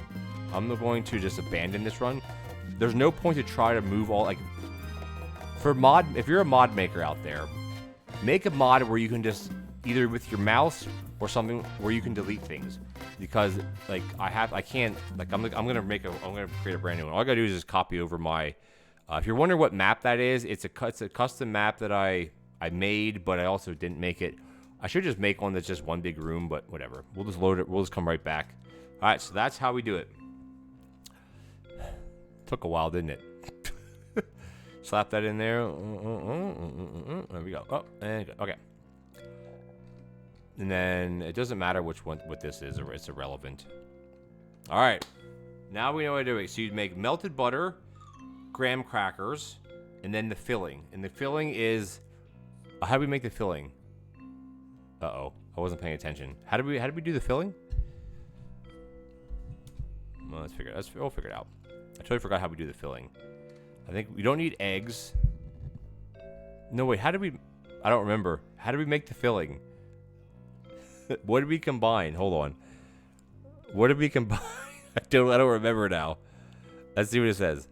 I'm going to just abandon this run. There's no point to try to move all... Like, for mod... If you're a mod maker out there, make a mod where you can just... Either with your mouse or something where you can delete things. Because, like, I can't... Like, I'm going to create a brand new one. All I got to do is just copy over my... if you're wondering what map that is, it's a custom map that I made, but I also didn't make it. I should just make one that's just one big room, but whatever. We'll just load it. We'll just come right back. All right, so that's how we do it. Took a while, didn't it? Slap that in there. There we go. Oh, and okay. And then it doesn't matter what this is, or it's irrelevant. All right. Now we know what to do. So you'd make melted butter, graham crackers, and then the filling. And the filling is... how do we make the filling? Uh-oh. I wasn't paying attention. How did we do the filling? Well, we'll figure it out. I totally forgot how we do the filling. I think we don't need eggs. No, wait. How did we... I don't remember. How did we make the filling? What did we combine? Hold on. What did we combine? I don't remember now. Let's see what it says.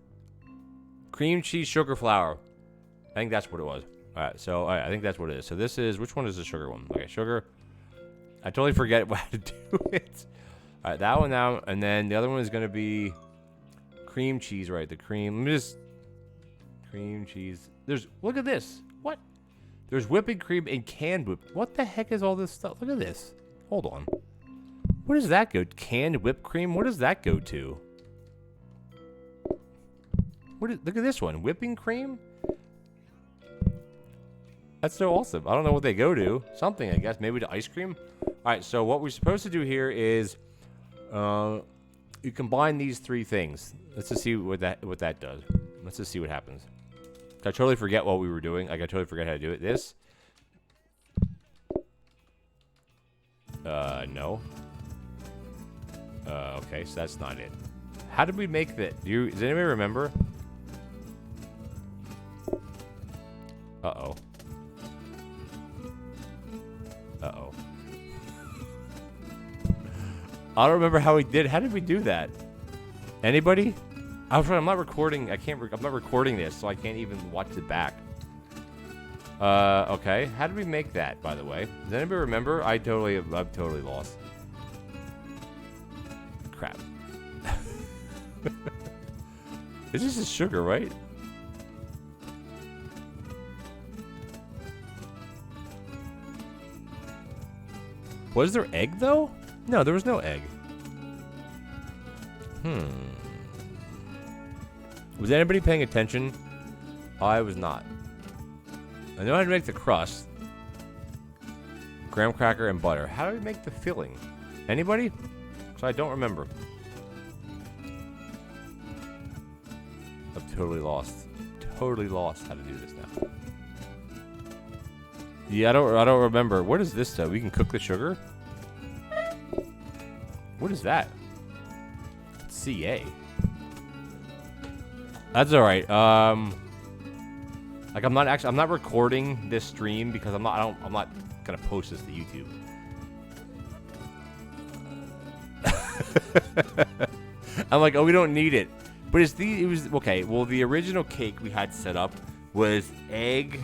Cream cheese, sugar, flour. I think that's what it was. All right, so I think that's what it is. So this is, which one is the sugar one? Okay, sugar. I totally forget how to do it. All right, that one now, and then the other one is going to be cream cheese, right? The cream. Let me just... Cream cheese. Look at this. What? There's whipping cream and canned whip. What the heck is all this stuff? Look at this. Hold on. What does that go? Canned whipped cream? What does that go to? Look at this one. Whipping cream? That's so awesome. I don't know what they go to. Something, I guess. Maybe to ice cream? Alright, so what we're supposed to do here is you combine these three things. Let's just see what that does. Let's just see what happens. I totally forget what we were doing. Like, I totally forget how to do it. This. No. Okay, so that's not it. How did we make that? Does anybody remember? Uh-oh. Uh-oh. I don't remember how we did. How did we do that? Anybody? I'm not recording. I'm not recording this, so I can't even watch it back. Okay. How did we make that, by the way? Does anybody remember? I'm totally lost. Crap. This is just sugar, right? Was there egg, though? No, there was no egg. Was anybody paying attention? I was not. I know how to make the crust. Graham cracker and butter. How do we make the filling? Anybody? So I don't remember. I'm totally lost. Totally lost how to do this now. Yeah, I don't remember. What is this though? We can cook the sugar? What is that? CA. That's all right. Like I'm not recording this stream because I'm not gonna post this to YouTube. I'm like, oh, we don't need it. But it was okay. Well, the original cake we had set up was egg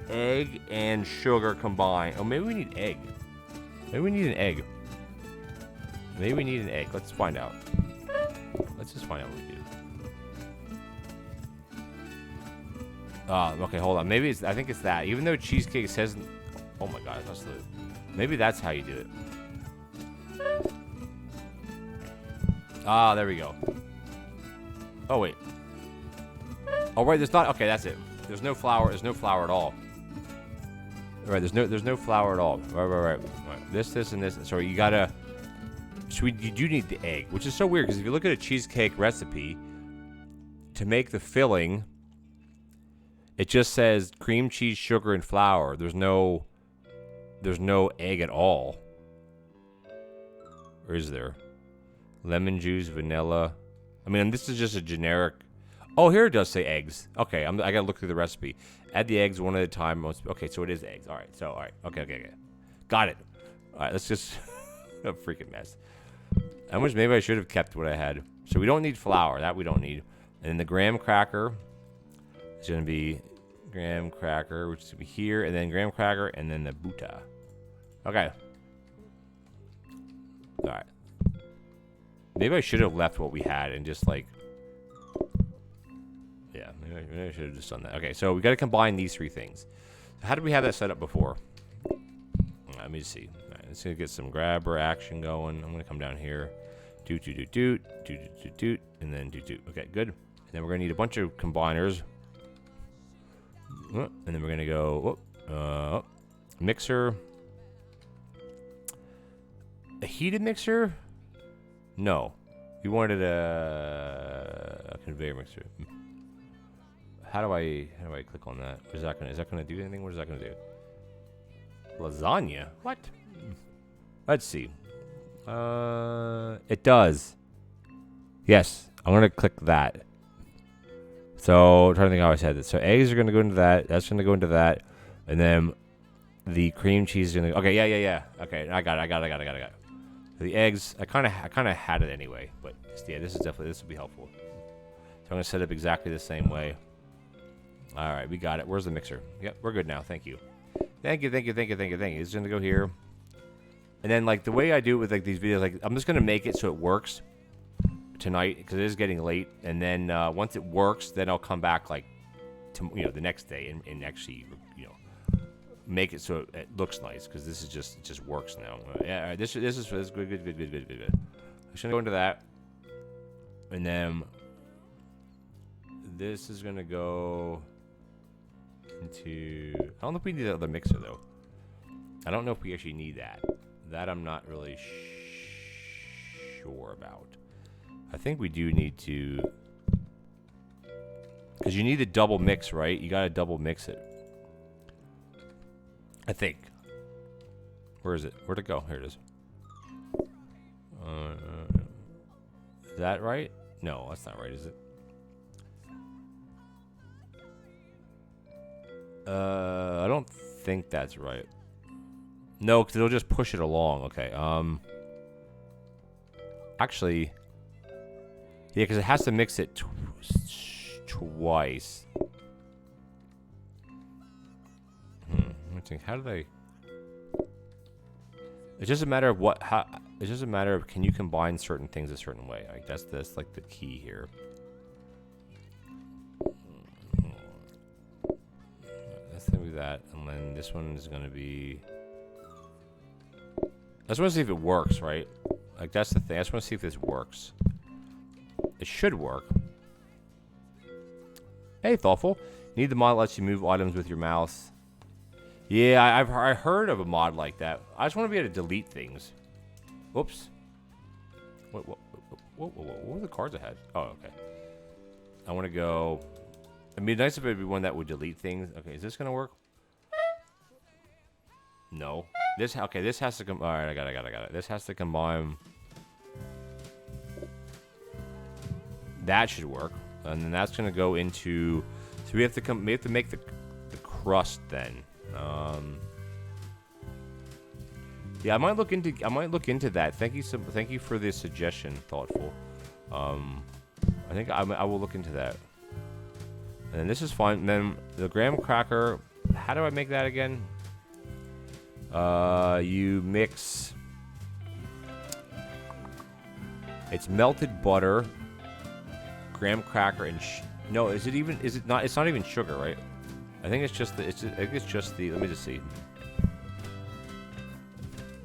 and sugar combined. Oh, maybe we need egg. Maybe we need an egg. Maybe we need an egg. Let's find out. Let's just find out what we do. Okay, hold on. Maybe I think it's that. Even though cheesecake says, oh my god, maybe that's how you do it. There we go. Oh wait. Oh right, there's not. Okay, that's it. There's no flour. There's no flour at all. All right, there's no flour at all. Right. This, and this. So you gotta. So you do need the egg, which is so weird because if you look at a cheesecake recipe, to make the filling, it just says cream cheese, sugar, and flour. There's no egg at all. Or is there? Lemon juice, vanilla. I mean, this is just a generic. Oh, here it does say eggs. Okay, I gotta look through the recipe. Add the eggs one at a time. Okay, so it is eggs. All right. Okay. Got it. All right, let's just a freaking mess. I wish maybe I should have kept what I had. So we don't need flour. That we don't need. And then the graham cracker is gonna be graham cracker, which is gonna be here, and then graham cracker, and then the buta. Okay. All right. Maybe I should have left what we had and just like. Yeah, maybe I should have just done that. Okay, so we got to combine these three things. How did we have that set up before? Let me see. All right, let's get some grabber action going. I'm gonna come down here. Doot, and then doot. Okay, good. And then we're gonna need a bunch of combiners. And then we're gonna go mixer. A heated mixer? No. We wanted a conveyor mixer. How do I click on that? Is that gonna do anything? What is that gonna do? Lasagna? What? Let's see. It does. Yes, I'm gonna click that. So I'm trying to think how I said this. So eggs are gonna go into that. That's gonna go into that, and then the cream cheese is gonna. Okay, yeah. Okay, I got it. The eggs, I kind of had it anyway, but yeah, this will be helpful. So I'm gonna set up exactly the same way. All right, we got it. Where's the mixer? Yep, we're good now. Thank you. It's gonna go here, and then like the way I do it with like these videos, like I'm just gonna make it so it works tonight because it is getting late, and then once it works, then I'll come back like to the next day and actually make it so it looks nice, because this is just, it just works now. Yeah, all right, this is good. I'm just gonna go into that, and then this is gonna go into. I don't know if we need the other mixer though. I don't know if we actually need that. That I'm not really sure about. I think we do need to, because you need the double mix, right? You gotta double mix it. I think. Where is it? Where'd it go? Here it is. Is that right? No, that's not right, is it? I don't think that's right. No, because it'll just push it along. Okay. Actually, yeah, because it has to mix it twice. I think, how do they? It's just a matter of what. How? It's just a matter of, can you combine certain things a certain way? Like that's like the key here. That's gonna be that, and then this one is gonna be. I just want to see if it works, right? Like, that's the thing. I just want to see if this works. It should work. Hey, Thoughtful. Need the mod that lets you move items with your mouse. Yeah, I've heard of a mod like that. I just want to be able to delete things. Whoops. What were the cards I had? Oh, okay. I want to go. It'd be nice if it'd be one that would delete things. Okay, is this going to work? No. This has to come. All right, I got it. This has to combine. That should work, and then that's gonna go into. So we have to make the crust then. Yeah, I might look into that. Thank you for the suggestion, Thoughtful. I think I will look into that. And this is fine. And then the graham cracker. How do I make that again? You mix. It's melted butter, graham cracker, and no. Is it not? It's not even sugar, right? I think it's just the. I think it's just the. Let me just see.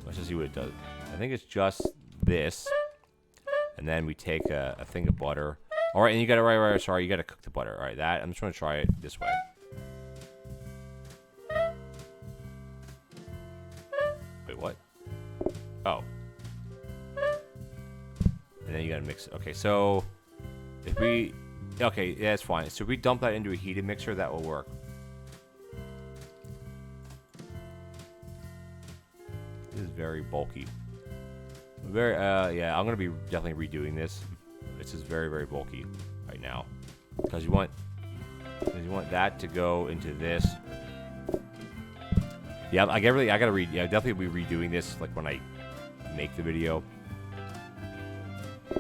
Let's just see what it does. I think it's just this, and then we take a thing of butter. All right, and you got to right. Sorry, you got to cook the butter. All right, that I'm just going to try it this way. What? Oh. And then you gotta mix it. Okay, so if we... Okay, yeah, it's fine. So if we dump that into a heated mixer, that will work. This is very bulky. Very, yeah, I'm gonna be definitely redoing this. This is very, very bulky right now. Because you want that to go into this. Yeah, I gotta read. Yeah, definitely be redoing this like when I make the video. I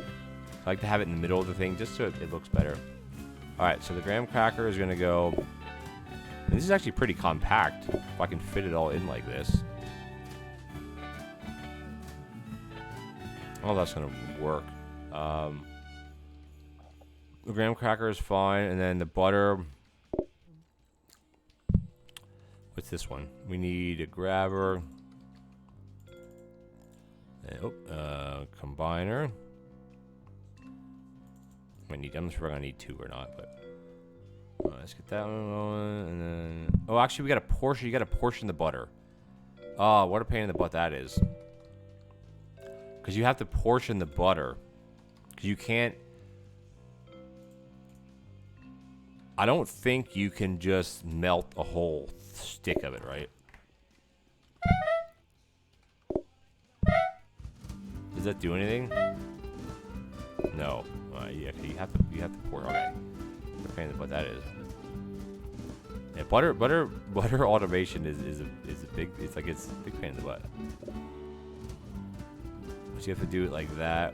like to have it in the middle of the thing just so it looks better. All right, so the graham cracker is gonna go. And this is actually pretty compact. If I can fit it all in like this. Oh, that's gonna work. The graham cracker is fine, and then the butter. What's this one? We need a grabber. Combiner. I'm not sure if I'm gonna need two or not, but let's get that one going, and then actually we got a portion. You got to portion the butter. Oh, what a pain in the butt that is. Because you have to portion the butter. Because you can't. I don't think you can just melt a whole stick of it, right? Does that do anything? No. Yeah, you have to pour. Okay. What a pain in the butt that is. Yeah, butter automation is a big. It's a big pain in the butt. But you have to do it like that.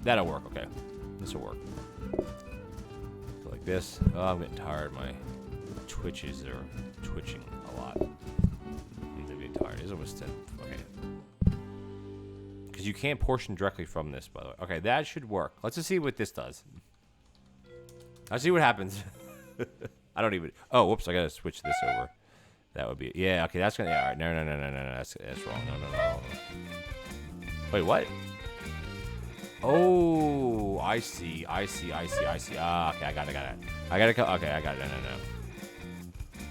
That'll work. Okay, this will work. So like this. Oh, I'm getting tired. My twitches are twitching a lot. I'm getting tired. It's almost 10. Okay. Because you can't portion directly from this, by the way. Okay, that should work. Let's just see what this does. I'll see what happens. I don't even... Oh, whoops, I gotta switch this over. That would be, yeah, okay, that's gonna, yeah, all right, no, that's wrong, no. Wait, what? Oh, I see. Ah, okay, I got it. Okay, I got it, no.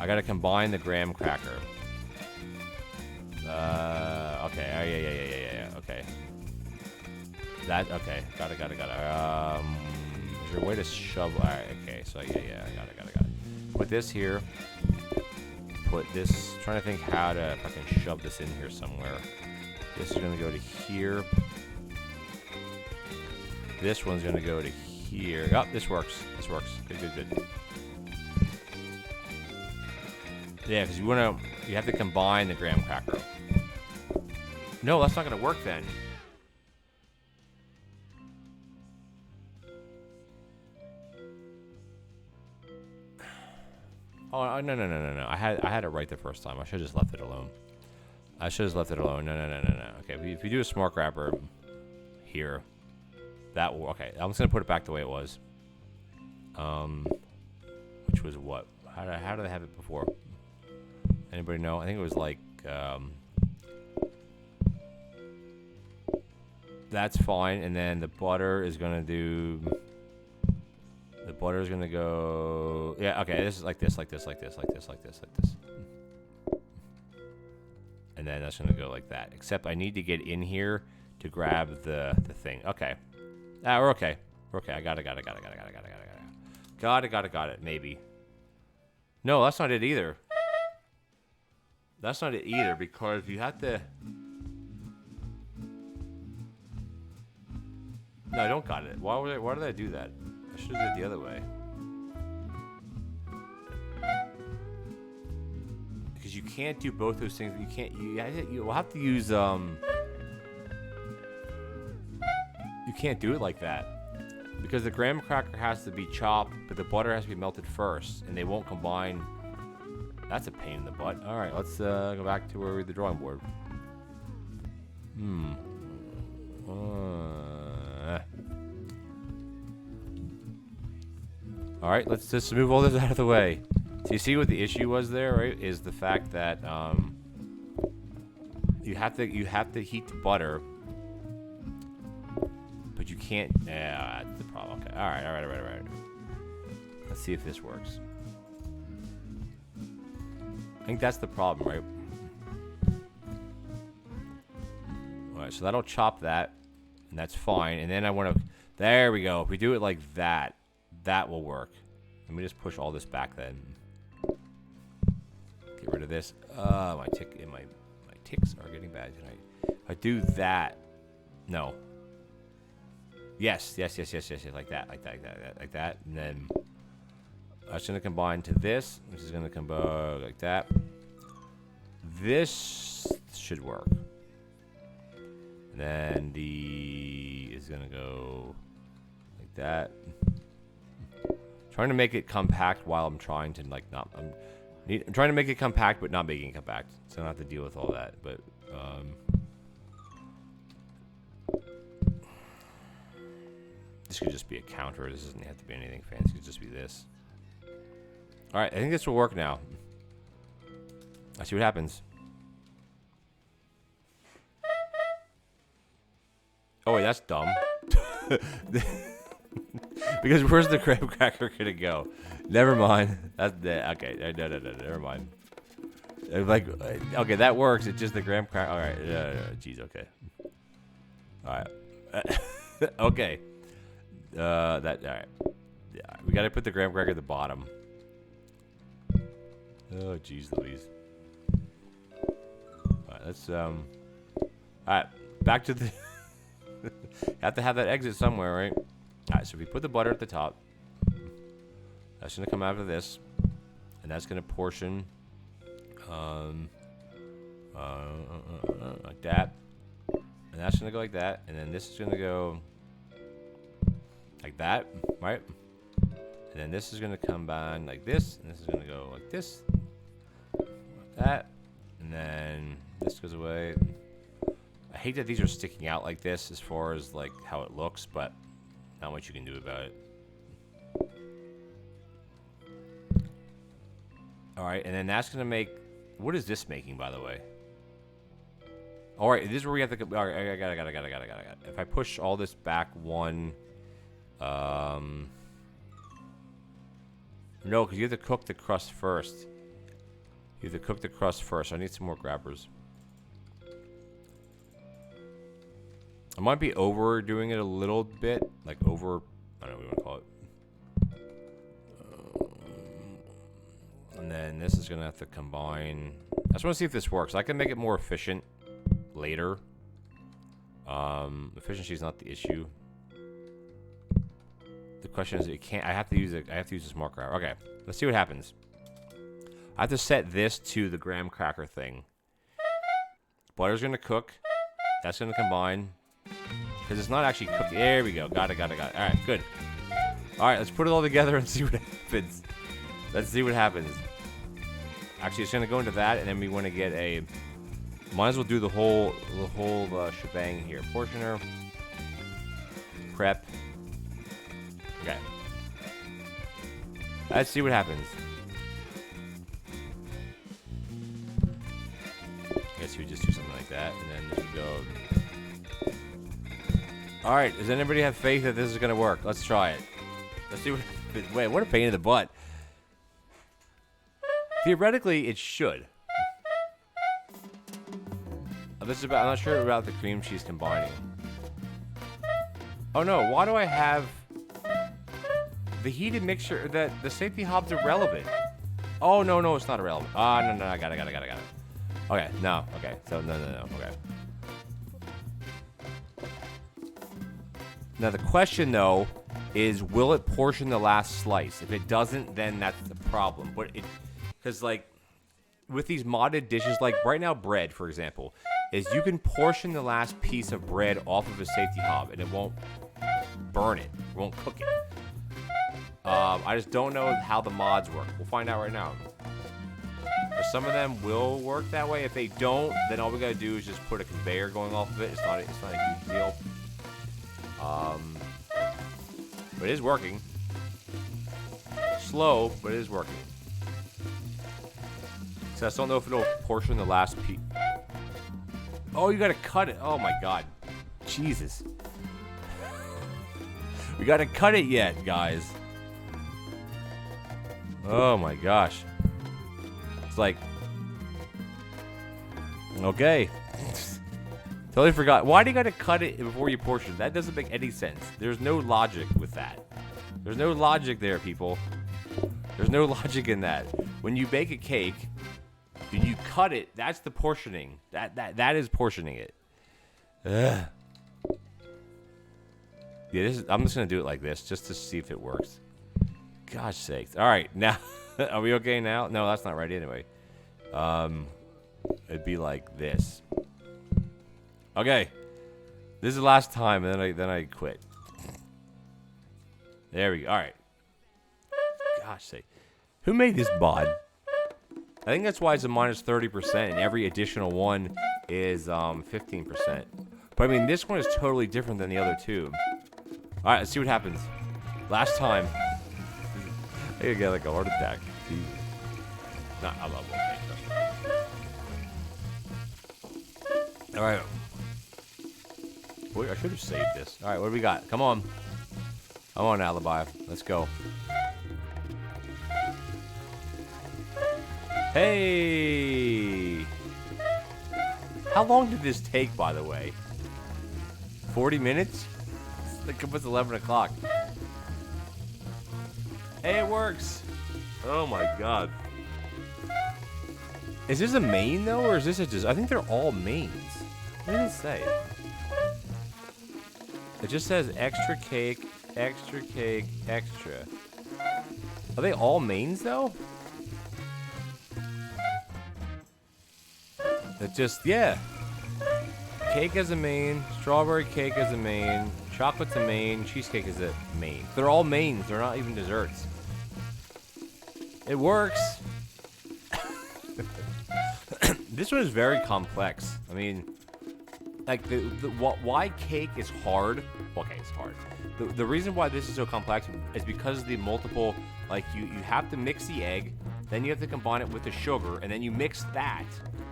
I gotta combine the graham cracker. Okay, yeah, okay. That, okay, got it. Is there a way to shove, alright, okay, so yeah, I got it. Put this here. Put this, trying to think how to, if I can shove this in here somewhere. This is gonna go to here. This one's gonna go to here. Oh, this works. Good. Yeah, because you have to combine the graham cracker. No, that's not gonna work then. Oh, no. I had it right the first time. I should have just left it alone. No. Okay, if you do a smart grabber here, that will, okay. I'm just gonna put it back the way it was. Which was what? How did I have it before? Anybody know? I think it was like, that's fine. And then the butter is gonna do. The butter is gonna go. Yeah. Okay. This is like this. And then that's gonna go like that. Except I need to get in here to grab the thing. Okay. We're okay. I got it. Got it. Maybe. No, that's not it either. Because you have to. No, I don't got it. Why did I do that? I should have did it the other way. Because you can't do both those things. You'll have to use You can't do it like that. Because the graham cracker has to be chopped, but the butter has to be melted first, and they won't combine. That's a pain in the butt. All right, let's go back to where we're the drawing board. All right, let's just move all this out of the way. So you see what the issue was there, right? Is the fact that you have to heat the butter, but you can't. Yeah, that's the problem. Okay. All right. Let's see if this works. I think that's the problem, right? All right, so that'll chop that, and that's fine. And then I want to. There we go. If we do it like that, that will work. Let me just push all this back then. Get rid of this. My ticks are getting bad tonight. If I do that. No. Yes. Like that. And then that's going to combine to this. This is going to combine like that. This should work. And then the is going to go like that. Trying to make it compact while I'm trying to I'm trying to make it compact but not making it compact, so I don't have to deal with all that. But this could just be a counter. This doesn't have to be anything fancy. It could just be this. All right, I think this will work now. Let's see what happens. Oh wait, that's dumb. Because where's the graham cracker gonna go? Never mind. That's okay. No. Never mind. Like, okay, that works. It's just the graham cracker. All right. Jeez. Okay. All right. Okay. All right. Yeah, we gotta put the graham cracker at the bottom. Oh, jeez, Louise. All right. Let's All right. Back to the. Have to have that exit somewhere, right? Alright, so we put the butter at the top. That's going to come out of this. And that's going to portion like that. And that's going to go like that. And then this is going to go like that, right? And then this is going to combine like this. And this is going to go like this. Like that. And then this goes away. I hate that these are sticking out like this as far as like how it looks, but not much you can do about it. All right, and then that's gonna make What is this making, by the way? All right, this is where we have to. All right, I got it. If I push all this back one, no, because you have to cook the crust first. You have to cook the crust first. I need some more grabbers. I might be overdoing it a little bit, like over. I don't know what you want to call it. And then this is gonna have to combine. I just want to see if this works. I can make it more efficient later. Efficiency is not the issue. The question is, it can't. I have to use it. I have to use a smart grabber. Okay, let's see what happens. I have to set this to the graham cracker thing. Butter's gonna cook. That's gonna combine. Because it's not actually cooked. There we go. Got it. Alright, good. Alright, let's put it all together and see what happens. Let's see what happens. Actually, it's gonna go into that, and then we want to get a. Might as well do the whole shebang here. Portioner. Prep. Okay. Let's see what happens. I guess we would just do something like that, and then we go. Alright, does anybody have faith that this is going to work? Let's try it. Let's see what happens. Wait, what a pain in the butt. Theoretically, it should. This is about, I'm not sure about the cream cheese combining. Oh no, why do I have the heated mixture? That the safety hob's irrelevant. Oh no, it's not irrelevant. Ah, no, I got it. Okay, no, okay, so no, okay. Now the question though is, will it portion the last slice? If it doesn't, then that's the problem. But it, because like with these modded dishes, like right now bread, for example, is you can portion the last piece of bread off of a safety hob and it won't burn it, won't cook it. I just don't know how the mods work. We'll find out right now. Some of them will work that way. If they don't, then all we gotta do is just put a conveyor going off of it. It's not a huge deal. But it is working. Slow, but it is working. So I just don't know if it'll portion the last piece. Oh, you gotta cut it. Oh my god. Jesus. We gotta cut it yet, guys. Oh my gosh. It's like... Okay. Totally forgot. Why do you gotta cut it before you portion? That doesn't make any sense. There's no logic with that. There's no logic there, people. There's no logic in that. When you bake a cake, and you cut it, that's the portioning. That is portioning it. Ugh. Yeah, I'm just gonna do it like this, just to see if it works. Gosh sakes. Alright, now are we okay now? No, that's not right anyway. It'd be like this. Okay. This is the last time, and then I quit. There we go. Alright. Gosh sake. Who made this mod? I think that's why it's a minus 30%, and every additional one is 15%. But I mean, this one is totally different than the other two. Alright, let's see what happens. Last time. I gotta get like a heart attack. Jeez. Nah, I love it. Alright. Wait, I should have saved this. Alright, what do we got? Come on. Come on, Alibi. Let's go. Hey! How long did this take, by the way? 40 minutes? It's like it's 11 o'clock. Hey, it works! Oh my god. Is this a main, though, or is this a just... I think they're all mains. What does it say? It just says extra cake, extra cake, extra. Are they all mains, though? It just, yeah. Cake as a main, strawberry cake as a main, chocolate's a main, cheesecake is a main. They're all mains, they're not even desserts. It works. This one is very complex. I mean, like, why cake is hard. Okay, it's hard. The reason why this is so complex is because of the multiple, like, you have to mix the egg, Then you have to combine it with the sugar, and then you mix that,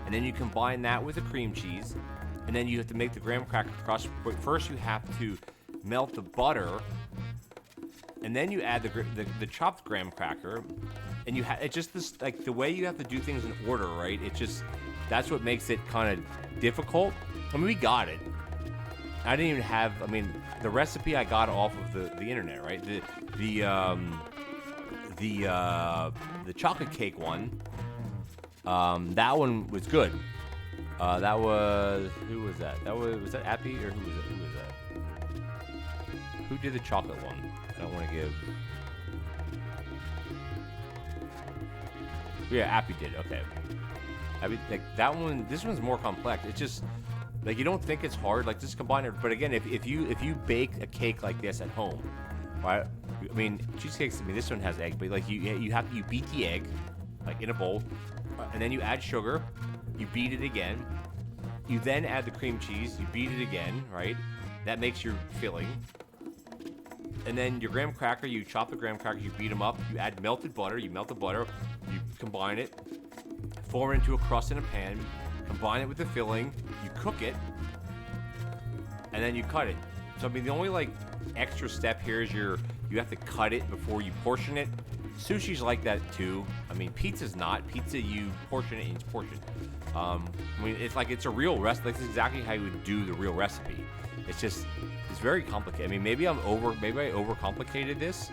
and then you combine that with the cream cheese, and then you have to make the graham cracker crust. But first, you have to melt the butter, and then you add the chopped graham cracker, and it's just this, like, the way you have to do things in order, right? It just, that's what makes it kind of difficult. I mean, we got it. I didn't even have, I mean, the recipe I got off of the internet, right? The chocolate cake one, that one was good. That was, who was that? Was that Appy, or who was that? Who did the chocolate one? I don't want to give. Yeah, Appy did. Okay. I mean, like, that one. This one's more complex. It's just like, you don't think it's hard. Like, just combine it. But again, if you bake a cake like this at home, right? I mean, cheesecakes. I mean, this one has egg, but like, you beat the egg, like, in a bowl, and then you add sugar. You beat it again. You then add the cream cheese. You beat it again, right? That makes your filling. And then your graham cracker, you chop the graham crackers, you beat them up. You add melted butter. You melt the butter. You combine it. Form it into a crust in a pan. Combine it with the filling. You cook it. And then you cut it. So, I mean, the only, like, extra step here is you have to cut it before you portion it. Sushi's like that too. I mean, pizza's not. Pizza, you portion it and it's portioned. I mean, it's like, it's a real recipe. Like, this is exactly how you would do the real recipe. It's just, it's very complicated. I mean, maybe I overcomplicated this.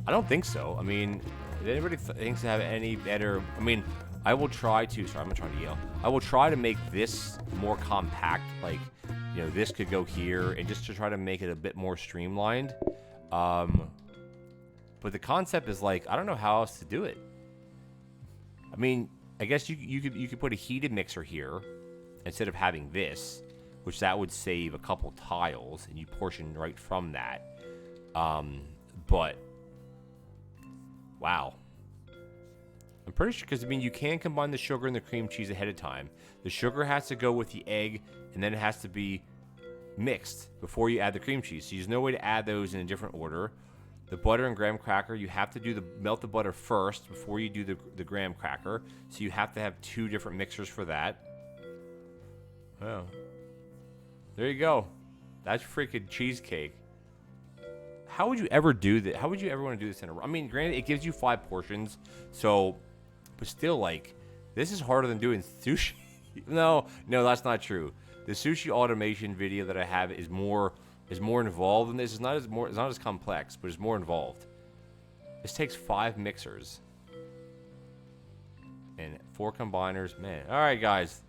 I don't think so. I mean, if anybody thinks to have any better, I mean, I will try to, sorry, I'm not trying to yell. I will try to make this more compact. Like, you know, this could go here, and just to try to make it a bit more streamlined. But the concept is, like, I don't know how else to do it. I mean, I guess you could put a heated mixer here instead of having this, which that would save a couple tiles, and you portion right from that. But wow, I'm pretty sure, because I mean, you can combine the sugar and the cream cheese ahead of time. The sugar has to go with the egg, and then it has to be mixed before you add the cream cheese. So there's no way to add those in a different order. The butter and graham cracker, you have to melt the butter first before you do the graham cracker. So you have to have two different mixers for that. Oh. There you go. That's freaking cheesecake. How would you ever do that? How would you ever want to do this in a row? I mean, granted, it gives you 5 portions. So, but still, like, this is harder than doing sushi. No, that's not true. The sushi automation video that I have is more involved than this. It's not as complex, but it's more involved. This takes 5 mixers and 4 combiners. Man, all right, guys.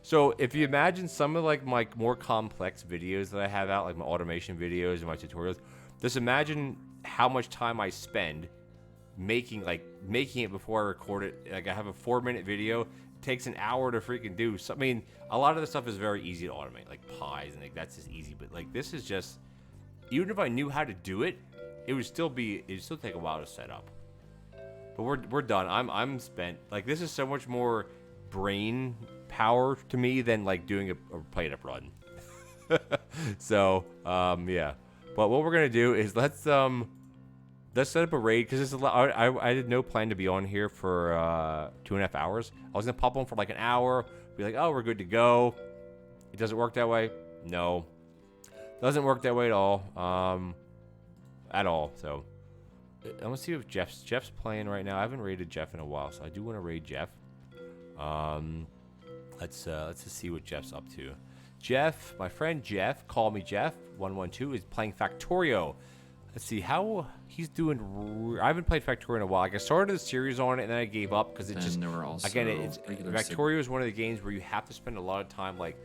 So if you imagine some of, like, my more complex videos that I have out, like my automation videos and my tutorials, just imagine how much time I spend making it before I record it. Like, I have a 4-minute video. It takes an hour to freaking do. So, I mean, a lot of the stuff is very easy to automate, like pies, and like, that's just easy. But like, this is just, even if I knew how to do it, it'd still take a while to set up. But we're done. I'm spent. Like, this is so much more brain power to me than like doing a plate up run. So yeah. But what we're gonna do is let's set up a raid, because this is I had no plan to be on here for 2.5 hours. I was gonna pop on for like an hour, be like, oh, we're good to go. It doesn't work that way. No, doesn't work that way at all. So I'm gonna see if Jeff's playing right now. I haven't raided Jeff in a while, so I do want to raid Jeff. Let's just see what Jeff's up to. Jeff, my friend Jeff, call me Jeff 112, is playing Factorio. Let's see how he's doing. I haven't played Factorio in a while. Like, I started the series on it and then I gave up because Factorio is one of the games where you have to spend a lot of time, like,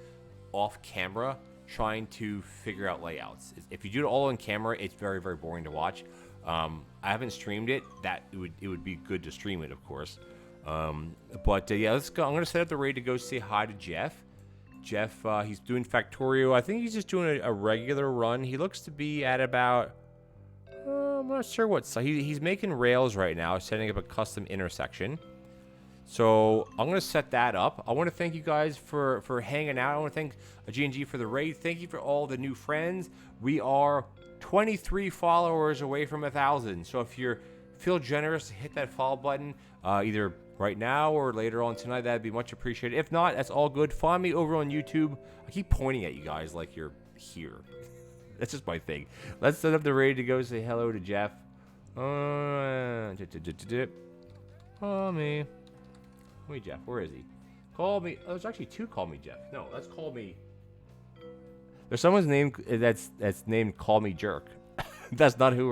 off camera trying to figure out layouts. If you do it all on camera, it's very, very boring to watch. I haven't streamed it. It would be good to stream it, of course. Yeah, let's go. I'm gonna set up the raid to go say hi to Jeff. Jeff, he's doing Factorio. I think he's just doing a regular run. He looks to be at about, I'm not sure what side. He's making rails right now, setting up a custom intersection. So I'm gonna set that up. I want to thank you guys for hanging out. I want to thank G&G for the raid. Thank you for all the new friends. We are 23 followers away from 1,000. So if you're feel generous to hit that follow button, either right now or later on tonight. That'd be much appreciated. If not, that's all good. Find me over on YouTube. I keep pointing at you guys like you're here. That's just my thing. Let's set up the ready to go say hello to Jeff. Call me. Wait, Jeff, where is he? Call me. Oh, there's actually 2 Call Me Jeff. No, let's call me. There's someone's name that's named Call Me Jerk. That's not who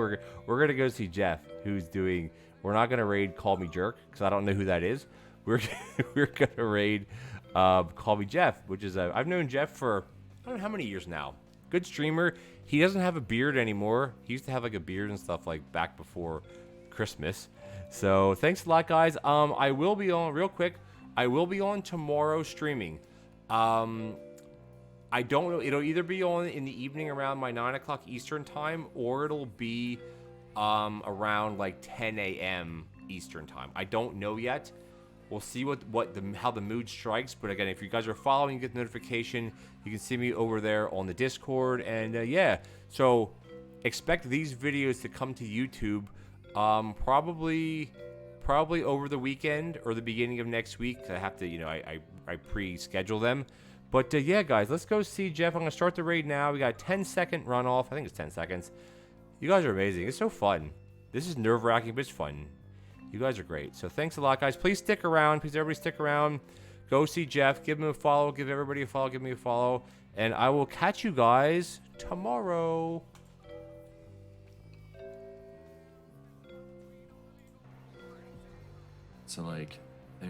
we're gonna go see Jeff, who's doing. We're not gonna raid Call Me Jerk because I don't know who that is. We're gonna raid Call Me Jeff, which is I've known Jeff for I don't know how many years now. Good streamer. He doesn't have a beard anymore. He used to have like a beard and stuff like back before Christmas. So thanks a lot, guys. I will be on real quick. I will be on tomorrow streaming. I don't know. It'll either be on in the evening around my 9 o'clock Eastern time, or it'll be around like 10 a.m. Eastern time. I don't know yet. We'll see how the mood strikes. But again, if you guys are following, you get the notification. You can see me over there on the Discord. And yeah, so expect these videos to come to YouTube probably over the weekend or the beginning of next week. I have to, I pre-schedule them. But yeah, guys, let's go see Jeff. I'm going to start the raid now. We got a 10-second runoff. I think it's 10 seconds. You guys are amazing. It's so fun. This is nerve-wracking, but it's fun. You guys are great. So thanks a lot, guys. Please stick around. Please, everybody stick around. Go see Jeff. Give him a follow. Give everybody a follow. Give me a follow. And I will catch you guys tomorrow. So, like,